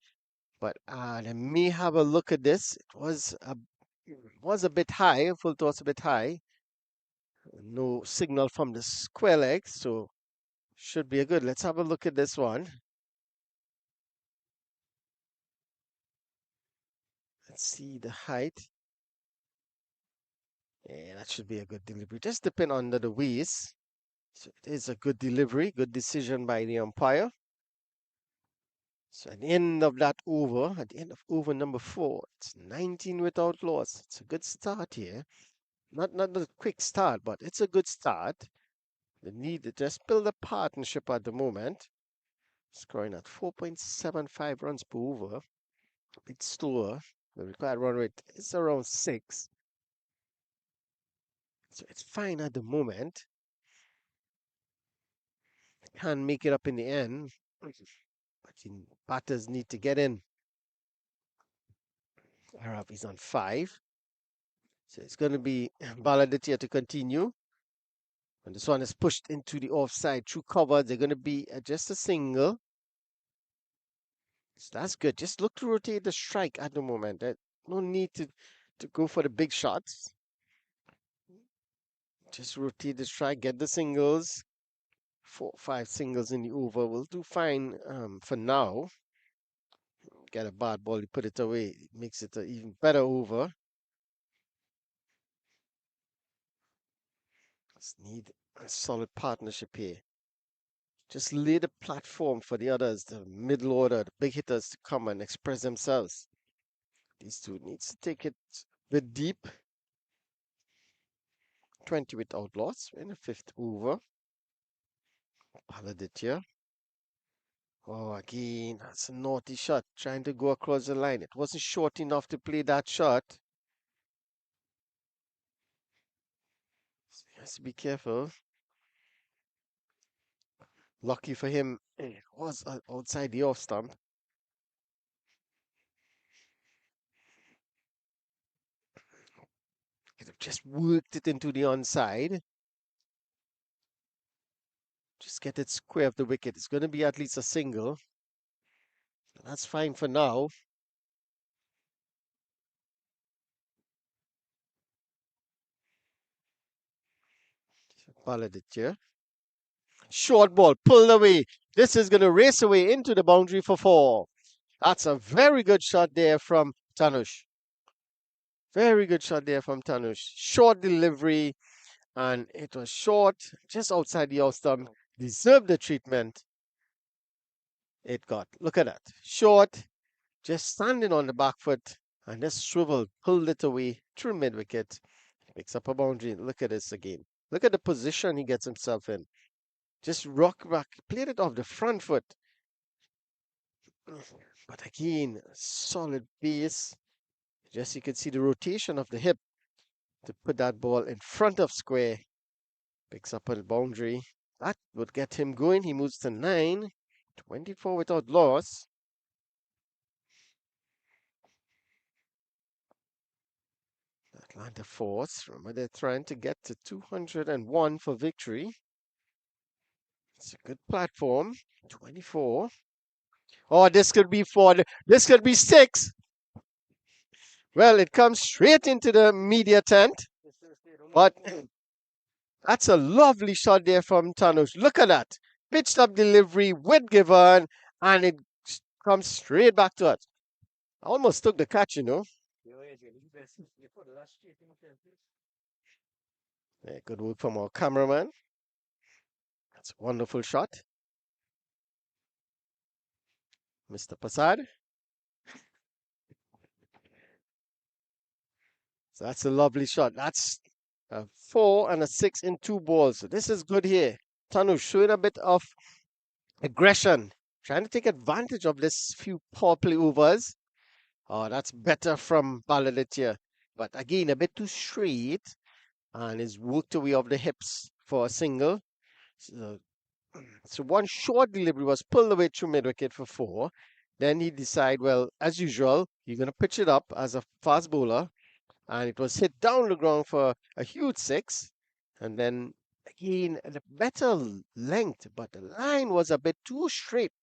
But let me have a look at this. It was a bit high. Full toss a bit high. No signal from the square leg, so should be a good. Let's have a look at this one. Let's see the height. Yeah, that should be a good delivery. Just depend under the waist. So it is a good delivery, good decision by the umpire. So at the end of that over, at the end of over number 4, it's 19 without loss. It's a good start here. Not a quick start, but it's a good start. They need to just build a partnership at the moment. Scoring at 4.75 runs per over. A bit slower. The required run rate is around 6. So it's fine at the moment. Can't make it up in the end. But batters need to get in. Arab is on 5. So it's going to be Baladetia to continue. And this one is pushed into the offside through cover. They're going to be just a single. So that's good. Just look to rotate the strike at the moment. No need to go for the big shots. Just rotate the strike, get the singles. 4, 5 singles in the over will do fine for now. Get a bad ball, you put it away, it makes it an even better over. Just need a solid partnership here. Just lay the platform for the others, the middle order, the big hitters to come and express themselves. These two needs to take it a bit deep. 20 without loss in the fifth over. Paladin here. Oh, again, that's a naughty shot. Trying to go across the line. It wasn't short enough to play that shot. So he has to be careful. Lucky for him, it was outside the off stump. Could have just worked it into the onside. Just get it square of the wicket. It's going to be at least a single. That's fine for now. Ballad it here. Short ball, pulled away. This is going to race away into the boundary for 4. That's a very good shot there from Tanush. Very good shot there from Tanush. Short delivery, and it was short, just outside the off stump. Deserved the treatment it got. Look at that. Short, just standing on the back foot, and just swivel, pulled it away through mid wicket. Picks up a boundary. Look at this again. Look at the position he gets himself in. Just rock back, played it off the front foot. But again, solid base. Just you can see the rotation of the hip to put that ball in front of square. Picks up a boundary. That would get him going. He moves to 9. 24 without loss. Atlanta Force. Remember, they're trying to get to 201 for victory. It's a good platform. 24. Oh, this could be 4. This could be 6. Well, it comes straight into the media tent. But that's a lovely shot there from Tanush. Look at that. Pitched up delivery with Given, and it comes straight back to us. I almost took the catch, you know. Yeah, good work from our cameraman. That's a wonderful shot. Mr. Prasad. So that's a lovely shot. That's a 4 and a 6 in 2 balls. So this is good here. Tanush showing a bit of aggression, trying to take advantage of this few power play overs. Oh, that's better from Baladitia. But again, a bit too straight, and is worked away off the hips for a single. So one short delivery was pulled away through mid wicket for 4. Then he decided, well, as usual, you're going to pitch it up as a fast bowler. And it was hit down the ground for a huge 6. And then again, a better length, but the line was a bit too straight.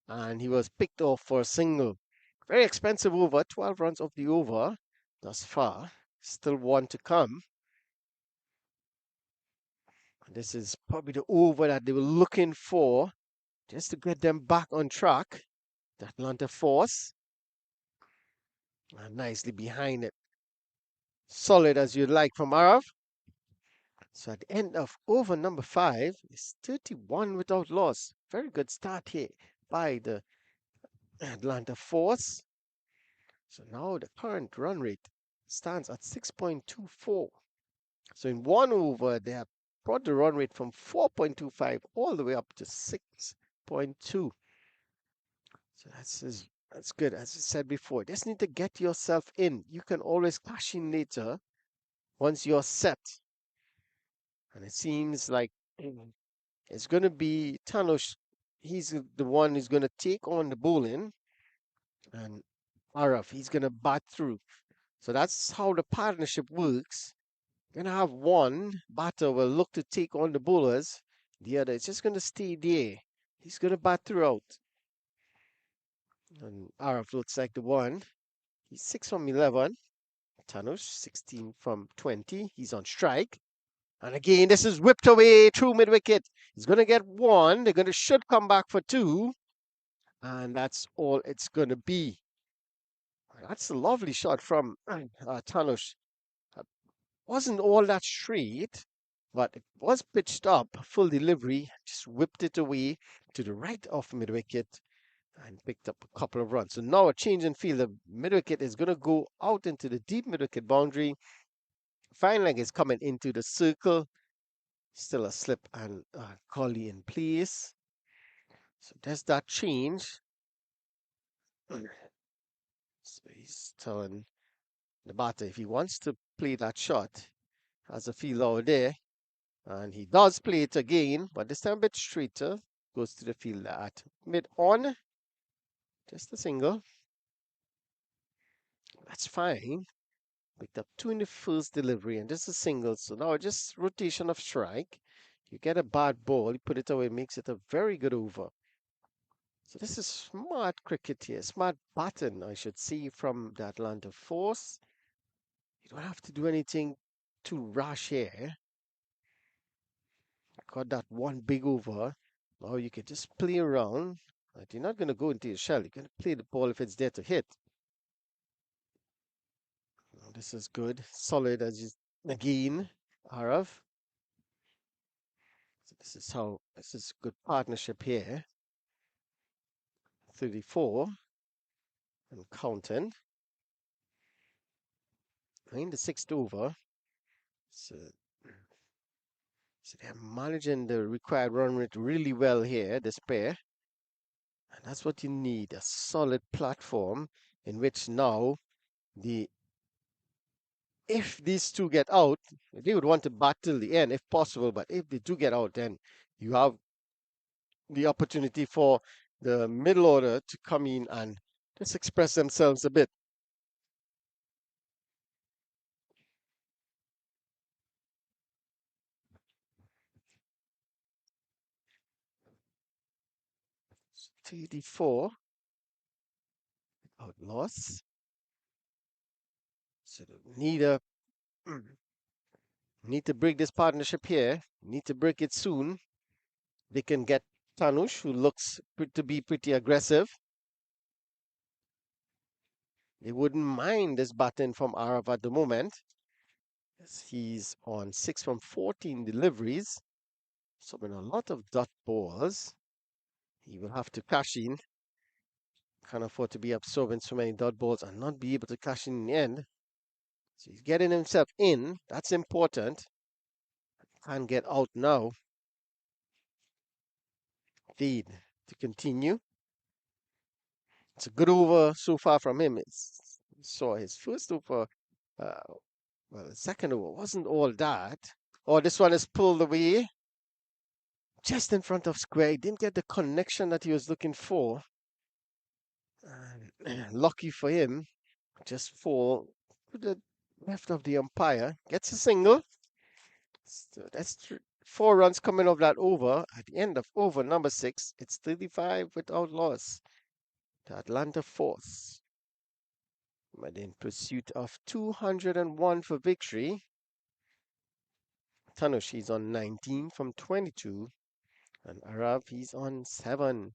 And he was picked off for a single. Very expensive over, 12 runs of the over thus far. Still one to come. This is probably the over that they were looking for just to get them back on track. The Atlanta Force. And nicely behind it. Solid as you'd like from Arav. So at the end of over number 5 is 31 without loss. Very good start here by the Atlanta Force. So now the current run rate stands at 6.24. So in one over, they have brought the run rate from 4.25 all the way up to 6.2. So that's good. As I said before, just need to get yourself in. You can always cash in later once you're set. And it seems like it's going to be Tanush. He's the one who's going to take on the bowling. And Araf, he's going to bat through. So that's how the partnership works. You're going to have one batter will look to take on the bowlers. The other is just going to stay there. He's going to bat throughout. And Araf looks like the one. He's 6 from 11. Tanush, 16 from 20. He's on strike. And again, this is whipped away through mid wicket. He's going to get one. They're going to should come back for two. And that's all it's going to be. That's a lovely shot from Tanush. Wasn't all that straight, but it was pitched up, full delivery, just whipped it away to the right of mid wicket and picked up a couple of runs. So now a change in field. The mid wicket is going to go out into the deep mid wicket boundary. Fine leg is coming into the circle. Still a slip and collie in place. So there's that change. So he's telling the batter if he wants to play that shot, has a field out there. And he does play it again, but this time a bit straighter. Goes to the field at mid on. Just a single. That's fine. Picked up two in the first delivery, and just a single. So now just rotation of strike. You get a bad ball, you put it away, makes it a very good over. So this is smart cricket here, smart batting, I should say, from the Atlanta Force. You don't have to do anything too rash here. Got that one big over. Now you can just play around. Right? You're not going to go into your shell. You're going to play the ball if it's there to hit. Now, this is good. Solid as you again, Arav. So this is good partnership here. 34 and counting. In the sixth over. So they're managing the required run rate really well here, this pair. And that's what you need, a solid platform in which now if these two get out, they would want to bat till the end if possible, but if they do get out, then you have the opportunity for the middle order to come in and just express themselves a bit. So 34 out loss. So need to break this partnership here. Need to break it soon. They can get Tanush, who looks to be pretty aggressive. They wouldn't mind this batting from Arav at the moment. He's on 6 from 14 deliveries. So with a lot of dot balls, he will have to cash in. Can't afford to be absorbing so many dot balls and not be able to cash in the end. So he's getting himself in. That's important. Can't get out now. Feed to continue. It's a good over so far from him. Saw his first over. Well, the second over wasn't all that. Oh, this one is pulled away. Just in front of square. He didn't get the connection that he was looking for. Lucky for him, just fall to the left of the umpire. Gets a single. So that's 4 runs coming off that over. At the end of over number 6, it's 35 without loss. The Atlanta Force. But in pursuit of 201 for victory. Tanush, he's on 19 from 22. And Arav, he's on 7.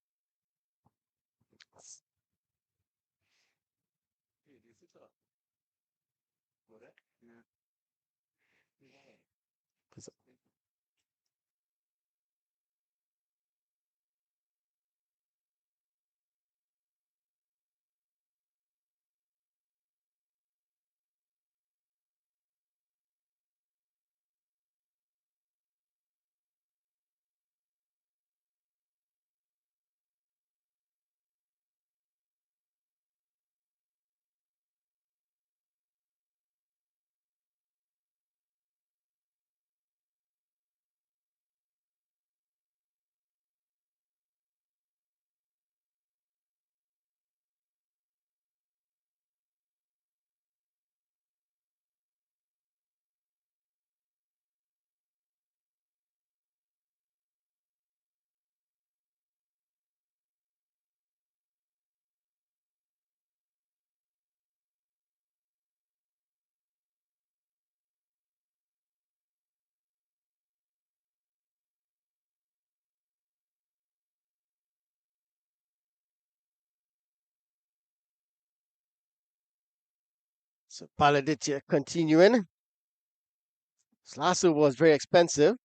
So Paladicia continuing. This last over was very expensive.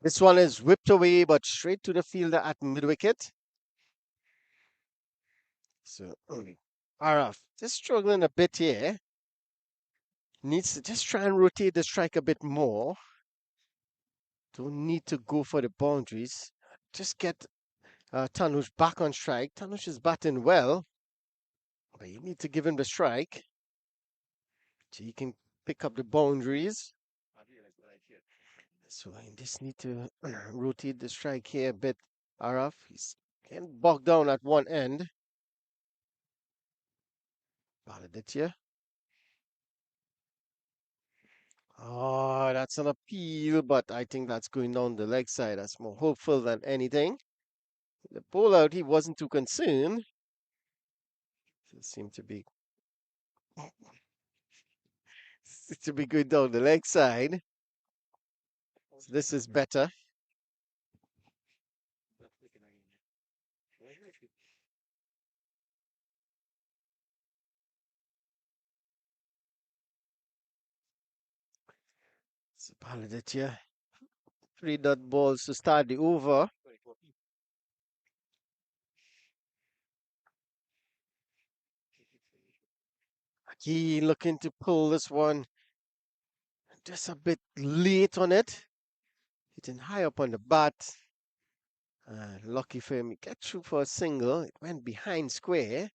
This one is whipped away, but straight to the fielder at mid wicket. So Araf just struggling a bit here. Needs to just try and rotate the strike a bit more. Don't need to go for the boundaries. Just get Tanush back on strike. Tanush is batting well, but you need to give him the strike so he can pick up the boundaries. So I just need to rotate the strike here a bit. Araf, he's getting bogged down at one end. Baladitya. Oh, that's an appeal, but I think that's going down the leg side. That's more hopeful than anything. The ball out, he wasn't too concerned. It seemed to be going down the leg side. So this is better. So Baladitya. 3 dot balls to start the over. He looking to pull this one just a bit late on it. Hitting high up on the bat. Lucky for him, he get through for a single. It went behind square.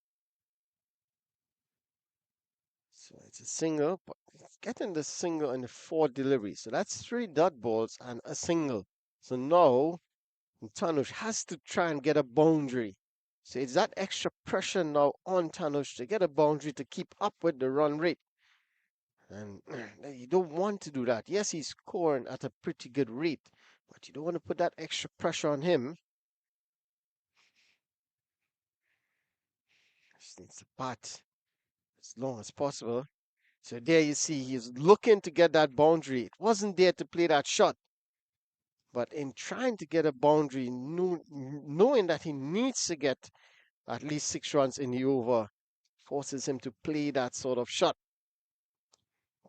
So it's a single, but it's getting the single in the 4 deliveries. So that's 3 dot balls and a single. So now Tanush has to try and get a boundary. So it's that extra pressure now on Tanush to get a boundary to keep up with the run rate. And you don't want to do that. Yes, he's scoring at a pretty good rate, but you don't want to put that extra pressure on him. Just needs to bat as long as possible. So there you see, he's looking to get that boundary. It wasn't there to play that shot. But in trying to get a boundary, knowing that he needs to get at least 6 runs in the over, forces him to play that sort of shot.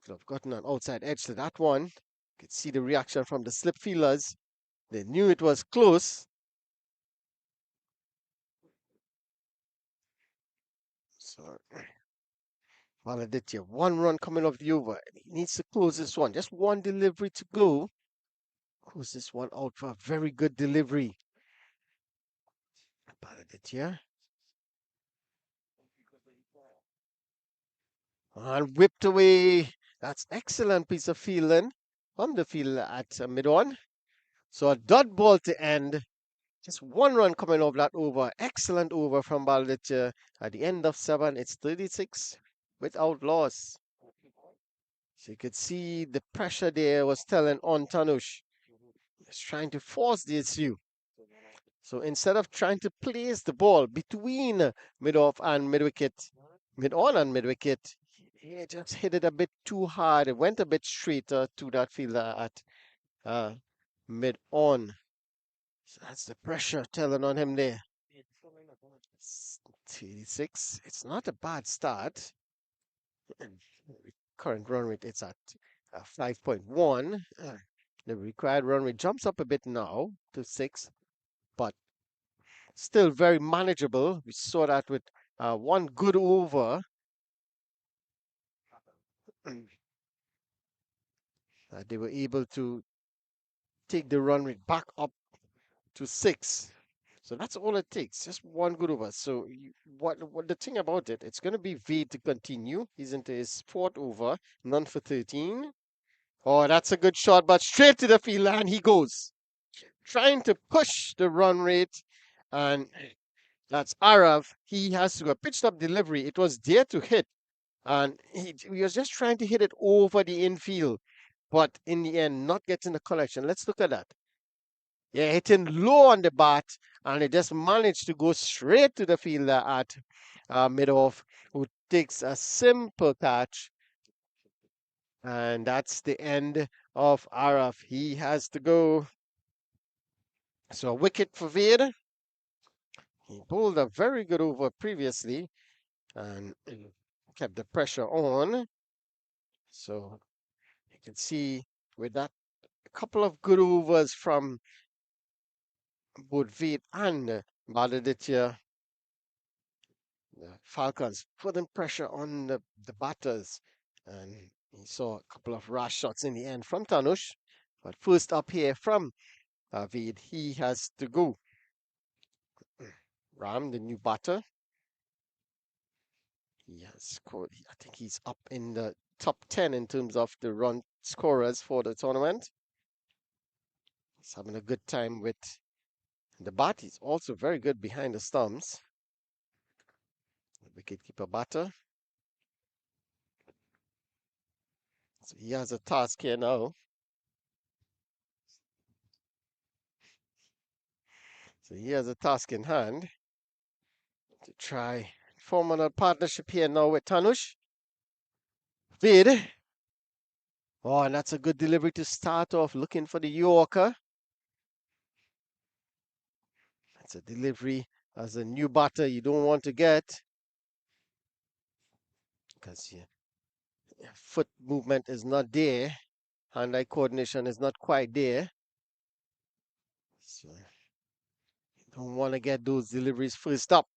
Could have gotten an outside edge to that one. You could see the reaction from the slip fielders. They knew it was close. So Maladitya, 1 run coming off the over. He needs to close this one. Just one delivery to go. Close this one out for a very good delivery. Maladitya. And whipped away. That's excellent piece of fielding from the fielder at mid-on. So a dot ball to end. Just 1 run coming off that over. Excellent over from Balditcher. At the end of 7, it's 36 without loss. So you could see the pressure there was telling on Tanush. He's trying to force the issue. So instead of trying to place the ball between mid-off and mid-wicket, mid-on and mid-wicket, he just hit it a bit too hard. It went a bit straighter to that fielder at mid-on. So that's the pressure telling on him there. 36. It's not a bad start. Current run rate it's at 5.1. The required run rate jumps up a bit now to 6, but still very manageable. We saw that with one good over. They were able to take the run rate back up to 6. So that's all it takes, just one good over. So what the thing about it, it's going to be Vade to continue. He's into his 4th over, none for 13. Oh, that's a good shot, but straight to the field, and he goes. Trying to push the run rate, and that's Arav. He has to go pitched up delivery. It was there to hit, and he was just trying to hit it over the infield, but in the end, not getting the collection. Let's look at that. Yeah, hitting low on the bat, and it just managed to go straight to the fielder at mid-off, who takes a simple catch. And that's the end of Araf. He has to go. So a wicket for Vade. He pulled a very good over previously and kept the pressure on. So you can see with that, a couple of good overs from both Veet and Badaditya. The Falcons putting pressure on the batters, and he saw a couple of rash shots in the end from Tanush. But first up here from Veet, he has to go. Ram, the new batter, he has scored. I think he's up in the top 10 in terms of the run scorers for the tournament. He's having a good time with the bat. He's also very good behind the stumps. The wicketkeeper batter. So he has a task here now. So he has a task in hand to try form another partnership here now with Tanush. Vid. Oh, and that's a good delivery to start off, looking for the Yorker. That's a delivery as a new batter you don't want to get, because your foot movement is not there. Hand-eye coordination is not quite there. So you don't want to get those deliveries first up.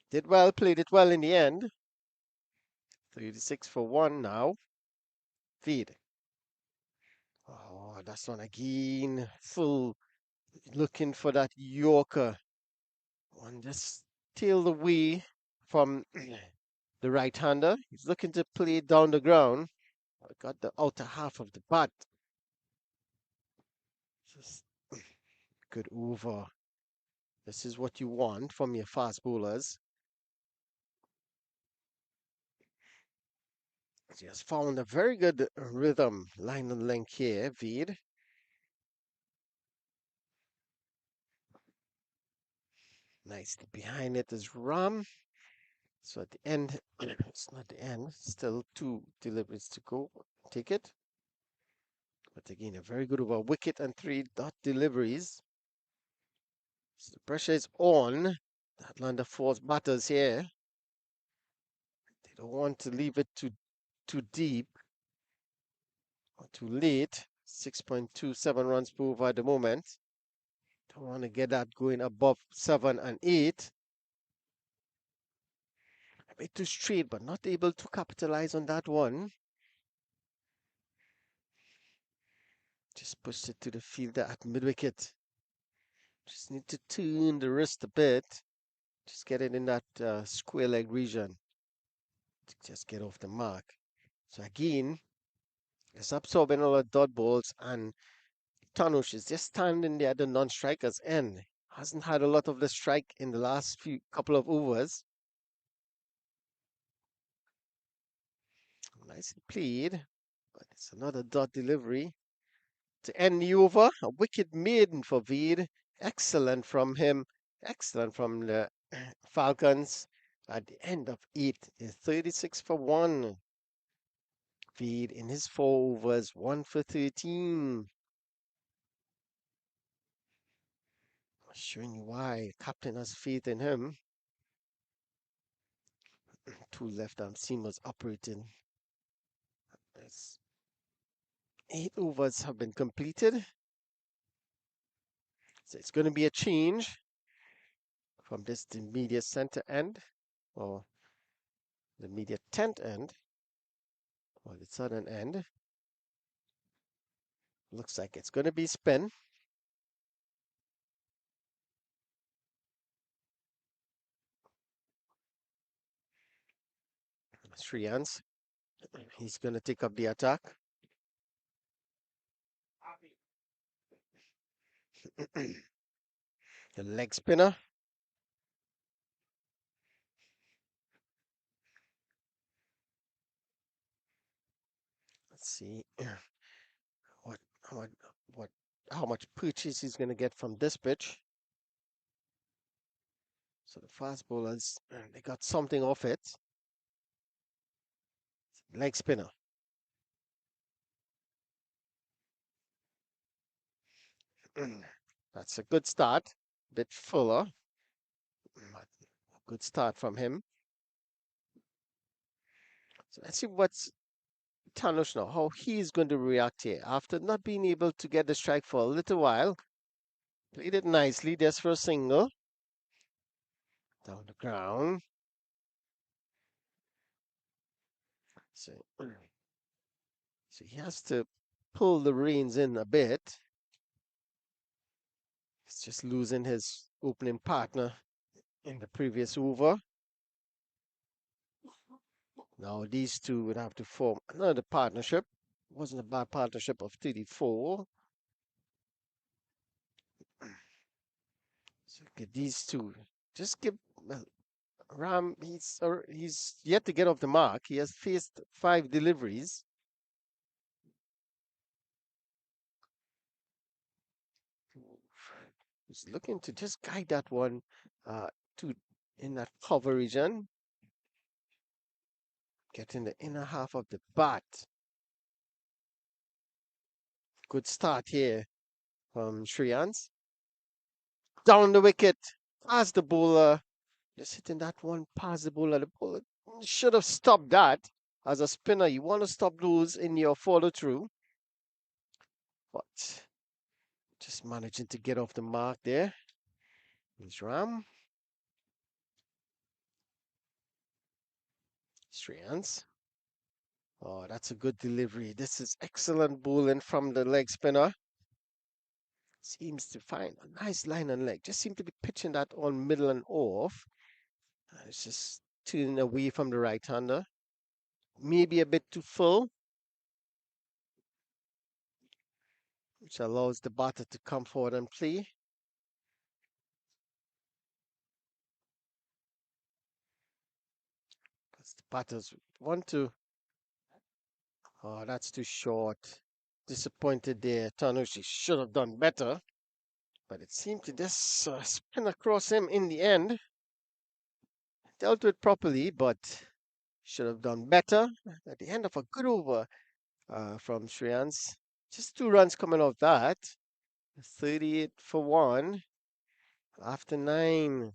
Did well, played it well in the end. 36 for 1 now. Feed. Oh, that's one again. Full looking for that Yorker. One just tailed away from the right-hander. He's looking to play down the ground. Got the outer half of the bat. Just good over. This is what you want from your fast bowlers. He has found a very good rhythm, line and length here, Veed. Nice. Behind it is Ram. So at the end, it's not the end. Still 2 deliveries to go. Take it. But again, a very good over wicket and 3 dot deliveries. So the pressure is on. The Atlanta Falls batters here. They don't want to leave it too deep or too late. 6.27 runs per over at the moment. Don't want to get that going above 7 and 8. A bit too straight, but not able to capitalize on that one. Just pushed it to the fielder at mid-wicket. Just need to turn the wrist a bit. Just get it in that square leg region. Just get off the mark. So again, it's absorbing all the dot balls, and Tanush is just standing there at the non-striker's end. Hasn't had a lot of the strike in the last few couple of overs. Nicely played, but it's another dot delivery to end the over. A wicket maiden for Veed. Excellent from him. Excellent from the Falcons. At the end of 8 is 36 for 1. Veed in his 4 overs, 1 for 13. Showing you why captain has faith in him. 2 left-arm seamers operating. As 8 overs have been completed. So it's going to be a change from this the media center end, or the media tent end, or the southern end. Looks like it's going to be spin. Shriyans, he's going to take up the attack. The leg spinner. Let's see what how much what how much purchase he's going to get from this pitch. So the fast bowlers, they got something off it. Leg spinner. That's a good start. Bit fuller. But good start from him. So let's see what's Tanush now, how he's going to react here. After not being able to get the strike for a little while, played it nicely. Just for a single. Down the ground. So, so he has to pull the reins in a bit. He's just losing his opening partner in the previous over. Now these two would have to form another partnership. Wasn't a bad partnership of 34. So get these two. Just give well, Ram. He's yet to get off the mark. He has faced 5 deliveries. He's looking to just guide that one to in that cover region. Get in the inner half of the bat. Good start here from Shreyans. Down the wicket. Past the bowler. Just hitting that one past the bowler. The bowler should have stopped that. As a spinner, you want to stop those in your follow through. But just managing to get off the mark there. Here's Ram. Shreyans. Oh, that's a good delivery. This is excellent bowling from the leg spinner. Seems to find a nice line and leg. Just seem to be pitching that on middle and off. It's just turning away from the right hander. Maybe a bit too full, which allows the batter to come forward and play. Because the batters want to. Oh, that's too short. Disappointed there. Tanushi should have done better. But it seemed to just spin across him in the end. Dealt with properly, but should have done better. At the end of a good over from Shreyans. Just 2 runs coming off that. 38 for 1 after 9.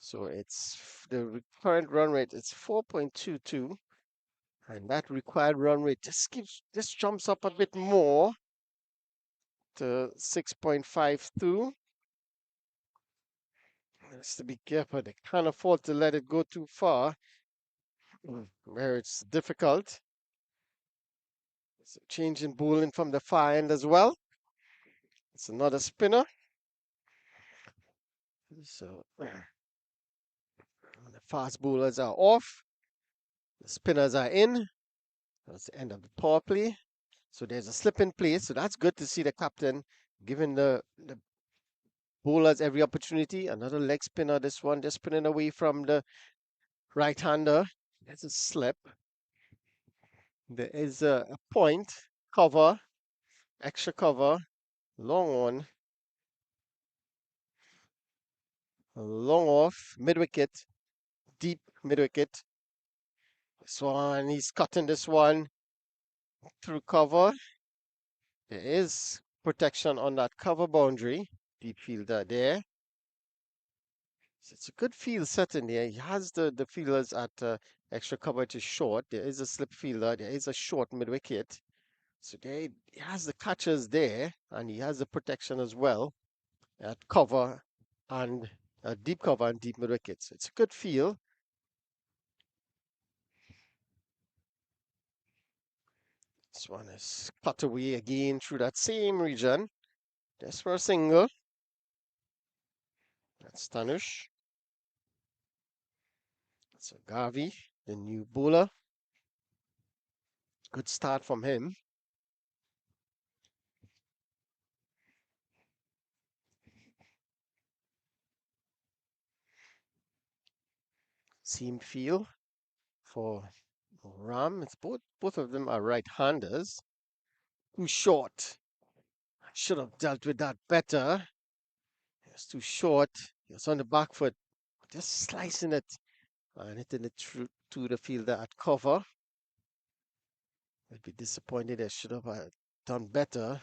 So it's the current run rate is 4.22, and that required run rate just jumps up a bit more to 6.52. Has to be careful. They can't afford to let it go too far, where it's difficult. So changing bowling from the far end as well. It's another spinner. So the fast bowlers are off. The spinners are in. That's the end of the power play. So there's a slip in place. So that's good to see the captain giving the bowlers every opportunity. Another leg spinner. This one just spinning away from the right-hander. There's a slip. There is a point, cover, extra cover, long on, long off, mid-wicket, deep mid-wicket. This one, he's cutting this one through cover. There is protection on that cover boundary. Deep fielder there. So it's a good field set in there. He has the fielders at extra cover to short. There is a slip fielder. There is a short mid-wicket. So there he has the catchers there, and he has the protection as well at cover and deep cover and deep mid-wicket. So it's a good field. This one is cut away again through that same region. Just for a single. That's Tanush. So Garvey, the new bowler. Good start from him. Seam feel for Ram. It's both of them are right-handers. Too short. Should have dealt with that better. It's too short. He was on the back foot, just slicing it and hitting it through to the fielder at cover. I'd be disappointed. I should have done better.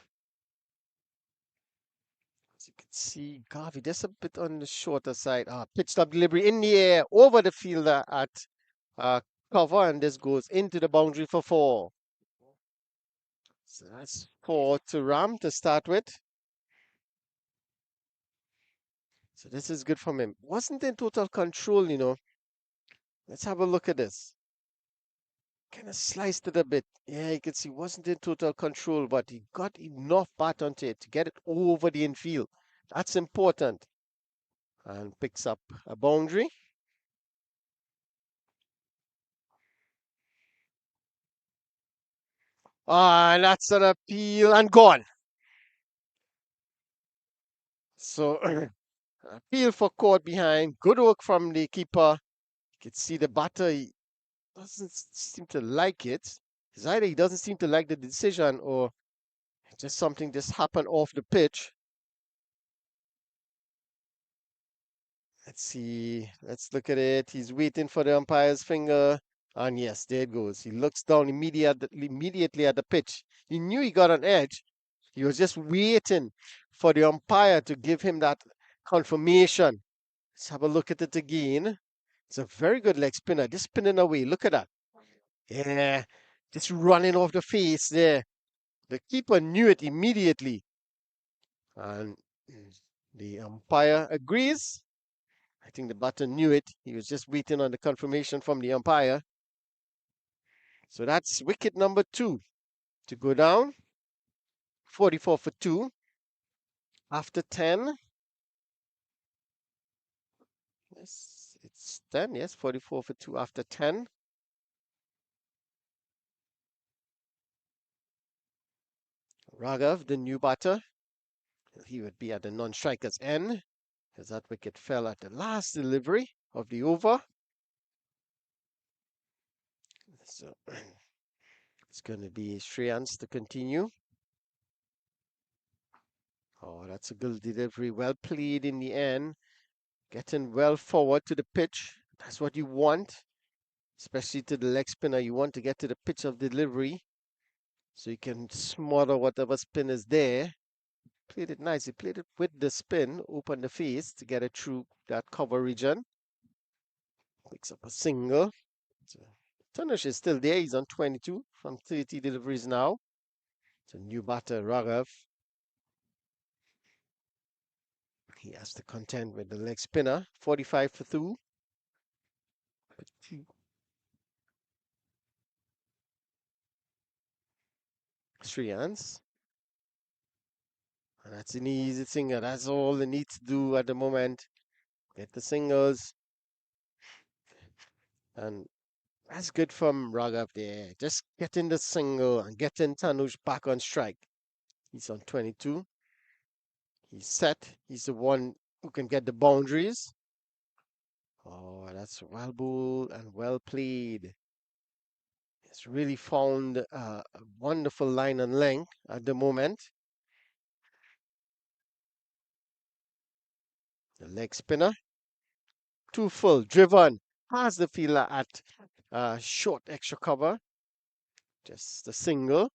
As you can see, Garvey just a bit on the shorter side. Pitched up delivery in the air over the fielder at cover, and this goes into the boundary for 4. So that's 4 to Ram to start with. So this is good from him. Wasn't in total control, you know. Let's have a look at this. Kind of sliced it a bit. Yeah, you can see wasn't in total control, but he got enough bat onto it to get it over the infield. That's important. And picks up a boundary. And that's an appeal and gone. So appeal for caught behind. Good work from the keeper. You can see the batter, he doesn't seem to like it. It's either he doesn't seem to like the decision or just something just happened off the pitch. Let's see. Let's look at it. He's waiting for the umpire's finger. And yes, there it goes. He looks down immediately at the pitch. He knew he got an edge. He was just waiting for the umpire to give him that confirmation. Let's have a look at it again. It's a very good leg spinner. Just spinning away. Look at that. Yeah, just running off the face there. The keeper knew it immediately. And the umpire agrees. I think the batter knew it. He was just waiting on the confirmation from the umpire. So that's wicket number 2 to go down. 44 for 2. After 10. Yes, it's 10. Yes, 44 for 2 after 10. Raghav, the new batter. He would be at the non-striker's end, as that wicket fell at the last delivery of the over. So it's going to be Shreyans to continue. Oh, that's a good delivery. Well played in the end. Getting well forward to the pitch. That's what you want, especially to the leg spinner. You want to get to the pitch of delivery so you can smother whatever spin is there. Played it nice. He played it with the spin, open the face to get it through that cover region. Picks up a single. So, Tanush is still there. He's on 22 from 30 deliveries now. It's a new batter, Raghav. He has to contend with the leg spinner. 45 for 2. 3 hands. And that's an easy single. That's all they need to do at the moment. Get the singles. And that's good from Raghav there. Just getting the single and getting Tanush back on strike. He's on 22. He's set. He's the one who can get the boundaries. Oh, that's well bowled and well played. It's really found a wonderful line and length at the moment. The leg spinner. Too full. Driven. Has the fielder at short extra cover. Just a single.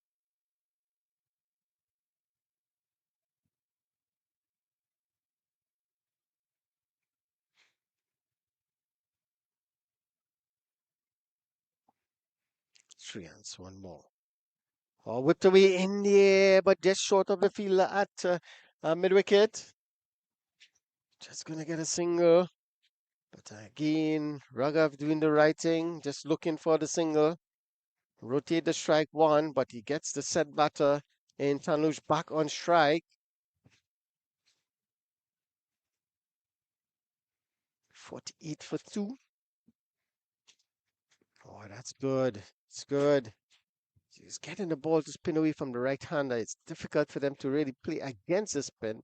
Three hands, one more. Oh, whipped away in the air, but just short of the fielder at mid wicket. Just gonna get a single. But again, Raghav doing the right thing, just looking for the single. Rotate the strike 1, but he gets the set batter in Tanush back on strike. 48 for 2. Oh, that's good. It's good. He's getting the ball to spin away from the right-hander. It's difficult for them to really play against the spin.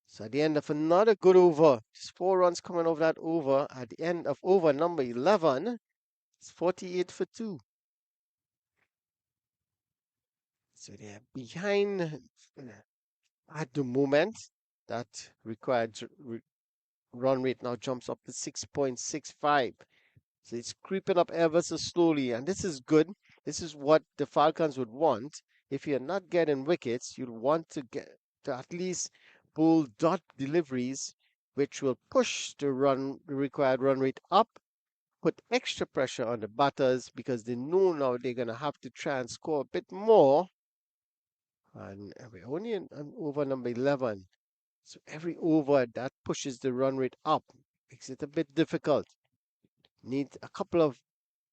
So at the end of another good over, just 4 runs coming over that over. At the end of over number 11, it's 48 for 2. So they're behind at the moment. That required run rate now jumps up to 6.65. So it's creeping up ever so slowly, and this is good. This is what the Falcons would want. If you're not getting wickets, you'd want to get to at least bull dot deliveries, which will push the required run rate up, put extra pressure on the batters because they know now they're going to have to try and score a bit more. And we're only on over number 11. So every over that pushes the run rate up makes it a bit difficult. Need a couple of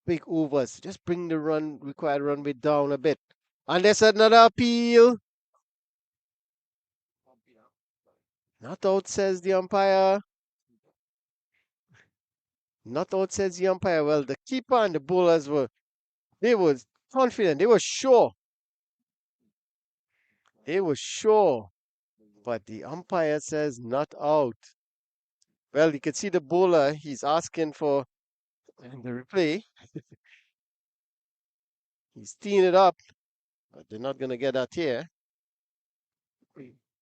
big overs. Just bring the required run rate down a bit. And there's another appeal. Not out, says the umpire. Not out, says the umpire. Well, the keeper and the bowlers they were confident. They were sure. They were sure. But the umpire says not out. Well, you can see the bowler. He's asking for the replay. He's teeing it up. But they're not going to get that here.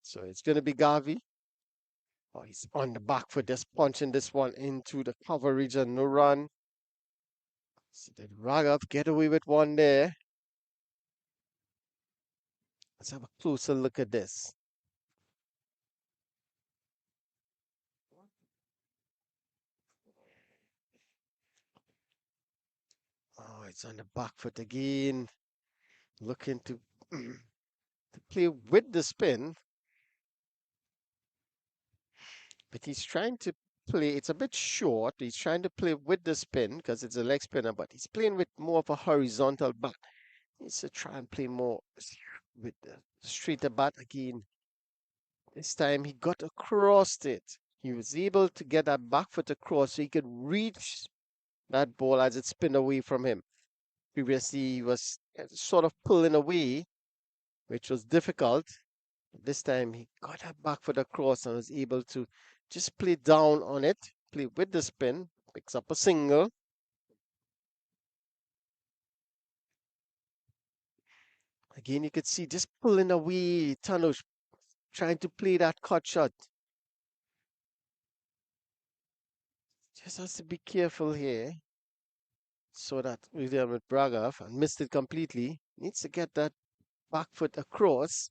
So it's going to be Garvey. Oh, he's on the back foot, just punching this one into the cover region. No run. So did Raghav get away with one there? Let's have a closer look at this. Oh, it's on the back foot again. Looking to play with the spin. But he's trying to play, it's a bit short. He's trying to play with the spin because it's a leg spinner, but he's playing with more of a horizontal bat. He's to try and play more with the straighter bat again. This time he got across it. He was able to get that back foot across so he could reach that ball as it spun away from him. Previously, he was sort of pulling away, which was difficult. This time he got that back foot across and was able to just play down on it, play with the spin, picks up a single. Again, you could see just pulling away, Tanush trying to play that cut shot. Just has to be careful here so that William Bragov and missed it completely. Needs to get that back foot across.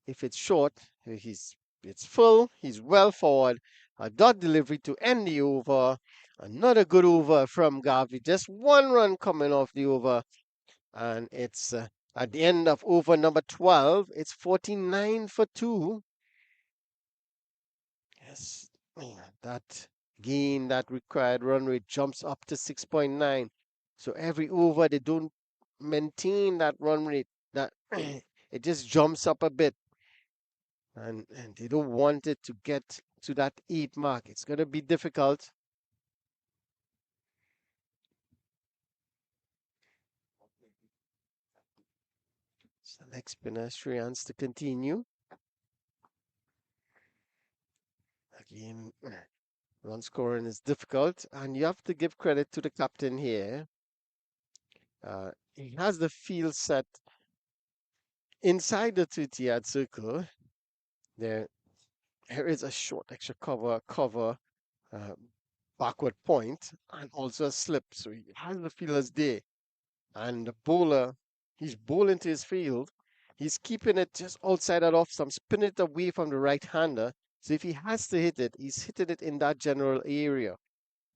If it's short, it's full, he's well forward. A dot delivery to end the over. Another good over from Garvey. Just one run coming off the over. And it's at the end of over number 12. It's 49 for 2. Yes, that gain, that required run rate jumps up to 6.9. So every over they don't maintain that run rate, that it just jumps up a bit. And they don't want it to get to that 8 mark. It's going to be difficult. So leg spinner Shreyans to continue. Again, run scoring is difficult, and you have to give credit to the captain here. He has the field set inside the 20-yard circle. There is a short extra cover, uh, backward point, and also a slip. So he has the fielders there. And the bowler, he's bowling to his field. He's keeping it just outside that off stump, spinning it away from the right-hander. So if he has to hit it, he's hitting it in that general area.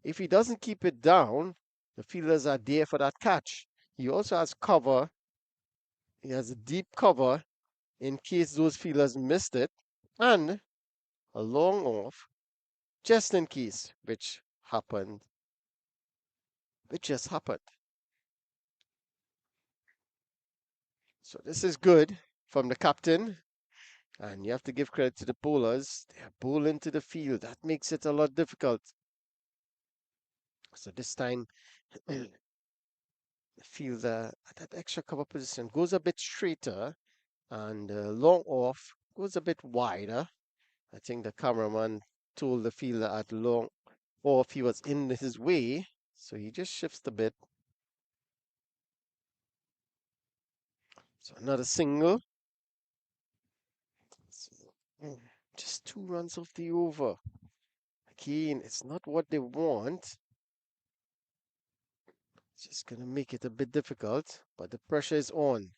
If he doesn't keep it down, the fielders are there for that catch. He also has cover. He has a deep cover in case those fielders missed it. And a long off, just in case, which just happened. So this is good from the captain. And you have to give credit to the bowlers. They are bowling to the field. That makes it a lot difficult. So this time, the fielder at that extra cover position goes a bit straighter, and long off goes a bit wider. I think the cameraman told the fielder at long off he was in his way, so he just shifts a bit. So another single. Just 2 runs off the over. Again, it's not what they want. It's just going to make it a bit difficult, but the pressure is on.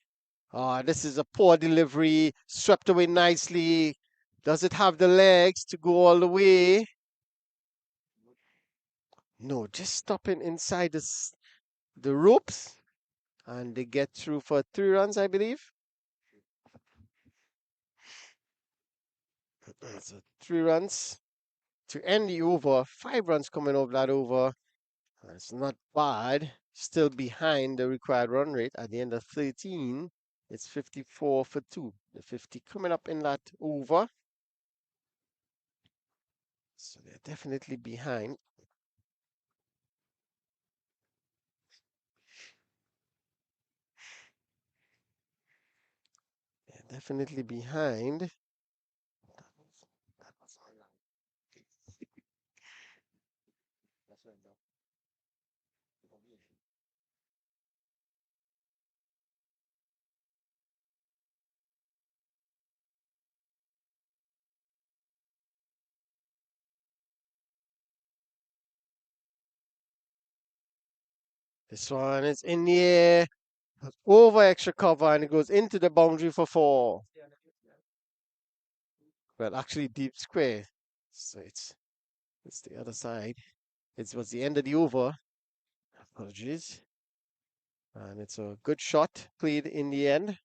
Ah, this is a poor delivery. Swept away nicely. Does it have the legs to go all the way? No, just stopping inside the ropes. And they get through for 3 runs, I believe. So 3 runs to end the over. 5 runs coming over that over. It's not bad. Still behind the required run rate at the end of 13. It's 54 for 2. The 50 coming up in that over. So they're definitely behind. They're definitely behind. This one is in the air. Over extra cover and it goes into the boundary for 4. Well, actually deep square. So it's the other side. It was the end of the over. Apologies. And it's a good shot played in the end.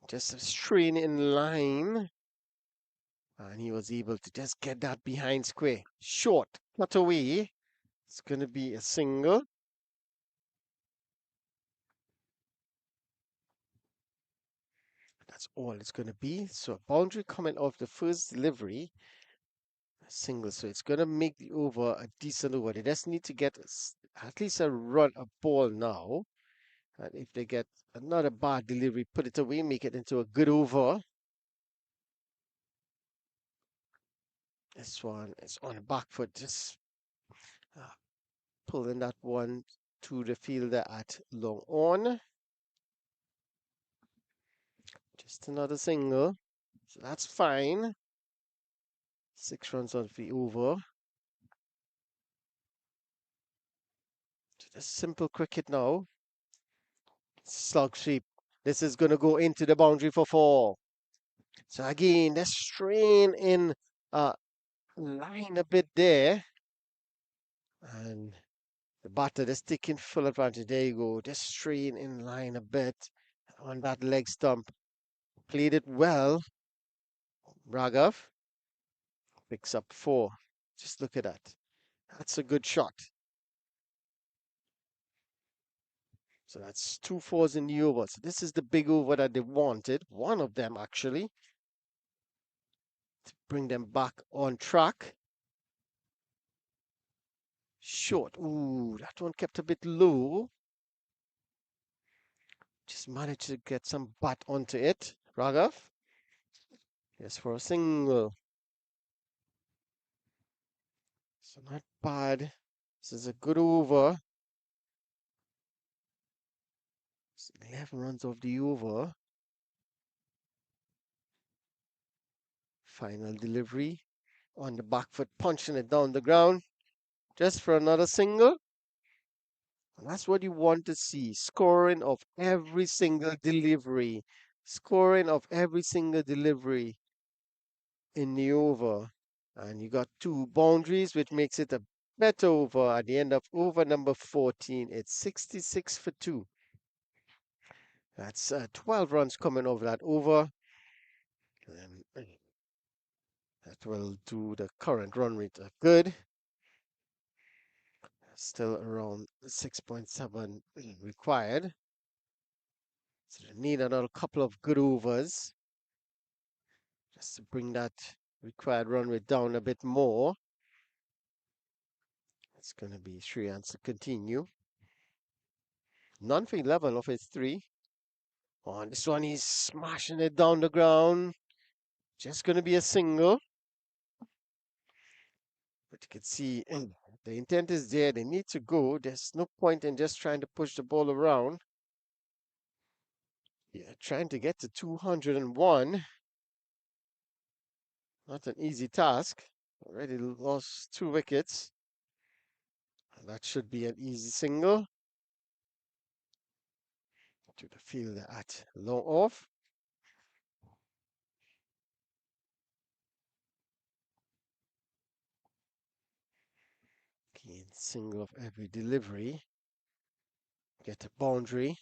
Just a strain in line. And he was able to just get that behind square. Short, cut away. It's going to be a single. That's all it's going to be. So a boundary coming off the first delivery. A single. So it's going to make the over a decent over. They just need to get at least a run, a ball now. And if they get another bad delivery, put it away, make it into a good over. This one is on the back foot, just uh, pulling that one to the fielder at long on. Just another single. So that's fine. 6 runs on the over. So just simple cricket now. Slug sweep. This is going to go into the boundary for 4. So again, let's strain in line a bit there. And the batter is taking full advantage. There you go. Just strain in line a bit on that leg stump. Played it well. Raghav picks up 4. Just look at that. That's a good shot. So that's 2 4s in the over. So this is the big over that they wanted. One of them actually. To bring them back on track. Short. Ooh, that one kept a bit low. Just managed to get some bat onto it. Raghav. Yes, for a single. So not bad. This is a good over. 11 runs off the over. Final delivery on the back foot, punching it down the ground just for another single. And that's what you want to see. Scoring of every single delivery. Scoring of every single delivery in the over. And you got 2 boundaries, which makes it a better over. At the end of over number 14, it's 66 for 2. That's 12 runs coming over that over. And that will do the current run rate good. Still around 6.7 required. So they need another couple of good overs just to bring that required run rate down a bit more. It's going to be Shreyans to continue. None for 11 of his 3. On this one, he's smashing it down the ground. Just going to be a single. But you can see the intent is there. They need to go. There's no point in just trying to push the ball around. Yeah, trying to get to 201. Not an easy task. Already lost 2 wickets. That should be an easy single. to the fielder at long off. Gain single of every delivery. Get a boundary.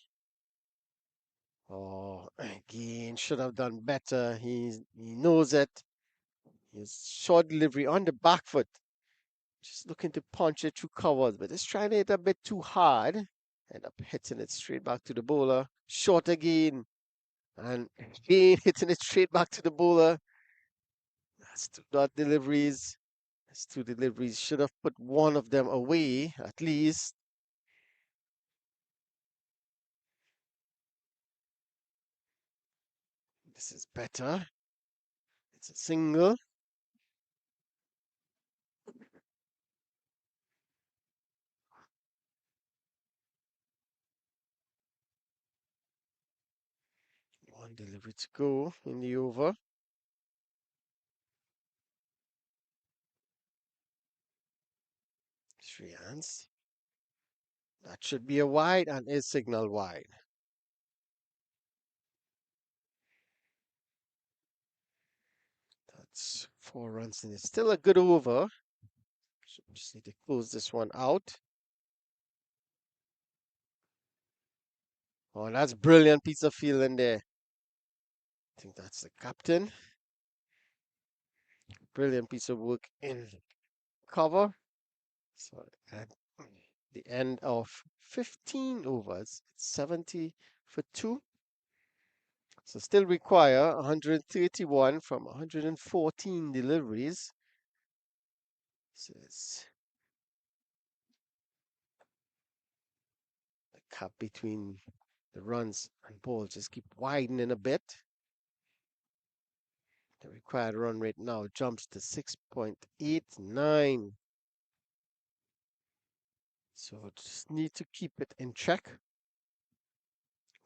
Oh, again, should have done better. He knows it. His short delivery on the back foot. Just looking to punch it through covers, but it's trying to hit a bit too hard. End up hitting it straight back to the bowler. Short again. And again hitting it straight back to the bowler. That's two dot deliveries. That's two deliveries. Should have put one of them away at least. This is better. It's a single. One delivery to go in the over. 3 hands. That should be a wide and is signal wide. That's 4 runs and it's still a good over. So just need to close this one out. Oh, that's brilliant piece of fielding there. I think that's the captain. Brilliant piece of work in cover. So at the end of 15 overs, it's 70 for 2. So still require 131 from 114 deliveries. So it's the gap between the runs and balls just keep widening a bit. The required run rate now jumps to 6.89. So just need to keep it in check.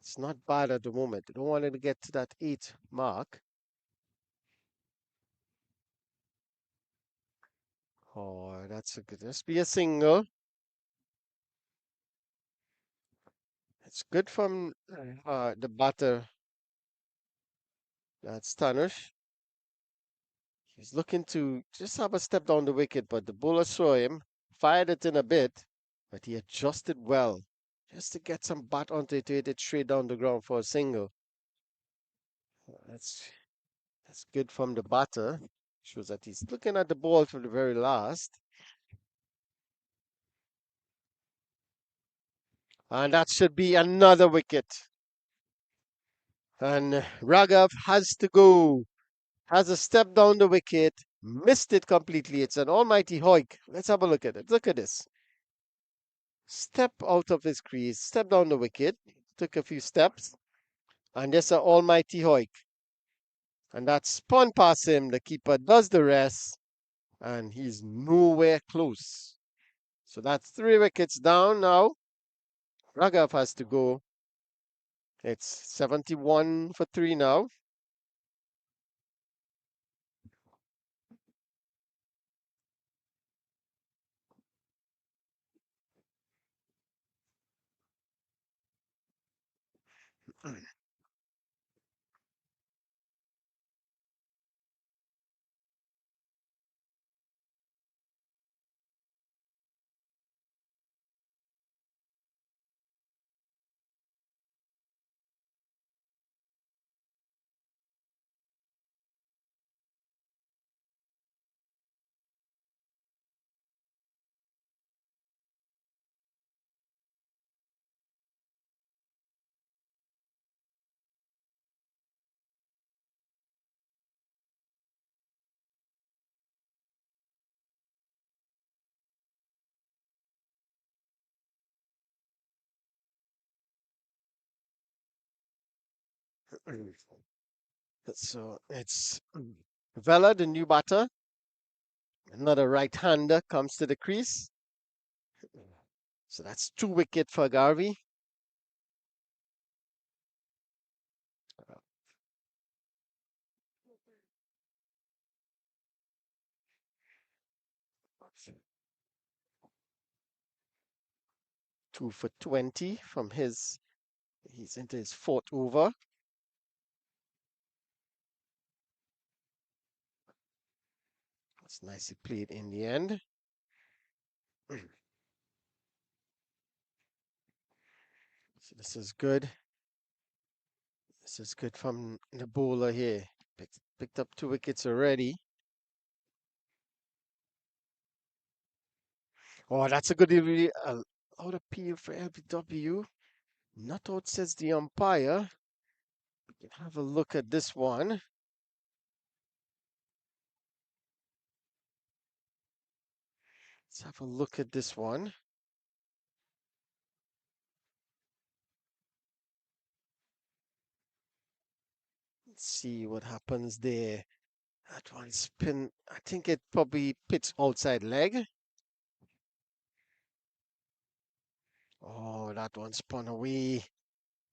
It's not bad at the moment. I don't want it to get to that 8 mark. Oh, that's a good. This be a single. It's good from the batter. That's Tanish. He's looking to just have a step down the wicket, but the bowler saw him, fired it in a bit, but he adjusted well just to get some bat onto it to hit it straight down the ground for a single. That's that's good from the batter. Shows that he's looking at the ball for the very last. And that should be another wicket. And Raghav has to go. Has a step down the wicket. Missed it completely. It's an almighty hoik. Let's have a look at it. Look at this. Step out of his crease. Step down the wicket. Took a few steps. And there's an almighty hoik. And that spun past him. The keeper does the rest. And he's nowhere close. So that's 3 wickets down now. Raghav has to go. It's 71 for 3 now. So it's Vela, the new batter. Another right-hander comes to the crease. So that's 2 wickets for Garvey. Two for 20 from his He's into his fourth over. It's nicely played in the end. So this is good. This is good from the bowler here. Picked up 2 wickets already. Oh, that's a good delivery. Out appeal for LBW. Not out, says the umpire. We can have a look at this one. Let's have a look at this one. Let's see what happens there. That one spin. I think it probably pits outside leg. Oh, that one spun away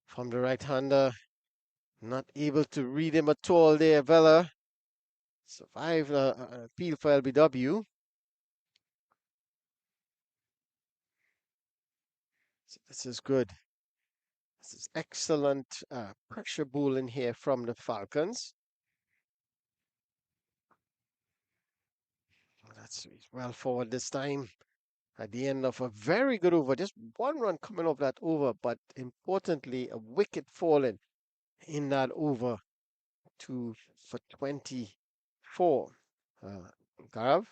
from the right-hander. Not able to read him at all there, Vela. Survived appeal for LBW. So this is good. This is excellent pressure bowling here from the Falcons. That's well forward this time. At the end of a very good over, just 1 run coming off that over, but importantly, a wicket fallen in that over for 24. Gaurav?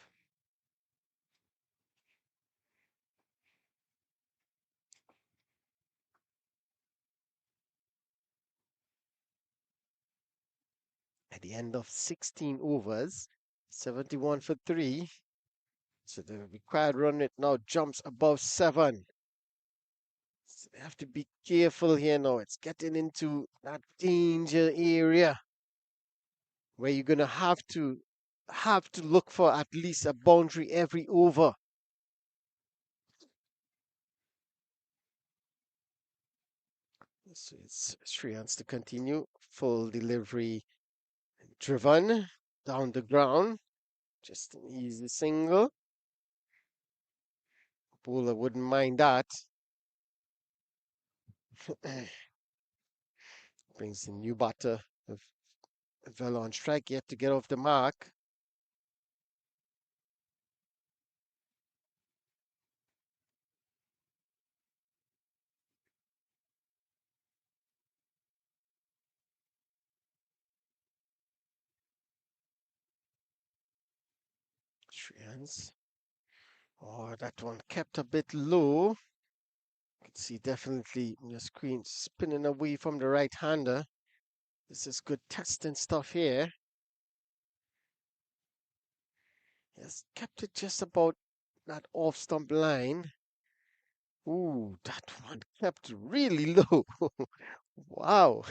At the end of 16 overs, 71 for 3. So the required run rate now jumps above 7. So they have to be careful here now. It's getting into that danger area where you're gonna have to look for at least a boundary every over. So it's Shreyans to continue. Full delivery driven down the ground. Just an easy single. Bowler wouldn't mind that. Brings the new batter well on strike, yet to get off the mark. Shreyans. Oh, that one kept a bit low. You can see definitely on your screen spinning away from the right-hander. This is good testing stuff here. Yes, kept it just about that off-stump line. Ooh, that one kept really low. Wow.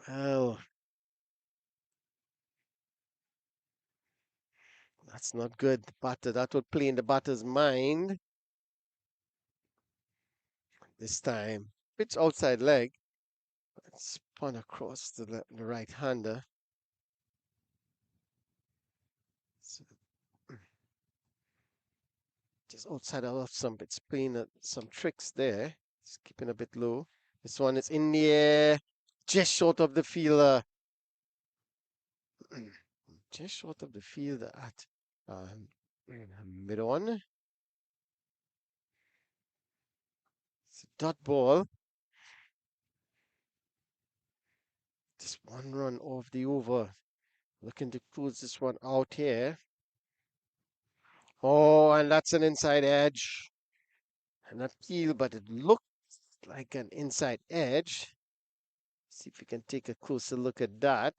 Well, that's not good. Batter, that would play in the batter's mind this time. Pitch outside leg. Spun across the right-hander. So just outside of some, it's playing some tricks there. It's keeping a bit low. This one is in the air, just short of the fielder. Just short of the fielder at mid on. It's a dot ball. Just 1 run off the over. Looking to close this one out here. Oh, and that's an inside edge. An appeal, but it looks like an inside edge. See if we can take a closer look at that.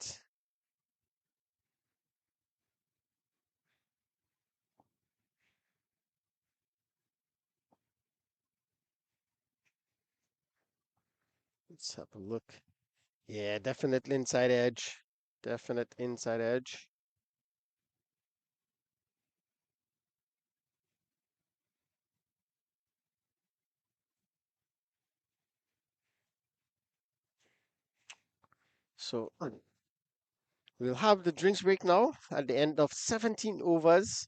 Let's have a look. Yeah, definitely inside edge. Definite inside edge. So we'll have the drinks break now at the end of 17 overs.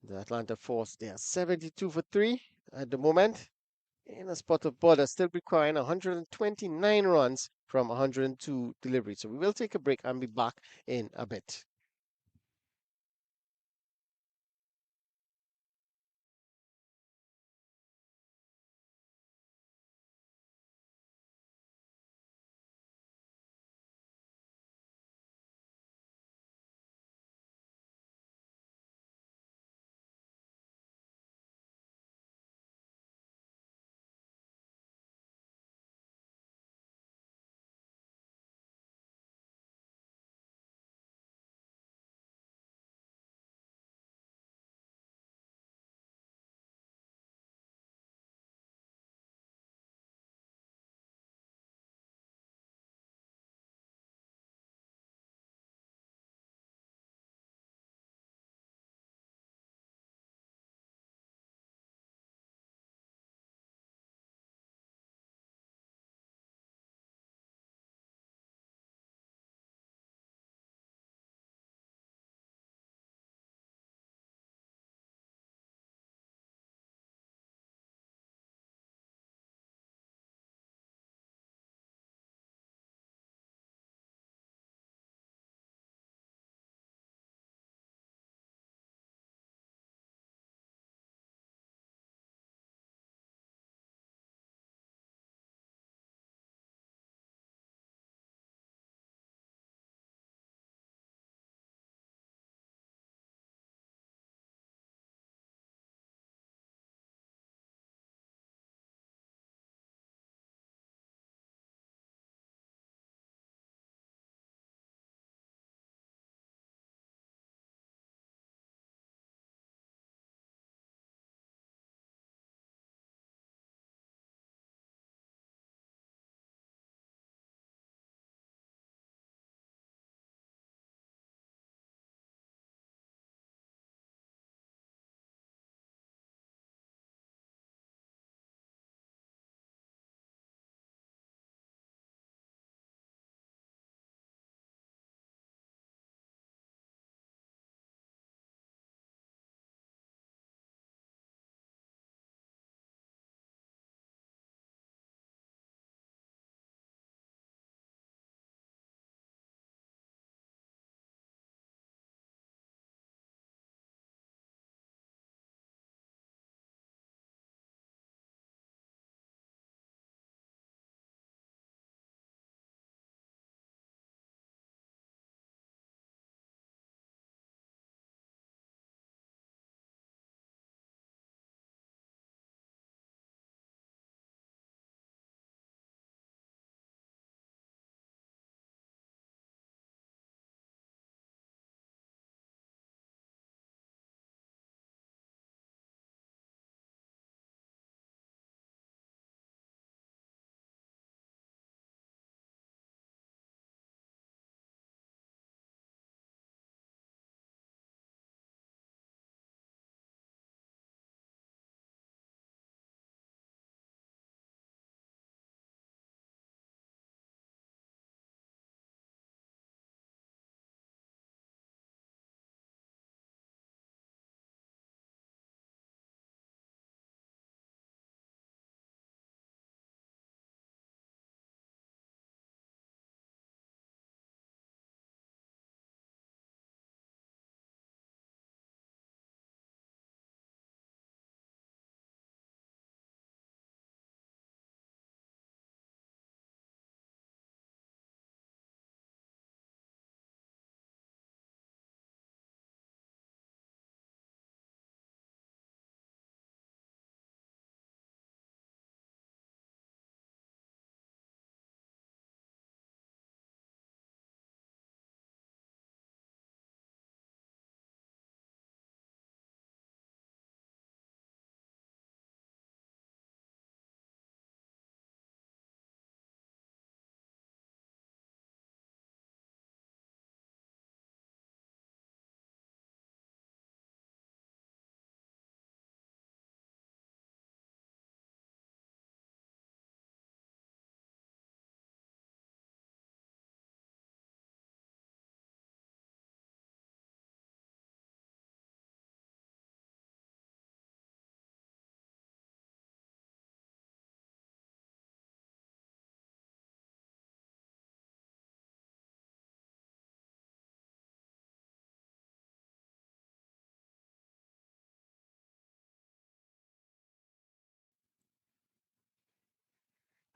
The Atlanta Force, they are 72 for 3 at the moment. in a spot of bother, still requiring 129 runs from 102 deliveries. So we will take a break and be back in a bit.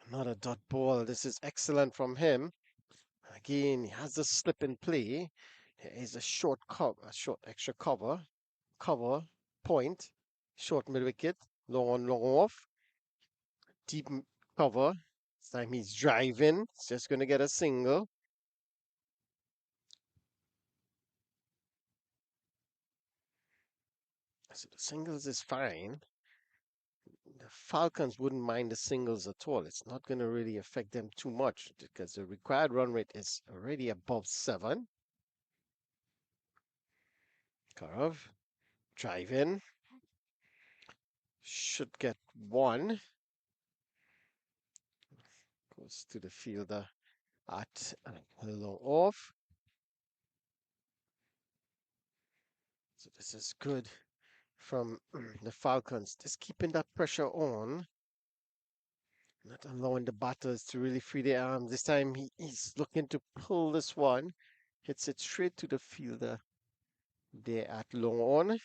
Another dot ball. This is excellent from him. Again, he has the slip in play. There is a short cover, a short extra cover, point, short mid wicket, long on, long off, deep cover. This time he's driving. He's just going to get a single. So the singles is fine. The Falcons wouldn't mind the singles at all. It's not going to really affect them too much because the required run rate is already above 7. Karov, drive in. Should get 1. Goes to the fielder at a long off. So this is good from the Falcons. Just keeping that pressure on, not allowing the batters to really free their arms. This time he's looking to pull this one. Hits it straight to the fielder there at long on.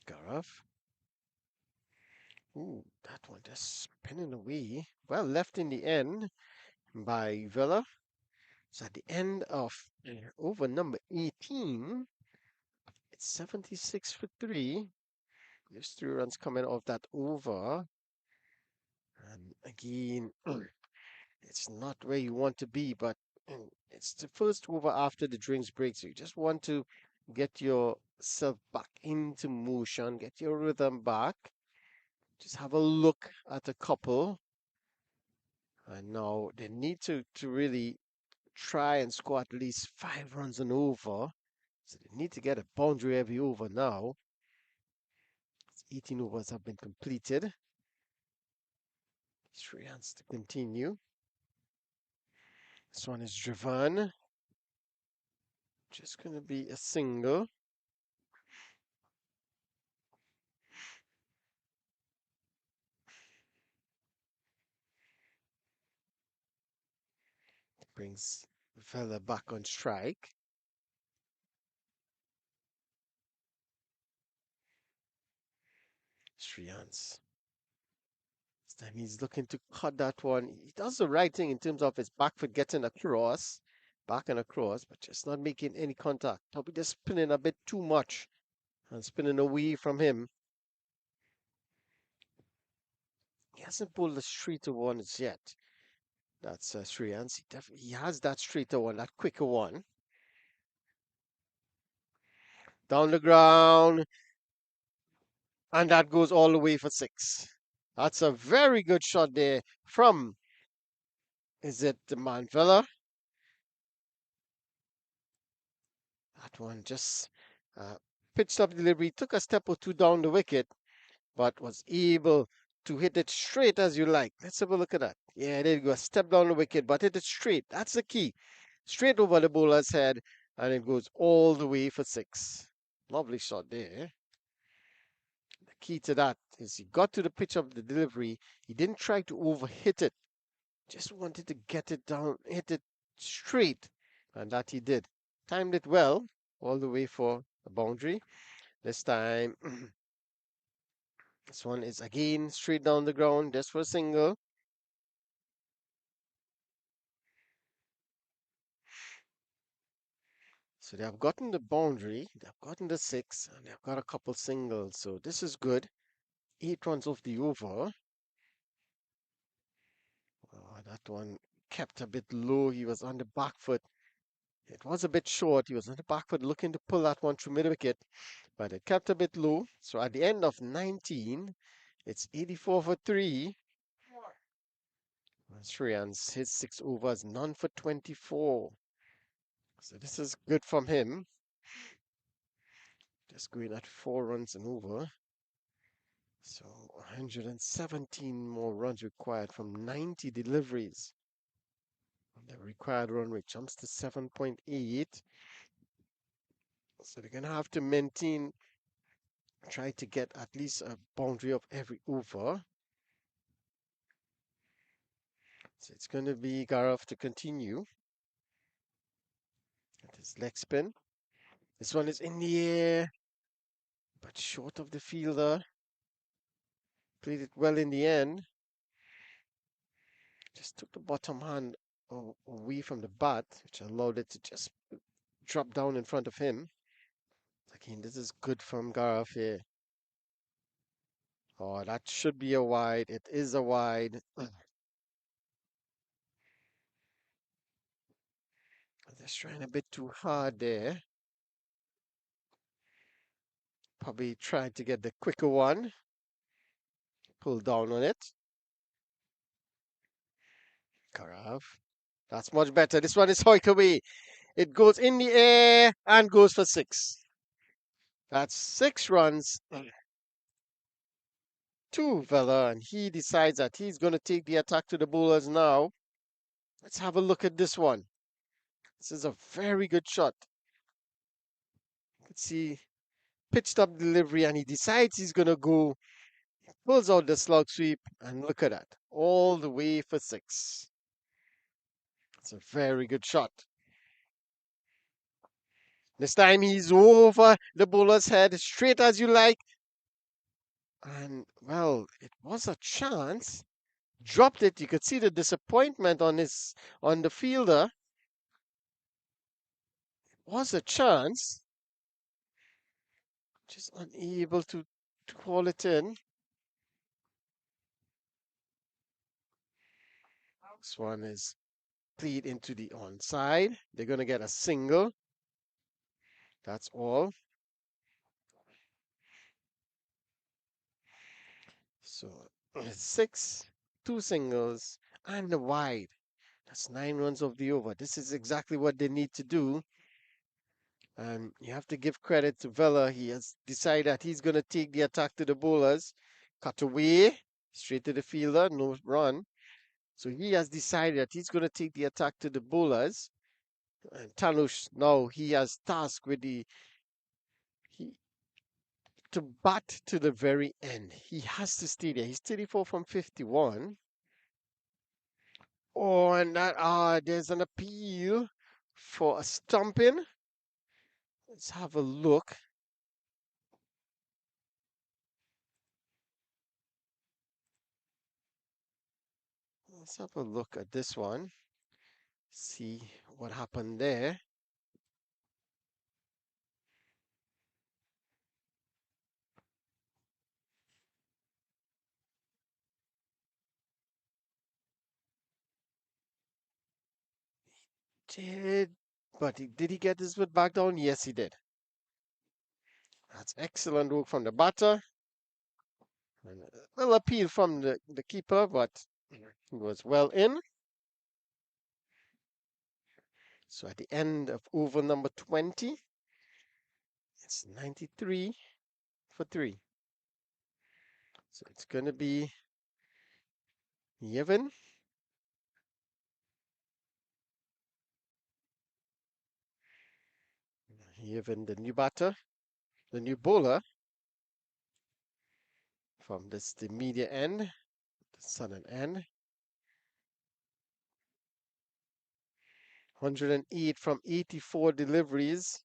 Gareth. Ooh, that one just spinning away. Well left in the end by Villa. So at the end of over number 18, it's 76 for 3. There's 3 runs coming off that over. And again, it's not where you want to be, but it's the first over after the drinks break. So you just want to get yourself back into motion, get your rhythm back. Just have a look at a couple. And now they need to really try and score at least 5 runs and over. So they need to get a boundary every over now. 18 overs have been completed. 3 runs to continue. This one is driven. Just going to be a single. Brings Vela back on strike. 3 runs. This time he's looking to cut that one. He does the right thing in terms of his back foot getting across, back and across, but just not making any contact. Probably just spinning a bit too much and spinning away from him. He hasn't pulled the straighter ones yet. That's Shreyans. He has that straighter one, that quicker one. Down the ground. And that goes all the way for 6. That's a very good shot there from, is it the Manvella? That one just pitched up delivery, took a step or two down the wicket, but was able to hit it straight as you like. Let's have a look at that. Yeah, there you go. A step down the wicket, but hit it straight. That's the key. Straight over the bowler's head, and it goes all the way for 6. Lovely shot there. The key to that is he got to the pitch of the delivery. He didn't try to overhit it. Just wanted to get it down, hit it straight, and that he did. Timed it well, all the way for a boundary. This time, this one is again straight down the ground, just for a single. So they have gotten the boundary, they've gotten the 6, and they've got a couple singles. So this is good. 8 runs off the over. Oh, that one kept a bit low. He was on the back foot. It was a bit short. He was on the back foot looking to pull that one through mid wicket, but it kept a bit low. So at the end of 19, it's 84 for 3. Shreyans, his 6 overs, none for 24. So this is good from him. Just going at 4 runs and over. So 117 more runs required from 90 deliveries. The required run rate jumps to 7.8. So they're going to have to maintain, try to get at least a boundary of every over. So it's going to be Gareth to continue. His leg spin. This one is in the air, but short of the fielder. Played it well in the end. Just took the bottom hand away from the bat, which allowed it to just drop down in front of him. Again, this is good from Gareth here. Oh, that should be a wide. It is a wide. Just trying a bit too hard there. Probably tried to get the quicker one. Pull down on it. Karav. That's much better. This one is hiked away. It goes in the air and goes for 6. That's 6 runs to Vela, and he decides that he's going to take the attack to the bowlers now. Let's have a look at this one. This is a very good shot. You can see pitched up delivery, and he decides he's going to go. Pulls out the slug sweep, and look at that. All the way for 6. It's a very good shot. This time he's over the bowler's head, straight as you like. And, well, it was a chance. Dropped it. You could see the disappointment on the fielder. It was a chance. Just unable to call it in. This one is played into the onside. They're going to get a single. That's all. So 6, 2 singles, and a wide. That's 9 runs of the over. This is exactly what they need to do. And you have to give credit to Vela. He has decided that he's going to take the attack to the bowlers. Cut away, straight to the fielder, no run. So he has decided that he's going to take the attack to the bowlers. And Tanush, now he has tasked with to bat to the very end. He has to stay there. He's 34 from 51. Oh, and there's an appeal for a stumping. Let's have a look. Let's have a look at this one. See what happened there. Did he get his foot back down? Yes, he did. That's excellent work from the batter. And a little appeal from the keeper, but he was well in. So at the end of over number 20, it's 93 for 3. So it's going to be Yevon. Yevon, the new batter, the new bowler from the media end, the southern end. 108 from 84 deliveries.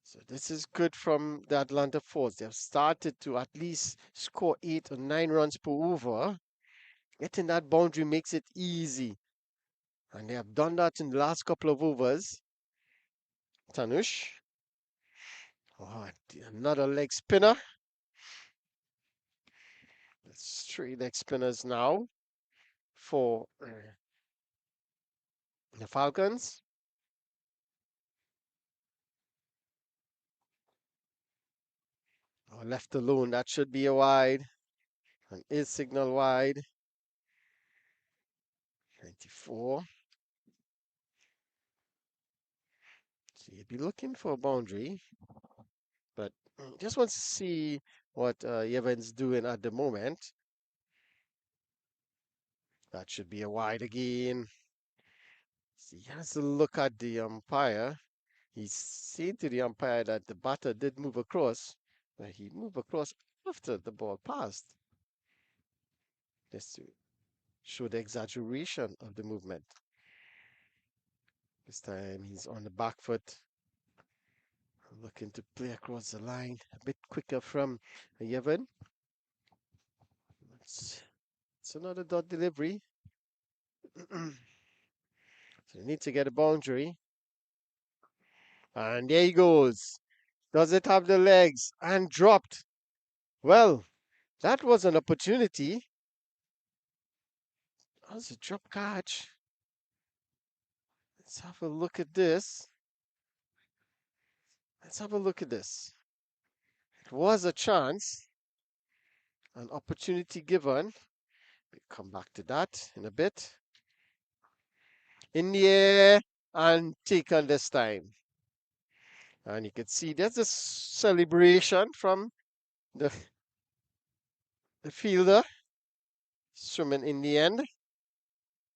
So this is good from the Atlanta Force. They have started to at least score 8 or 9 runs per over. Getting that boundary makes it easy. And they have done that in the last couple of overs. Tanush. Oh, another leg spinner. That's 3 leg spinners now for the Falcons. Oh, left alone. That should be a wide. And is signal wide. 94. So you'd be looking for a boundary. But just wants to see what Yevon's doing at the moment. That should be a wide again. So he has to look at the umpire. He's saying to the umpire that the batter did move across, but he moved across after the ball passed. Just to show the exaggeration of the movement. This time he's on the back foot, looking to play across the line a bit quicker from Yevon. It's another dot delivery. So they need to get a boundary. And there he goes. Does it have the legs? And dropped. Well, that was an opportunity. That was a drop catch. Let's have a look at this. Let's have a look at this. It was a chance, an opportunity given. We'll come back to that in a bit. In the air and taken this time. And you can see there's a celebration from the, the fielder swimming in the end.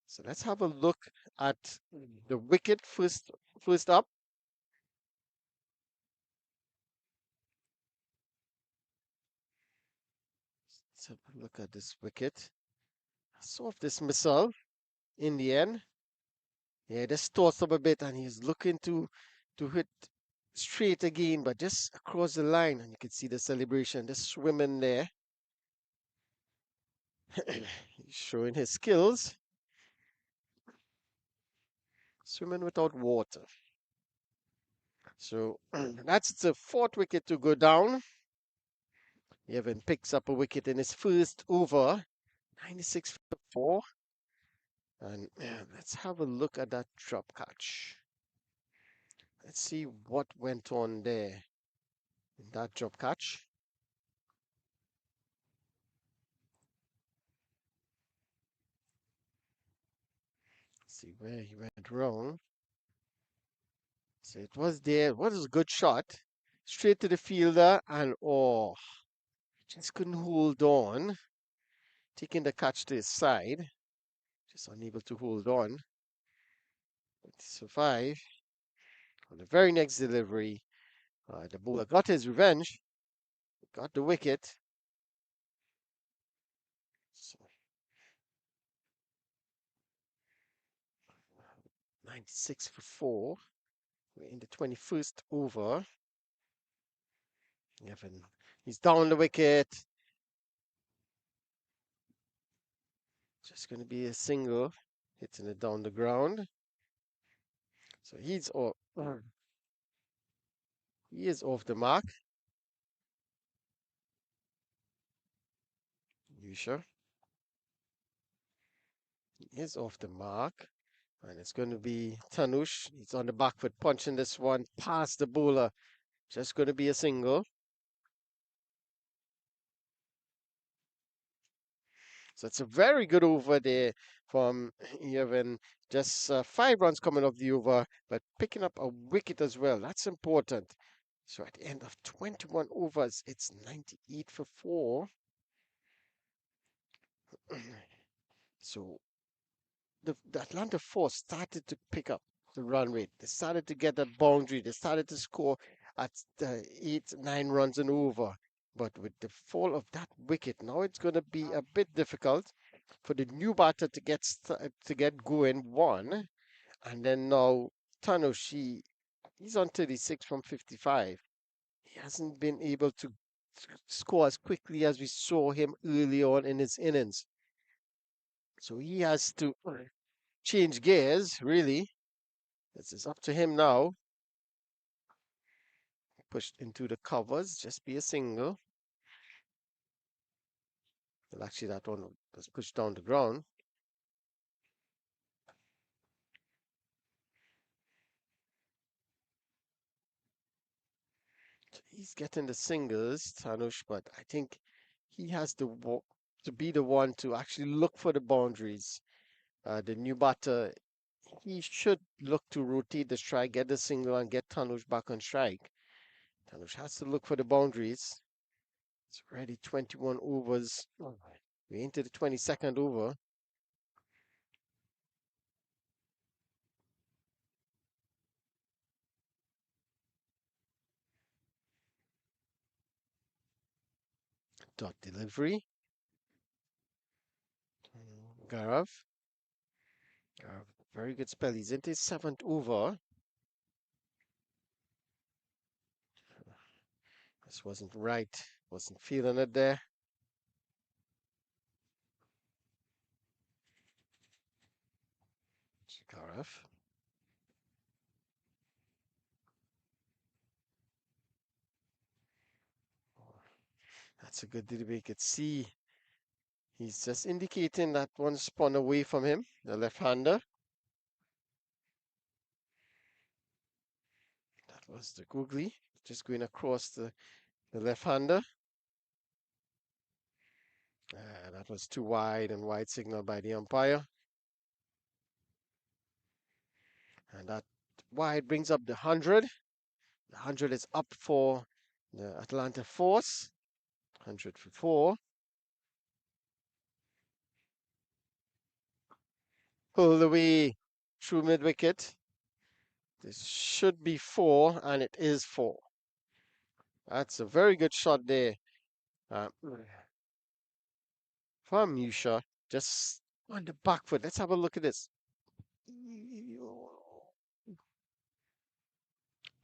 So let's have a look at the wicket first up. Let's have a look at this wicket. Soft dismissal in the end. Yeah, just tossed up a bit and he's looking to hit straight again, but just across the line. And you can see the celebration, just swimming there. He's showing his skills. Swimming without water. So that's the fourth wicket to go down. Evan picks up a wicket in his first over, 96 for 4. And let's have a look at that drop catch. Let's see what went on there in that drop catch. Let's see where he went wrong. So it was there. What was a good shot? Straight to the fielder and oh, just couldn't hold on. Taking the catch to his side. Just unable to hold on. But he survived. On the very next delivery, the bowler got his revenge. Got the wicket. So 96 for 4. We're in the 21st over. Evan, he's down the wicket. Just going to be a single, hitting it down the ground. So he's off. He is off the mark. You sure? He is off the mark. And it's going to be Tanush. He's on the back foot, punching this one past the bowler. Just going to be a single. So it's a very good over there from Evan. Just 5 runs coming off the over, but picking up a wicket as well. That's important. So at the end of 21 overs, it's 98 for 4. So the Atlanta Force started to pick up the run rate. They started to get that boundary. They started to score at 8, 9 runs and over. But with the fall of that wicket, now it's going to be a bit difficult for the new batter to get going one, and then now Tanushi, he's on 36 from 55. He hasn't been able to score as quickly as we saw him early on in his innings. So he has to change gears, really. This is up to him now. Pushed into the covers, just be a single. Well, actually, that one was pushed down the ground. He's getting the singles, Tanush, but I think he has to be the one to actually look for the boundaries. The new batter, he should look to rotate the strike, get the single, and get Tanush back on strike. Tanush has to look for the boundaries. It's already 21 overs. We're into the 22nd over. Dot delivery. Gaurav. Very good spell. He's into his seventh over. This wasn't right. Wasn't feeling it there. Shikharov. That's a good delivery. You could see he's just indicating that one spun away from him, the left-hander. That was the googly, just going across the left-hander. That was too wide and wide signal by the umpire. And that wide brings up the 100. The 100 is up for the Atlanta Force. 100 for 4. Pulled away through mid-wicket. This should be 4, and it is 4. That's a very good shot there. Uh, from Musha, just on the back foot. Let's have a look at this.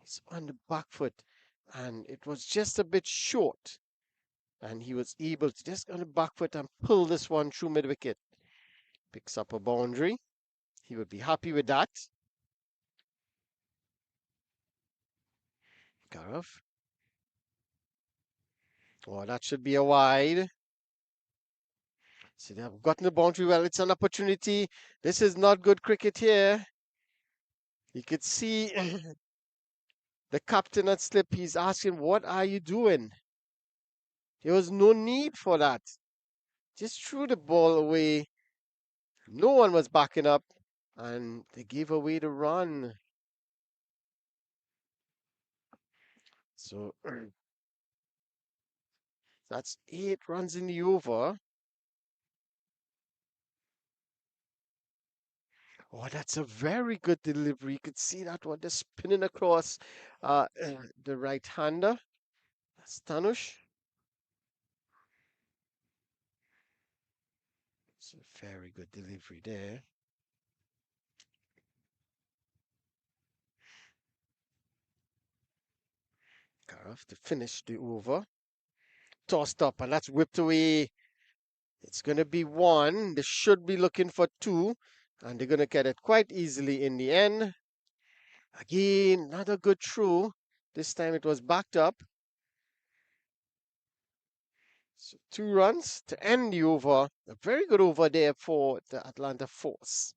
He's on the back foot, and it was just a bit short. And he was able to just on the back foot and pull this one through mid wicket. Picks up a boundary. He would be happy with that. Garov. Oh, that should be a wide. So they have gotten the boundary well. It's an opportunity. This is not good cricket here. You could see the captain at slip. He's asking, what are you doing? There was no need for that. Just threw the ball away. No one was backing up, and they gave away the run. So that's 8 runs in the over. Oh, that's a very good delivery. You could see that one just spinning across the right-hander. That's Tanush. It's a very good delivery there. Gareth to finish the over. Tossed up, and that's whipped away. It's going to be 1. They should be looking for 2, and they're going to get it quite easily in the end. Again, not a good throw. This time it was backed up. So 2 runs to end the over. A very good over there for the Atlanta Force.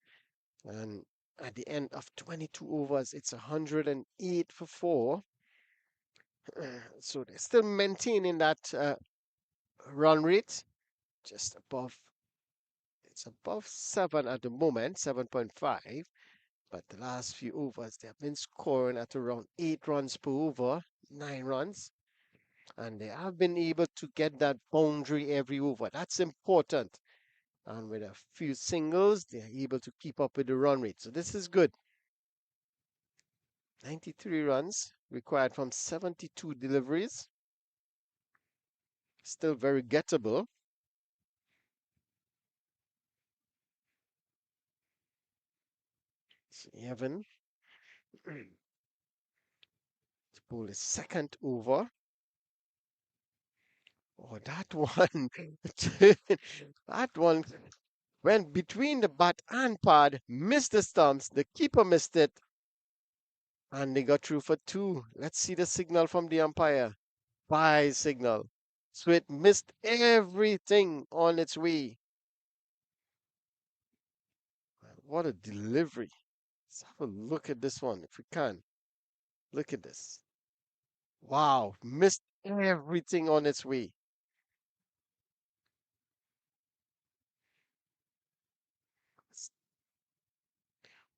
And at the end of 22 overs, it's 108 for 4. So they're still maintaining that run rate. Just above, it's above 7 at the moment, 7.5. But the last few overs, they have been scoring at around 8 runs per over, 9 runs. And they have been able to get that boundary every over. That's important. And with a few singles, they're able to keep up with the run rate. So this is good. 93 runs required from 72 deliveries. Still very gettable. So Evan to pull his second over. Oh, that one. That one went between the bat and pad, missed the stumps. The keeper missed it. And they got through for 2. Let's see the signal from the umpire. Bye signal. So it missed everything on its way. What a delivery. Let's have a look at this one if we can. Look at this. Wow, missed everything on its way.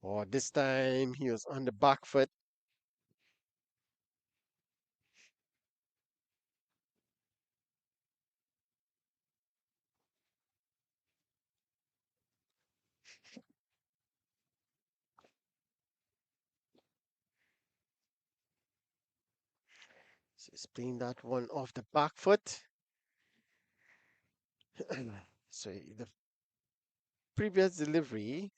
Oh, this time he was on the back foot. So he's playing that one off the back foot. So the previous delivery,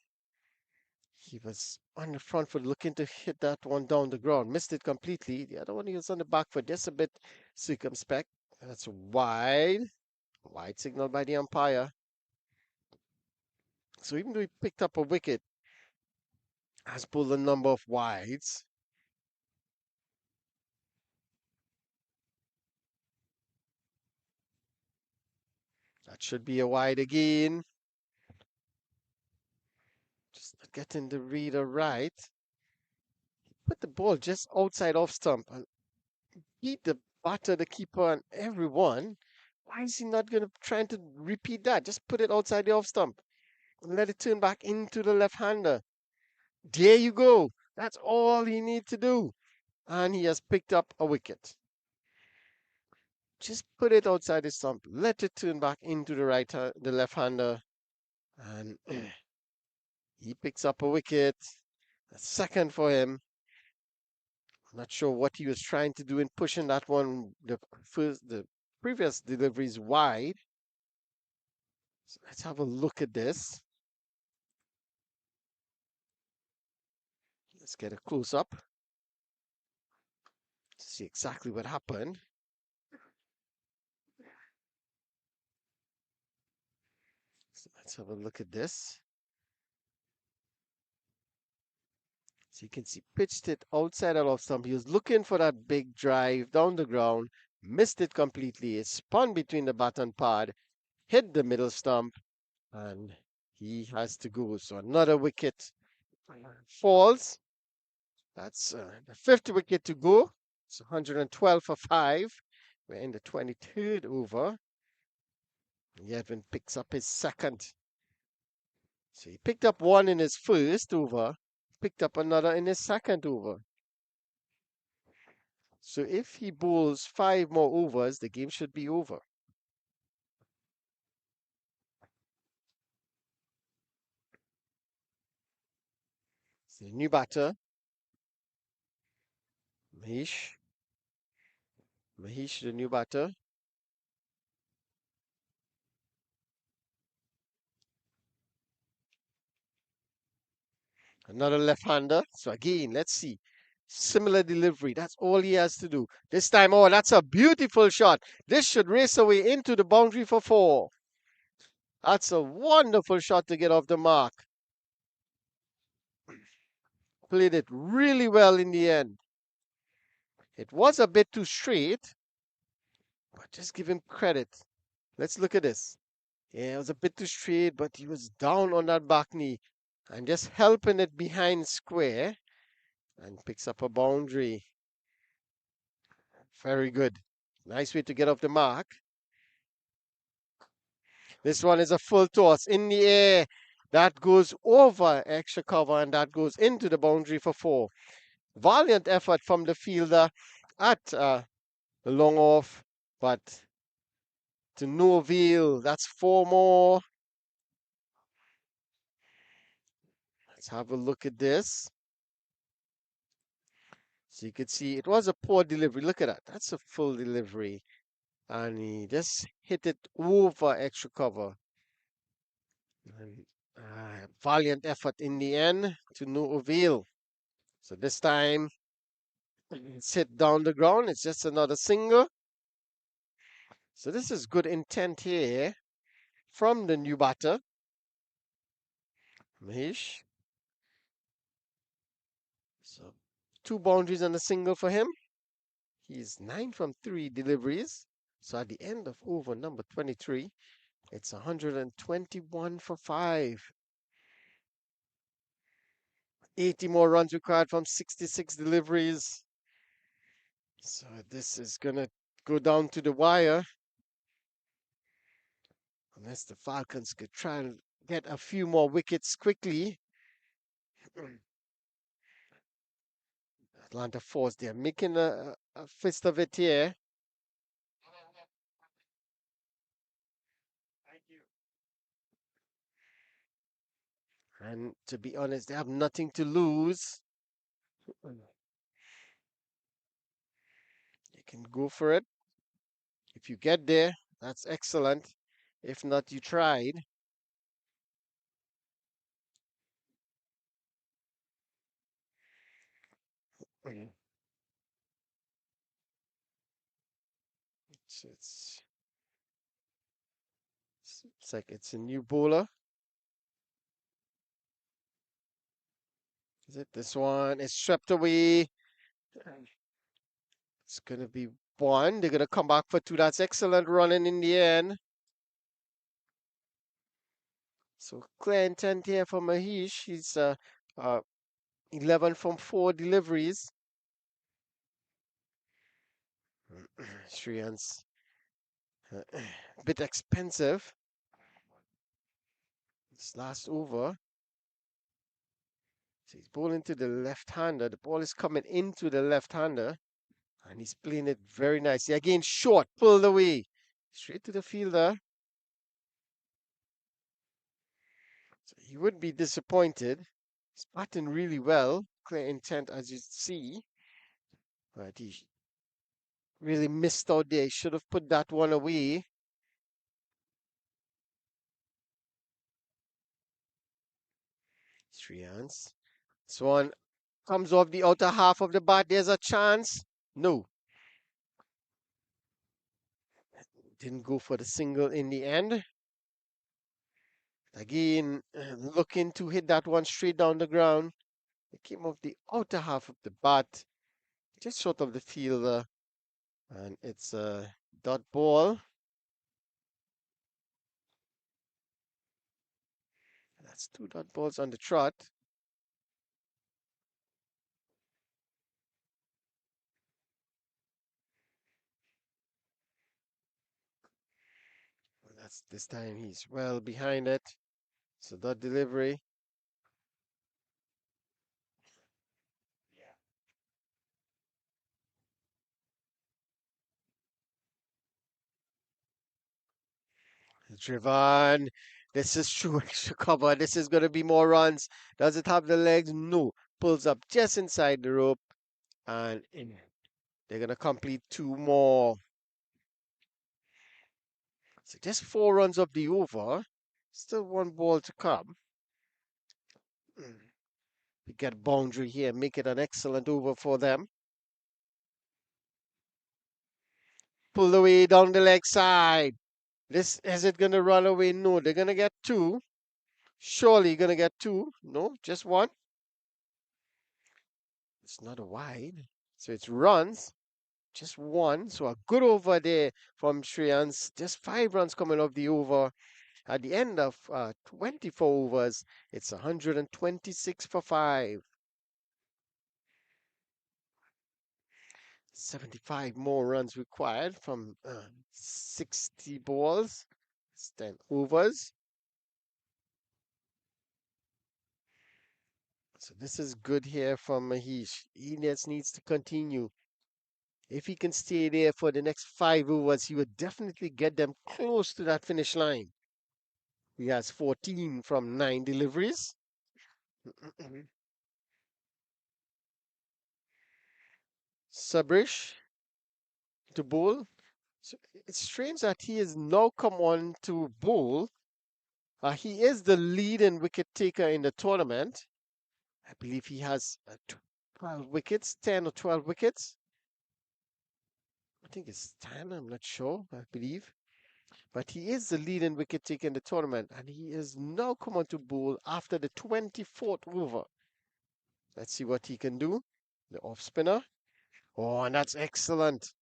He was on the front foot looking to hit that one down the ground. Missed it completely. The other one he was on the back foot, just a bit circumspect. That's wide. Wide signal by the umpire. So even though he picked up a wicket, has pulled a number of wides. That should be a wide again. Just not getting the reader right. Put the ball just outside off stump and beat the batter, the keeper, and everyone. Why is he not going to try to repeat that? Just put it outside the off stump and let it turn back into the left-hander. There you go. That's all he needs to do. And he has picked up a wicket. Just put it outside the stump. Let it turn back into the left-hander. And he picks up a wicket. A second for him. I'm not sure what he was trying to do in pushing that one, the previous deliveries wide. So let's have a look at this. Let's get a close up to see exactly what happened. So let's have a look at this. So you can see pitched it outside of off stump. He was looking for that big drive down the ground, missed it completely. It spun between the bat and pad, hit the middle stump, and he has to go. So another wicket falls. That's the fifth wicket to go. It's 112 for 5. We're in the 23rd over. Yedvin picks up his second. So he picked up one in his first over, picked up another in his second over. So if he bowls 5 more overs, the game should be over. So the new batter, Mahesh. Mahesh, the new batter. Another left-hander. So again, let's see. Similar delivery. That's all he has to do. This time, oh, that's a beautiful shot. This should race away into the boundary for 4. That's a wonderful shot to get off the mark. Played it really well in the end. It was a bit too straight, but just give him credit. Let's look at this. Yeah, it was a bit too straight, but he was down on that back knee and just helping it behind square and picks up a boundary. Very good. Nice way to get off the mark. This one is a full toss in the air. That goes over extra cover and that goes into the boundary for 4. Valiant effort from the fielder at the long off, but to no avail. That's 4 more. Let's have a look at this. So you could see it was a poor delivery. Look at that. That's a full delivery. And he just hit it over extra cover. And, valiant effort in the end to no avail. So this time it's hit down the ground. It's just another single. So this is good intent here from the new batter, Mahesh. So 2 boundaries and a single for him. He's 9 from 3 deliveries. So at the end of over number 23, it's 121 for 5. 80 more runs required from 66 deliveries. So this is going to go down to the wire. Unless the Falcons could try and get a few more wickets quickly. Atlanta Force, they're making a fist of it here. And to be honest, they have nothing to lose. You can go for it. If you get there, that's excellent. If not, you tried. Mm. It's, it's like it's a new bowler. Is it this one? It's swept away. It's gonna be one. They're gonna come back for two. That's excellent running in the end. So clear intent here for Mahesh. He's uh 11 from 4 deliveries. Shriyan's a bit expensive. This last over. So he's bowling to the left-hander. The ball is coming into the left-hander. And he's playing it very nicely. Again, short, pulled away. Straight to the fielder. So he would be disappointed. He's batting really well. Clear intent, as you see. But he really missed out there. He should have put that one away. Three hands. This one comes off the outer half of the bat. There's a chance. No. Didn't go for the single in the end. Again, looking to hit that one straight down the ground. It came off the outer half of the bat, just short of the fielder. And it's a dot ball. That's two dot balls on the trot. That's this time he's well behind it. So dot delivery. Driven. This is true extra cover. This is going to be more runs. Does it have the legs? No. Pulls up just inside the rope. And they're going to complete two more. So just 4 runs of the over. Still one ball to come. We get boundary here. Make it an excellent over for them. Pull away down the leg side. This is it going to run away? No, they're going to get two. Surely going to get two. No, just one. It's not a wide. So it's runs. Just one. So a good over there from Shreyans. Just 5 runs coming off the over. At the end of 24 overs, it's 126 for 5. 75 more runs required from 60 balls. It's 10 overs. So this is good here from Mahesh. He just needs to continue. If he can stay there for the next 5 overs, he would definitely get them close to that finish line. He has 14 from 9 deliveries. Sabrish to bowl. So it's strange that he has now come on to bowl. He is the leading wicket taker in the tournament. I believe he has 12 wickets, 10 or 12 wickets. I think it's 10, I'm not sure, I believe. But he is the leading wicket taker in the tournament, and he is now come on to bowl after the 24th over. Let's see what he can do. The off spinner. Oh, and that's excellent.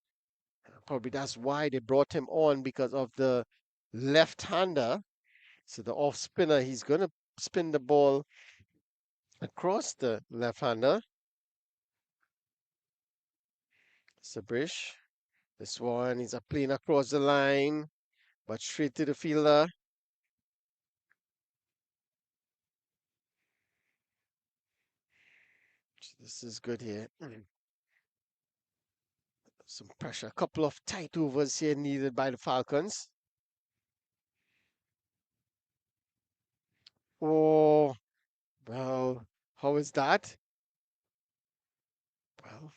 Probably that's why they brought him on, because of the left-hander. So the off spinner, he's going to spin the ball across the left-hander. Sabrish. This one is a plane across the line, but straight to the fielder. This is good here. Some pressure. A couple of tight overs here needed by the Falcons. Oh, well, how is that? Well,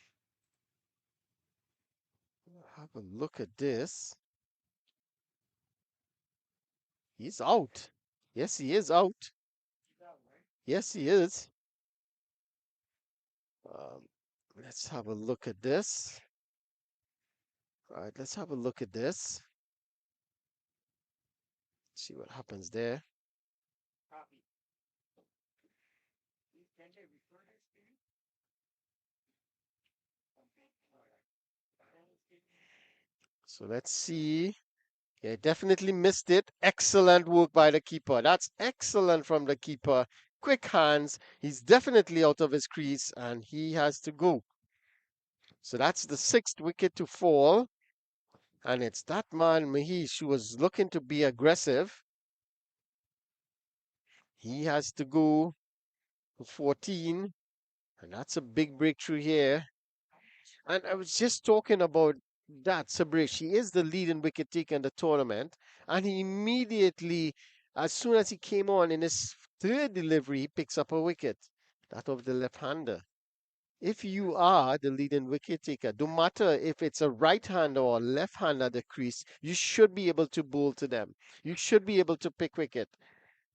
have a look at this. He's out. Yes, he is out. Yes, he is. Um, Let's have a look at this. All right, let's have a look at this. See what happens there. So let's see. Yeah, definitely missed it. Excellent work by the keeper. That's excellent from the keeper. Quick hands. He's definitely out of his crease and he has to go. So that's the sixth wicket to fall. And it's that man, Mahesh, who was looking to be aggressive. He has to go for 14. And that's a big breakthrough here. And I was just talking about that, Sabrish. He is the leading wicket taker in the tournament. And he immediately, as soon as he came on in his third delivery, he picks up a wicket. That of the left-hander. If you are the leading wicket taker, no matter if it's a right-hander or a left-hander at the crease, you should be able to bowl to them. You should be able to pick wicket.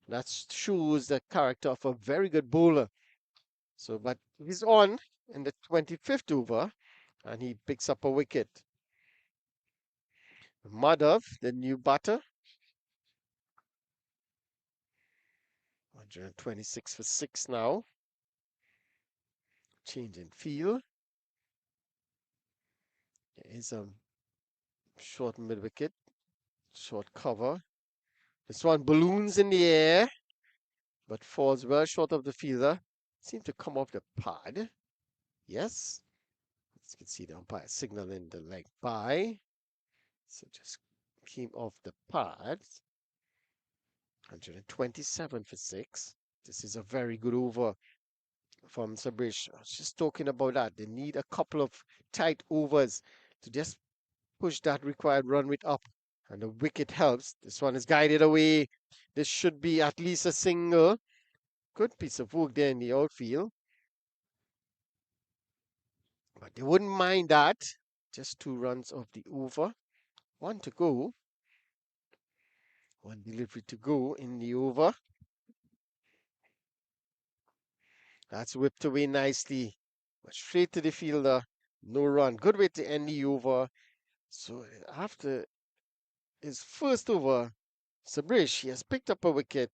That shows the character of a very good bowler. So, but he's on in the 25th over and he picks up a wicket. Madhav, the new batter, 126 for 6 now. Change in field. There is a short mid wicket, short cover. This one balloons in the air, but falls well short of the fielder. Seems to come off the pad. Yes. As you can see the umpire signaling the leg by. So just came off the pad. 127 for 6. This is a very good over from Sabrish. I was just talking about that. They need a couple of tight overs to just push that required run rate up. And the wicket helps. This one is guided away. This should be at least a single. Good piece of work there in the outfield. But they wouldn't mind that. Just 2 runs of the over. 1 to go. 1 delivery to go in the over. That's whipped away nicely. But straight to the fielder. No run. Good way to end the over. So after his first over, Sabrish, he has picked up a wicket.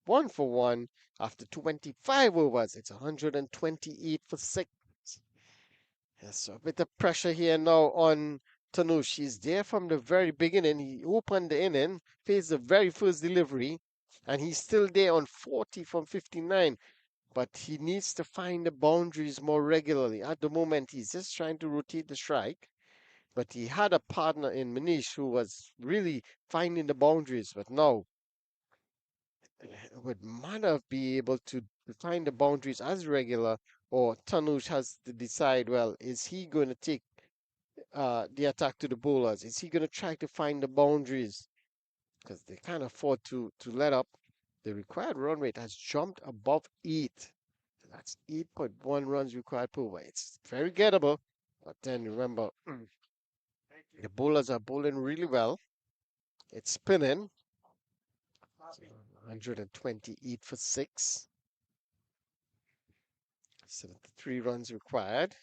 1 for 1 after 25 overs. It's 128 for 6. Yes, so a bit of pressure here now on Tanush. He's there from the very beginning. He opened the inning, faced the very first delivery, and he's still there on 40 from 59. But he needs to find the boundaries more regularly. At the moment, he's just trying to rotate the strike. But he had a partner in Manish who was really finding the boundaries. But now, would Manav be able to find the boundaries as regular, or Tanush has to decide, well, is he going to take the attack to the bowlers? Is he going to try to find the boundaries? Because they can't afford to let up. The required run rate has jumped above 8. That's 8.1 runs required per over. It's very gettable. But then remember, the bowlers are bowling really well. It's spinning. 128 for 6. 73 runs required.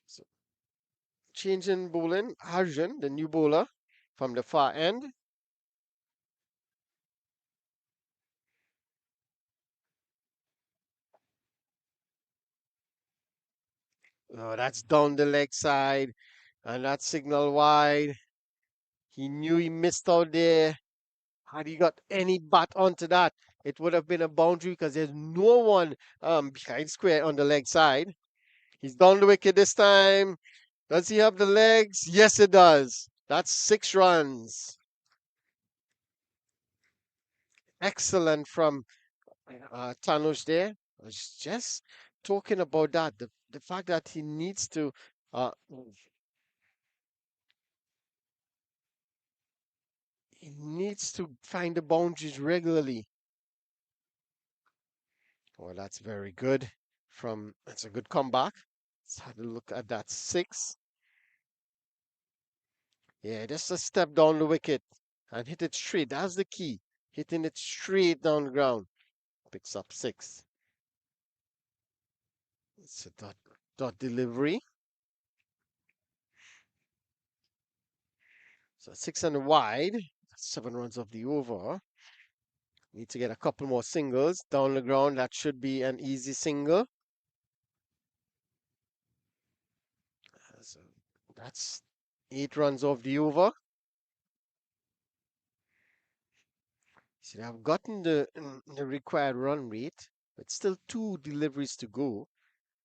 So change in bowling. Arjun, the new bowler from the far end. Oh, that's down the leg side. And that signal wide. He knew he missed out there. Had he got any bat onto that, it would have been a boundary because there's no one behind square on the leg side. He's down the wicket this time. Does he have the legs? Yes, it does. That's 6 runs. Excellent from Tanush there. I was just talking about that. The fact that uh, he needs to find the boundaries regularly. Well, that's very good. That's a good comeback. Let's have a look at that 6. Yeah, just a step down the wicket and hit it straight. That's the key. Hitting it straight down the ground. Picks up 6. It's a dot delivery. So 6 and wide. 7 runs off the over. Need to get a couple more singles down the ground. That should be an easy single. So that's 8 runs off the over. So they have gotten the required run rate, but still 2 deliveries to go.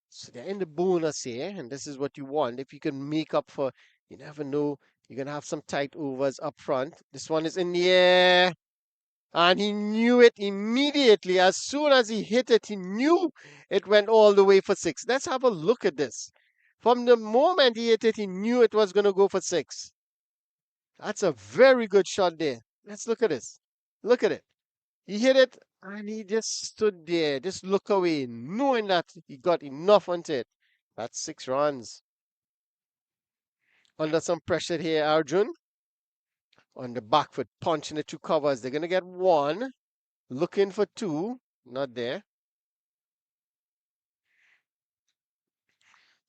So they're in the bonus here, and this is what you want. If you can make up for, you never know, you're going to have some tight overs up front. This one is in the air, and he knew it immediately. As soon as he hit it, he knew it went all the way for 6. Let's have a look at this. From the moment he hit it, he knew it was going to go for 6. That's a very good shot there. Let's look at this. Look at it. He hit it and he just stood there, just look away, knowing that he got enough onto it. That's 6 runs. Under some pressure here, Arjun. On the back foot, punching the 2 covers. They're going to get 1. Looking for 2. Not there.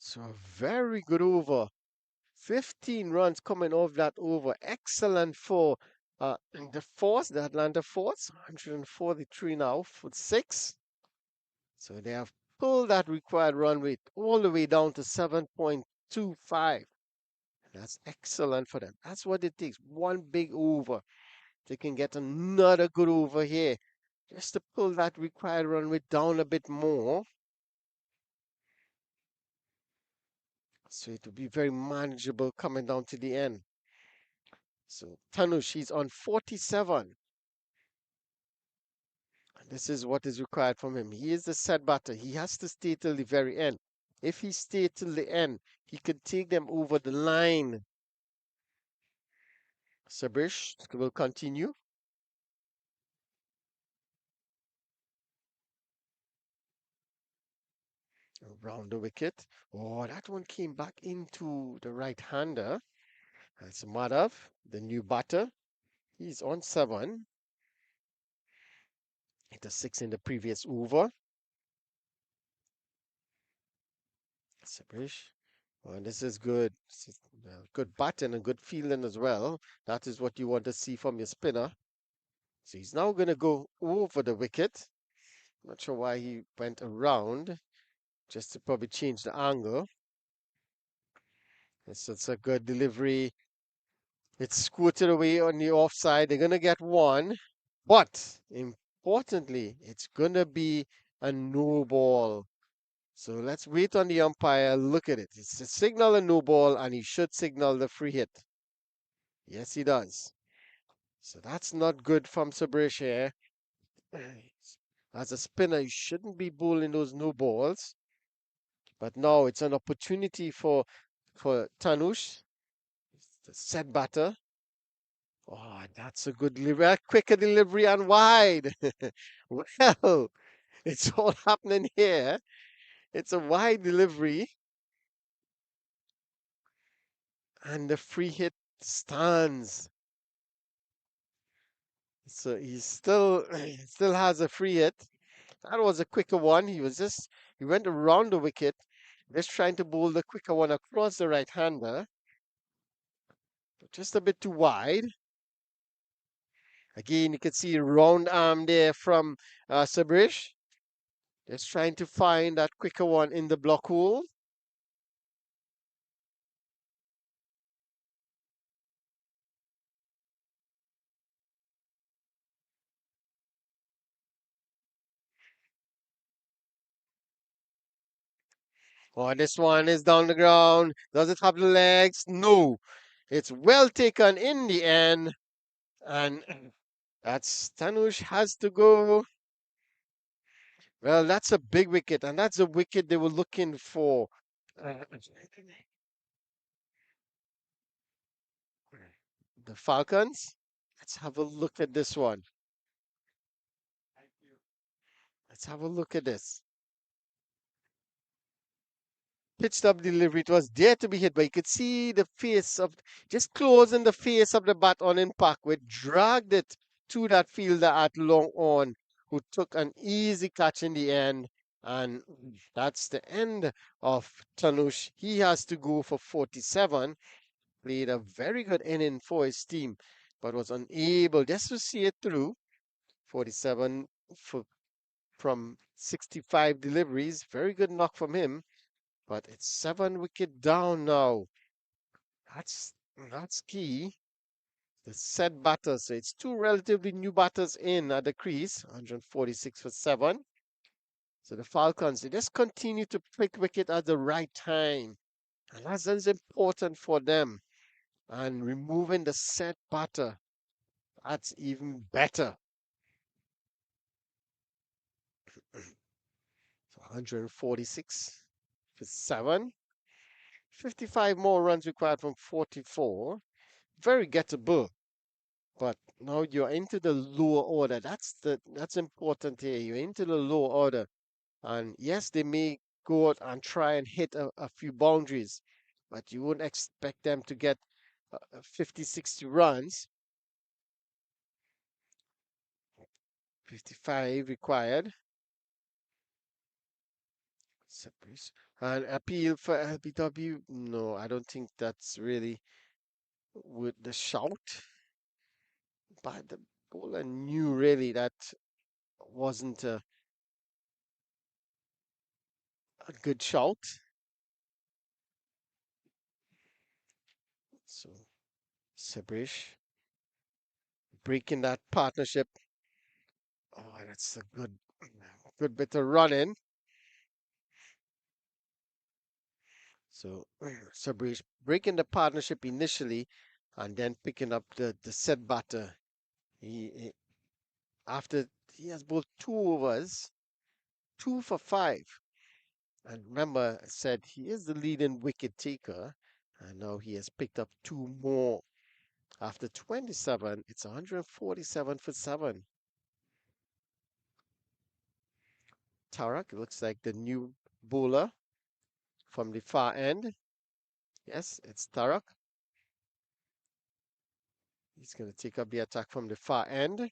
So a very good over. 15 runs coming off that over. Excellent for the Force, the Atlanta Force. 143 now for 6. So they have pulled that required run rate all the way down to 7.25. That's excellent for them. That's what it takes. One big over. They can get another good over here. Just to pull that required run rate down a bit more. So it will be very manageable coming down to the end. So Tanush, he's on 47. This is what is required from him. He is the set batter. He has to stay till the very end. If he stayed till the end, he could take them over the line. Sabrish will continue. Around the wicket. Oh, that one came back into the right-hander. That's Madhav, the new batter. He's on 7. Hit a 6 in the previous over. Sabrish. Well, this is good. This is, good batting and good fielding as well. That is what you want to see from your spinner. So he's now going to go over the wicket. Not sure why he went around. Just to probably change the angle. It's a good delivery. It's scooted away on the offside. They're going to get 1. But importantly, it's going to be a no ball. So let's wait on the umpire. Look at it. It's a signal a no ball, and he should signal the free hit. Yes, he does. So that's not good from Sabrish here. As a spinner, you shouldn't be bowling those no balls. But now it's an opportunity for Tanush, the set batter. Oh, that's a good delivery. A quicker delivery and wide. Well, it's all happening here. It's a wide delivery. And the free hit stands. So he still has a free hit. That was a quicker one. He went around the wicket, just trying to bowl the quicker one across the right hander. Just a bit too wide. Again, you can see a round arm there from Sabrish. Just trying to find that quicker one in the block hole. Oh, this one is down the ground. Does it have the legs? No. It's well taken in the end. And that's Tanush has to go. Well, that's a big wicket, and that's the wicket they were looking for. Uh, the Falcons. Let's have a look at this one. Let's have a look at this. pitched up delivery. It was there to be hit, but you could see the face of just closing the face of the bat on impact, which dragged it to that fielder at long on, who took an easy catch in the end. And that's the end of Tanush. He has to go for 47. Played a very good inning for his team, but was unable just to see it through. 47 for, from 65 deliveries. Very good knock from him, but it's 7 wicket down now. That's key. The set batters, so it's two relatively new batters in at the crease. 146 for 7. So the Falcons, they just continue to pick wicket at the right time, and that's important for them. And removing the set batter, that's even better. So 146 for 7. 55 more runs required from 44. Very gettable. But now you're into the lower order. That's important here. You're into the lower order. And yes, they may go out and try and hit a few boundaries, but you wouldn't expect them to get 50, 60 runs. 55 required. And appeal for LBW? No, I don't think that's really with the shout. But the bowler knew really that wasn't a good shout. So Sabrish breaking that partnership. Oh, that's a good bit of running. So Sabrish breaking the partnership initially and then picking up the set batter. He after he has bowled 2 overs, 2 for 5. And remember, I said he is the leading wicket taker, and now he has picked up 2 more. After 27, it's 147 for 7. Tarak looks like the new bowler from the far end. Yes, it's Tarak. He's going to take up the attack from the far end.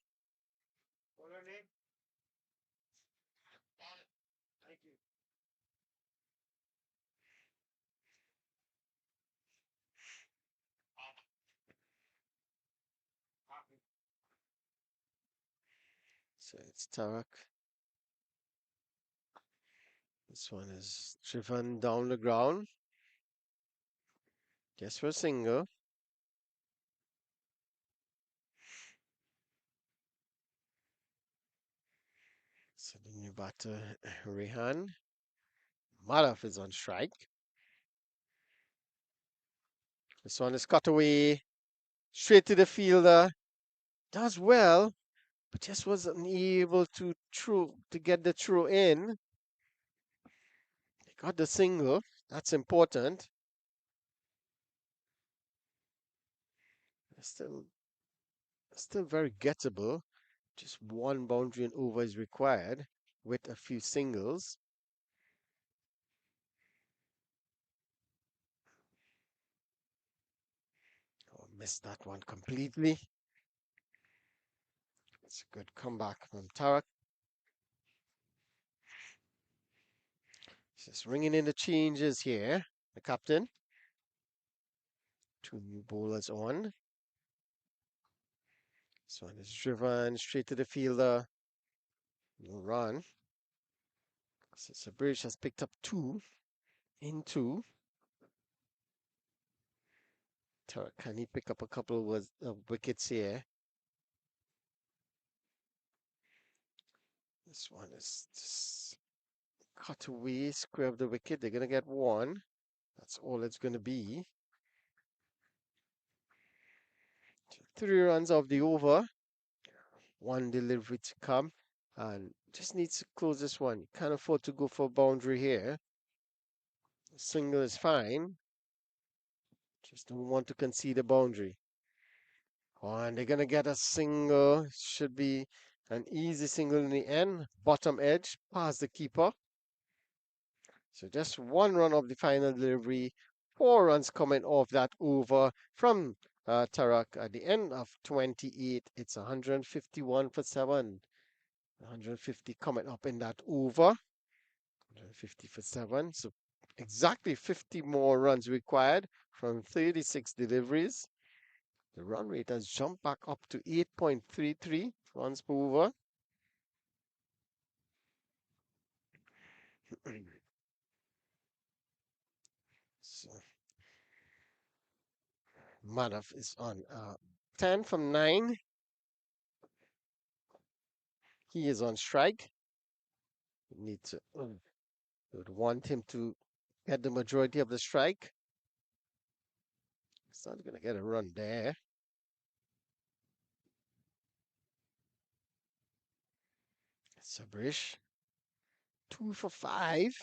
So it's Tarak. This one is driven down the ground. Guess for a single. So the new batter, Rehan. Malaf is on strike. This one is cut away. Straight to the fielder. Does well, but just was unable to get the throw in. They got the single. That's important. Still very gettable. Just one boundary and over is required with a few singles. Oh, missed that one completely. It's a good comeback from Tarak. Just ringing in the changes here. The captain. 2 new bowlers on. This one is driven straight to the fielder. No run. So Sabrish has picked up 2 in 2. Can he pick up a couple of wickets here? This one is just cut away, square of the wicket. They're going to get 1. That's all it's going to be. 3 runs off the over. 1 delivery to come. And just needs to close this one. You can't afford to go for a boundary here. A single is fine. Just don't want to concede a boundary. Oh, and they're going to get a single. Should be an easy single in the end. Bottom edge, past the keeper. So just one run of the final delivery, 4 runs coming off that over from Tarak at the end of 28. It's 151 for 7. 150 coming up in that over. 150 for 7. So exactly 50 more runs required from 36 deliveries. The run rate has jumped back up to 8.33 runs per over. So Madhav is on 10 from 9. He is on strike. We need to would want him to get the majority of the strike. He's not going to get a run there. Sabrish, 2 for 5.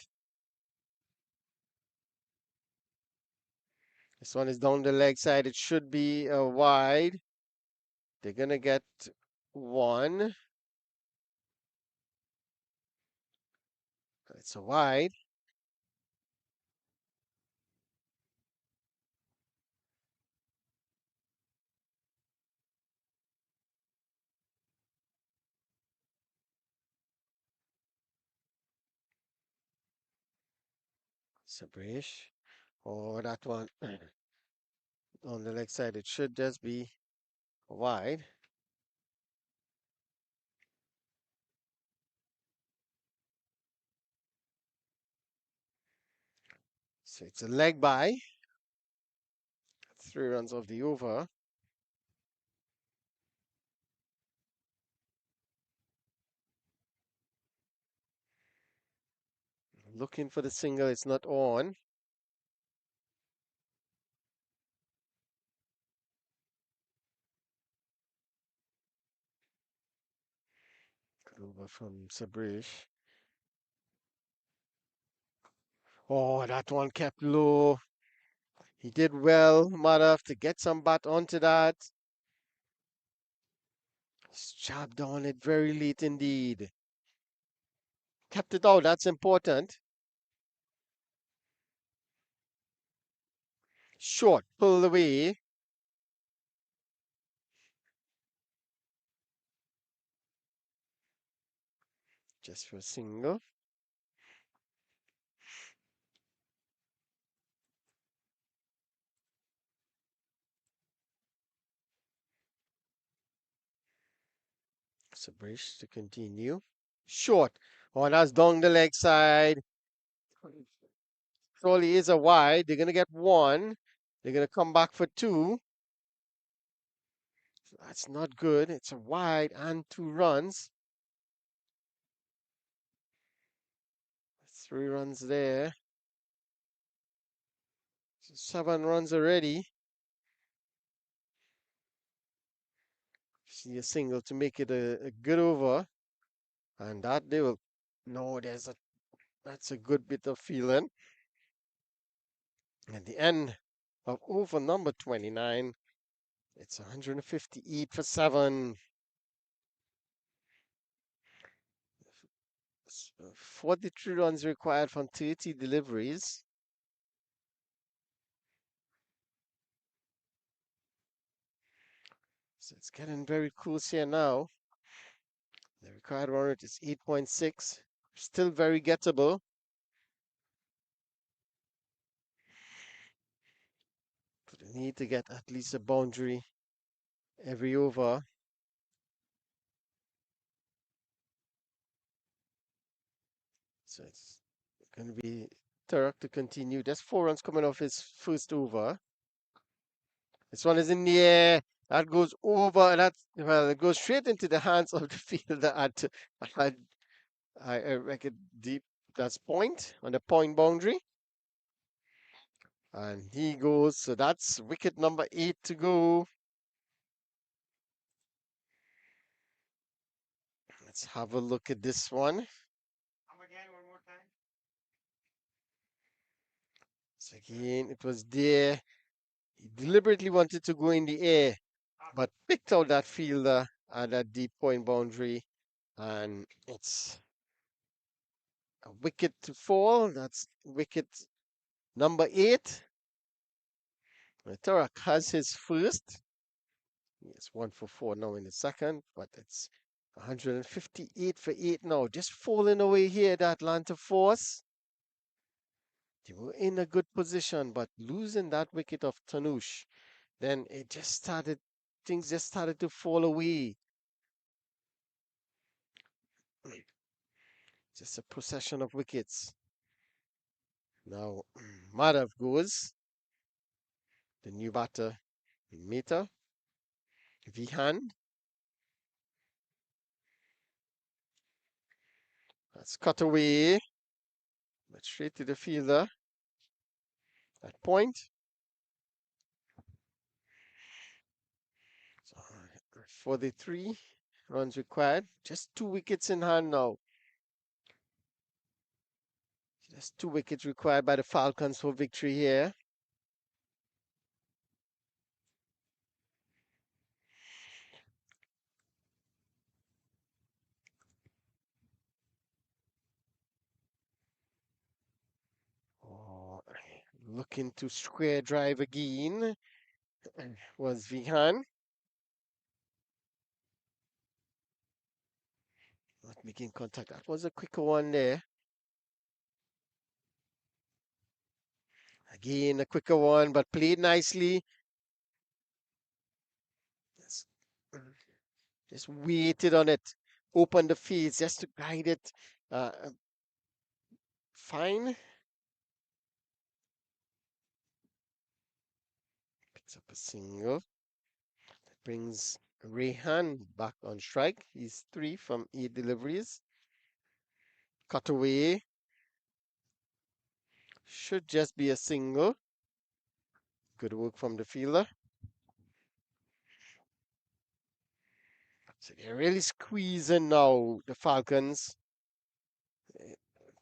This one is down the leg side. It should be a wide. They're going to get one. It's a wide. Sabrish. Oh, that one on the leg side. It should just be wide. So it's a leg by. 3 runs off the over. Looking for the single. It's not on. Good over from Sabrish. Oh, that one kept low. He did well, Madhav, to get some bat onto that. He's chopped on it very late indeed. Kept it out, that's important. Short, pulled away. Just for a single. Sabrish to continue. Short. Oh, that's down the leg side. Surely is a wide. They're going to get one. They're going to come back for two. That's not good. It's a wide and 2 runs. 3 runs there. So 7 runs already. See a single to make it a good over. And that they will. No, that's a good bit of feeling. At the end of over number 29, it's 158 for 7. 43 runs required from 30 deliveries. So it's getting very close here now. The required run rate is 8.6. Still very gettable. But they need to get at least a boundary every over. So it's going to be Turk to continue. There's 4 runs coming off his first over. This one is in the air. That goes over. It goes straight into the hands of the fielder I reckon deep. That's point on the point boundary. And he goes. So that's wicket number 8 to go. Let's have a look at this one. So again, it was there. He deliberately wanted to go in the air, but picked out that fielder at that deep point boundary. And it's a wicket to fall. That's wicket number 8. Tarak has his first. Yes, 1 for 4 now in the second, but it's 158 for 8 now. Just falling away here, the Atlanta Force. They were in a good position, but losing that wicket of Tanush, then it just started, things just started to fall away. Just a procession of wickets. Now, Madhav goes, the new batter in Mehta. Vihan, that's cut away, but straight to the fielder. At point. So, 43 runs required. Just 2 wickets in hand now. Just 2 wickets required by the Falcons for victory here. Oh, looking to square drive again was Vihan. Not making contact. That was a quicker one there. Again, a quicker one, but played nicely. Just, just waited on it. Opened the fields just to guide it. Fine. Picks up a single. That brings Rehan back on strike. He's 3 from 8 deliveries. Cut away. Should just be a single. Good work from the fielder. So they're really squeezing now, the Falcons.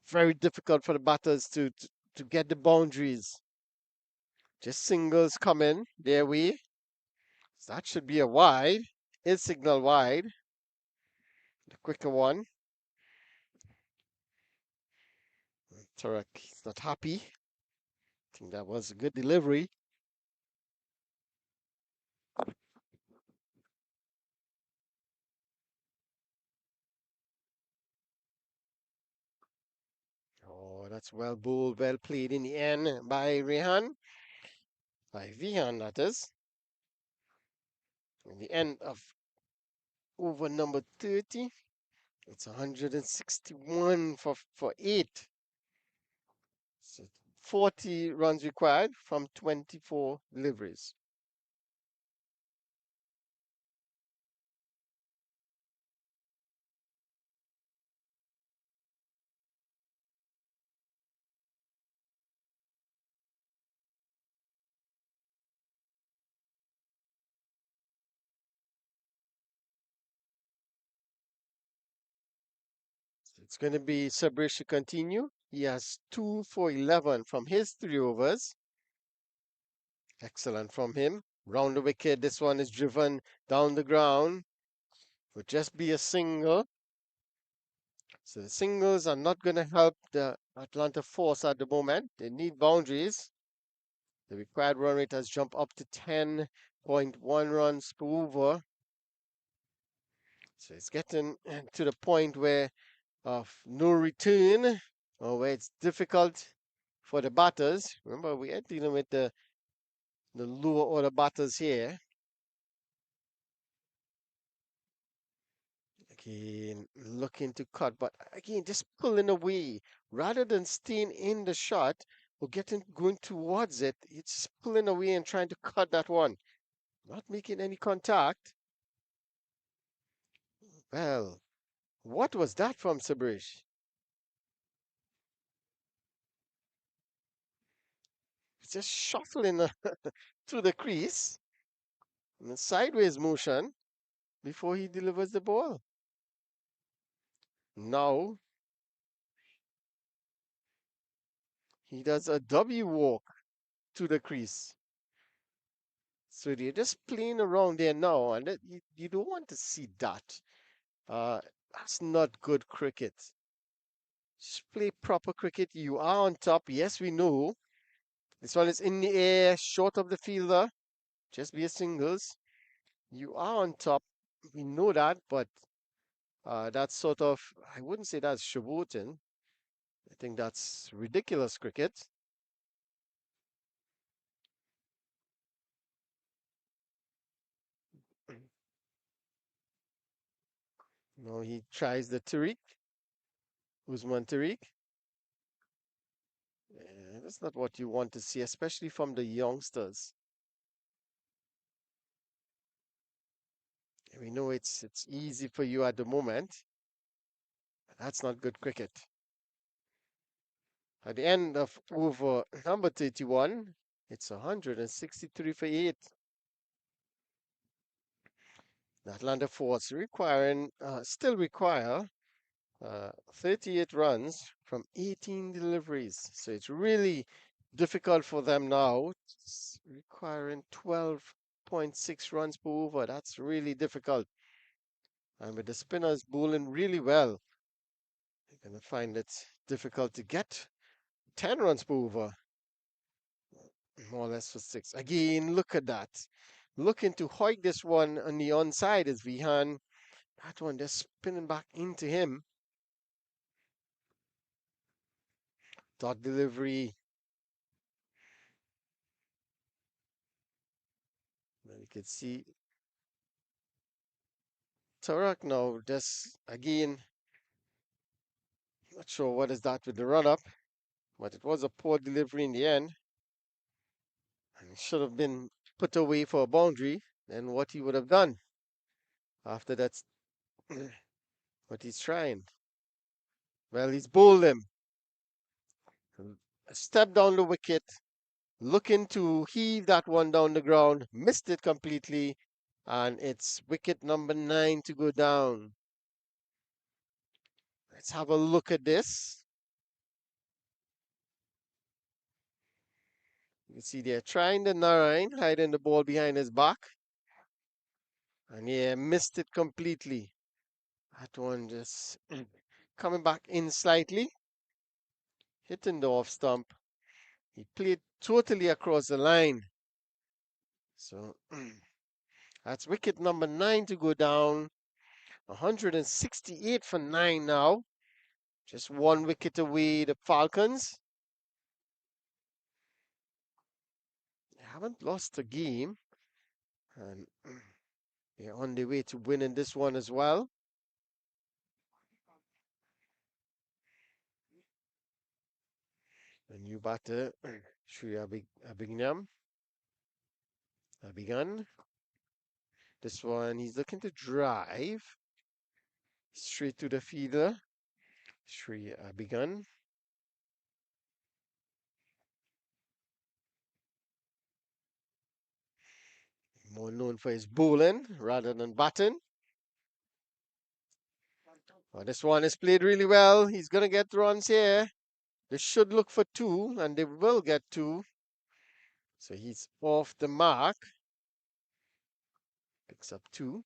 Very difficult for the batters to get the boundaries. Just singles coming their way. So that should be a wide. Is signal wide. The quicker one. Tarak is not happy. I think that was a good delivery. Oh, that's well bowled, well played in the end by Rehan. By Vihan, that is. In the end of over number 30. It's 161 for 8. So 40 runs required from 24 deliveries. So it's going to be Sabrish to continue. He has 2 for 11 from his 3 overs. Excellent from him. Round the wicket, this one is driven down the ground. Would just be a single. So the singles are not going to help the Atlanta Force at the moment. They need boundaries. The required run rate has jumped up to 10.1 runs per over. So it's getting to the point where of no return, or where it's difficult for the batters. Remember, we are dealing with the lower order batters here. Again, looking to cut, but again, just pulling away rather than staying in the shot or going towards it. It's just pulling away and trying to cut that one, not making any contact. Well, what was that from Sabrish? It's just shuffling through the crease in a sideways motion before he delivers the ball. Now he does a W walk to the crease. So they're just playing around there now, and you don't want to see that. That's not good cricket. Just play proper cricket. You are on top. Yes, we know. This one is in the air, short of the fielder. Just be a singles. You are on top. We know that, but that's sort of, I wouldn't say that's showboating. I think that's ridiculous cricket. Now he tries the Tariq, Usman Tariq. That's not what you want to see, especially from the youngsters. We know it's easy for you at the moment. That's not good cricket. At the end of over number 31, it's 163 for 8. The Atlanta Force still require 38 runs from 18 deliveries. So it's really difficult for them now. It's requiring 12.6 runs per over. That's really difficult. And with the spinners bowling really well, you're going to find it difficult to get 10 runs per over. More or less for 6. Again, look at that. Looking to hoik this one on the onside is Vihan. That one just spinning back into him. Dot delivery. You can see Tarak now just again. Not sure what is that with the run up, but it was a poor delivery in the end. And it should have been put away for a boundary. Then what he would have done after that's what he's trying. Well, he's bowled him. A step down the wicket, looking to heave that one down the ground, missed it completely, and it's wicket number 9 to go down. Let's have a look at this. You can see they're trying the Narayan, hiding the ball behind his back. And yeah, missed it completely. That one just coming back in slightly, hitting the off stump. He played totally across the line. So that's wicket number 9 to go down. 168 for 9 now. Just one wicket away, the Falcons. They haven't lost a game. And they're on their way to winning this one as well. The new batter, Sri Abignam. Abigan. This one, he's looking to drive straight to the fielder. Sri Abigan. More known for his bowling rather than batting. Oh, this one is played really well. He's going to get runs here. They should look for 2, and they will get 2. So he's off the mark. Picks up 2.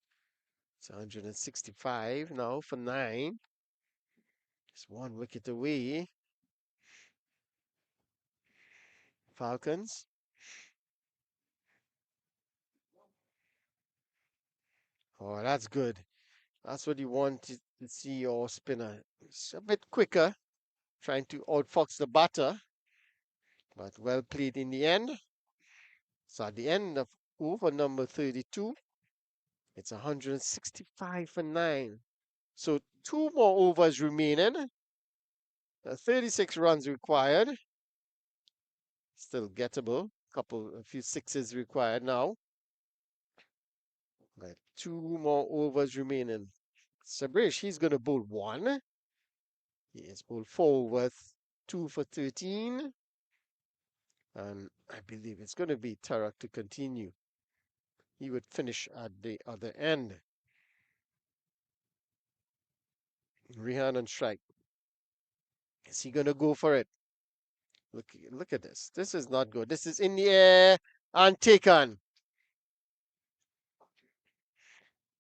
It's 165 now for 9. Just one wicket away. Falcons. Oh, that's good. That's what you want to see your spinner. It's a bit quicker, trying to outfox the batter, but well played in the end. So at the end of over number 32, it's 165 for 9. So 2 more overs remaining. 36 runs required. Still gettable. A few sixes required now. But 2 more overs remaining. Sabrish, he's going to bowl 1. He has bowled 4 with 2 for 13. And I believe it's going to be Tarak to continue. He would finish at the other end. Rihan on strike. Is he going to go for it? Look at this. This is not good. This is in the air and taken.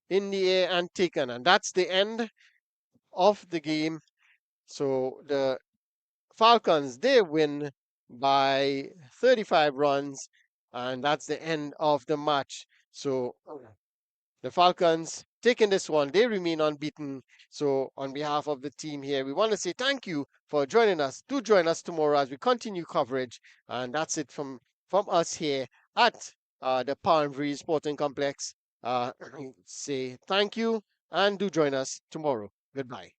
In the air and taken. And that's the end of the game. So the Falcons, they win by 35 runs, and that's the end of the match. So the Falcons taking this one, they remain unbeaten. So on behalf of the team here, we want to say thank you for joining us. Do join us tomorrow as we continue coverage. And that's it from us here at the Palm Breeze Sporting Complex. Say thank you and do join us tomorrow. Goodbye.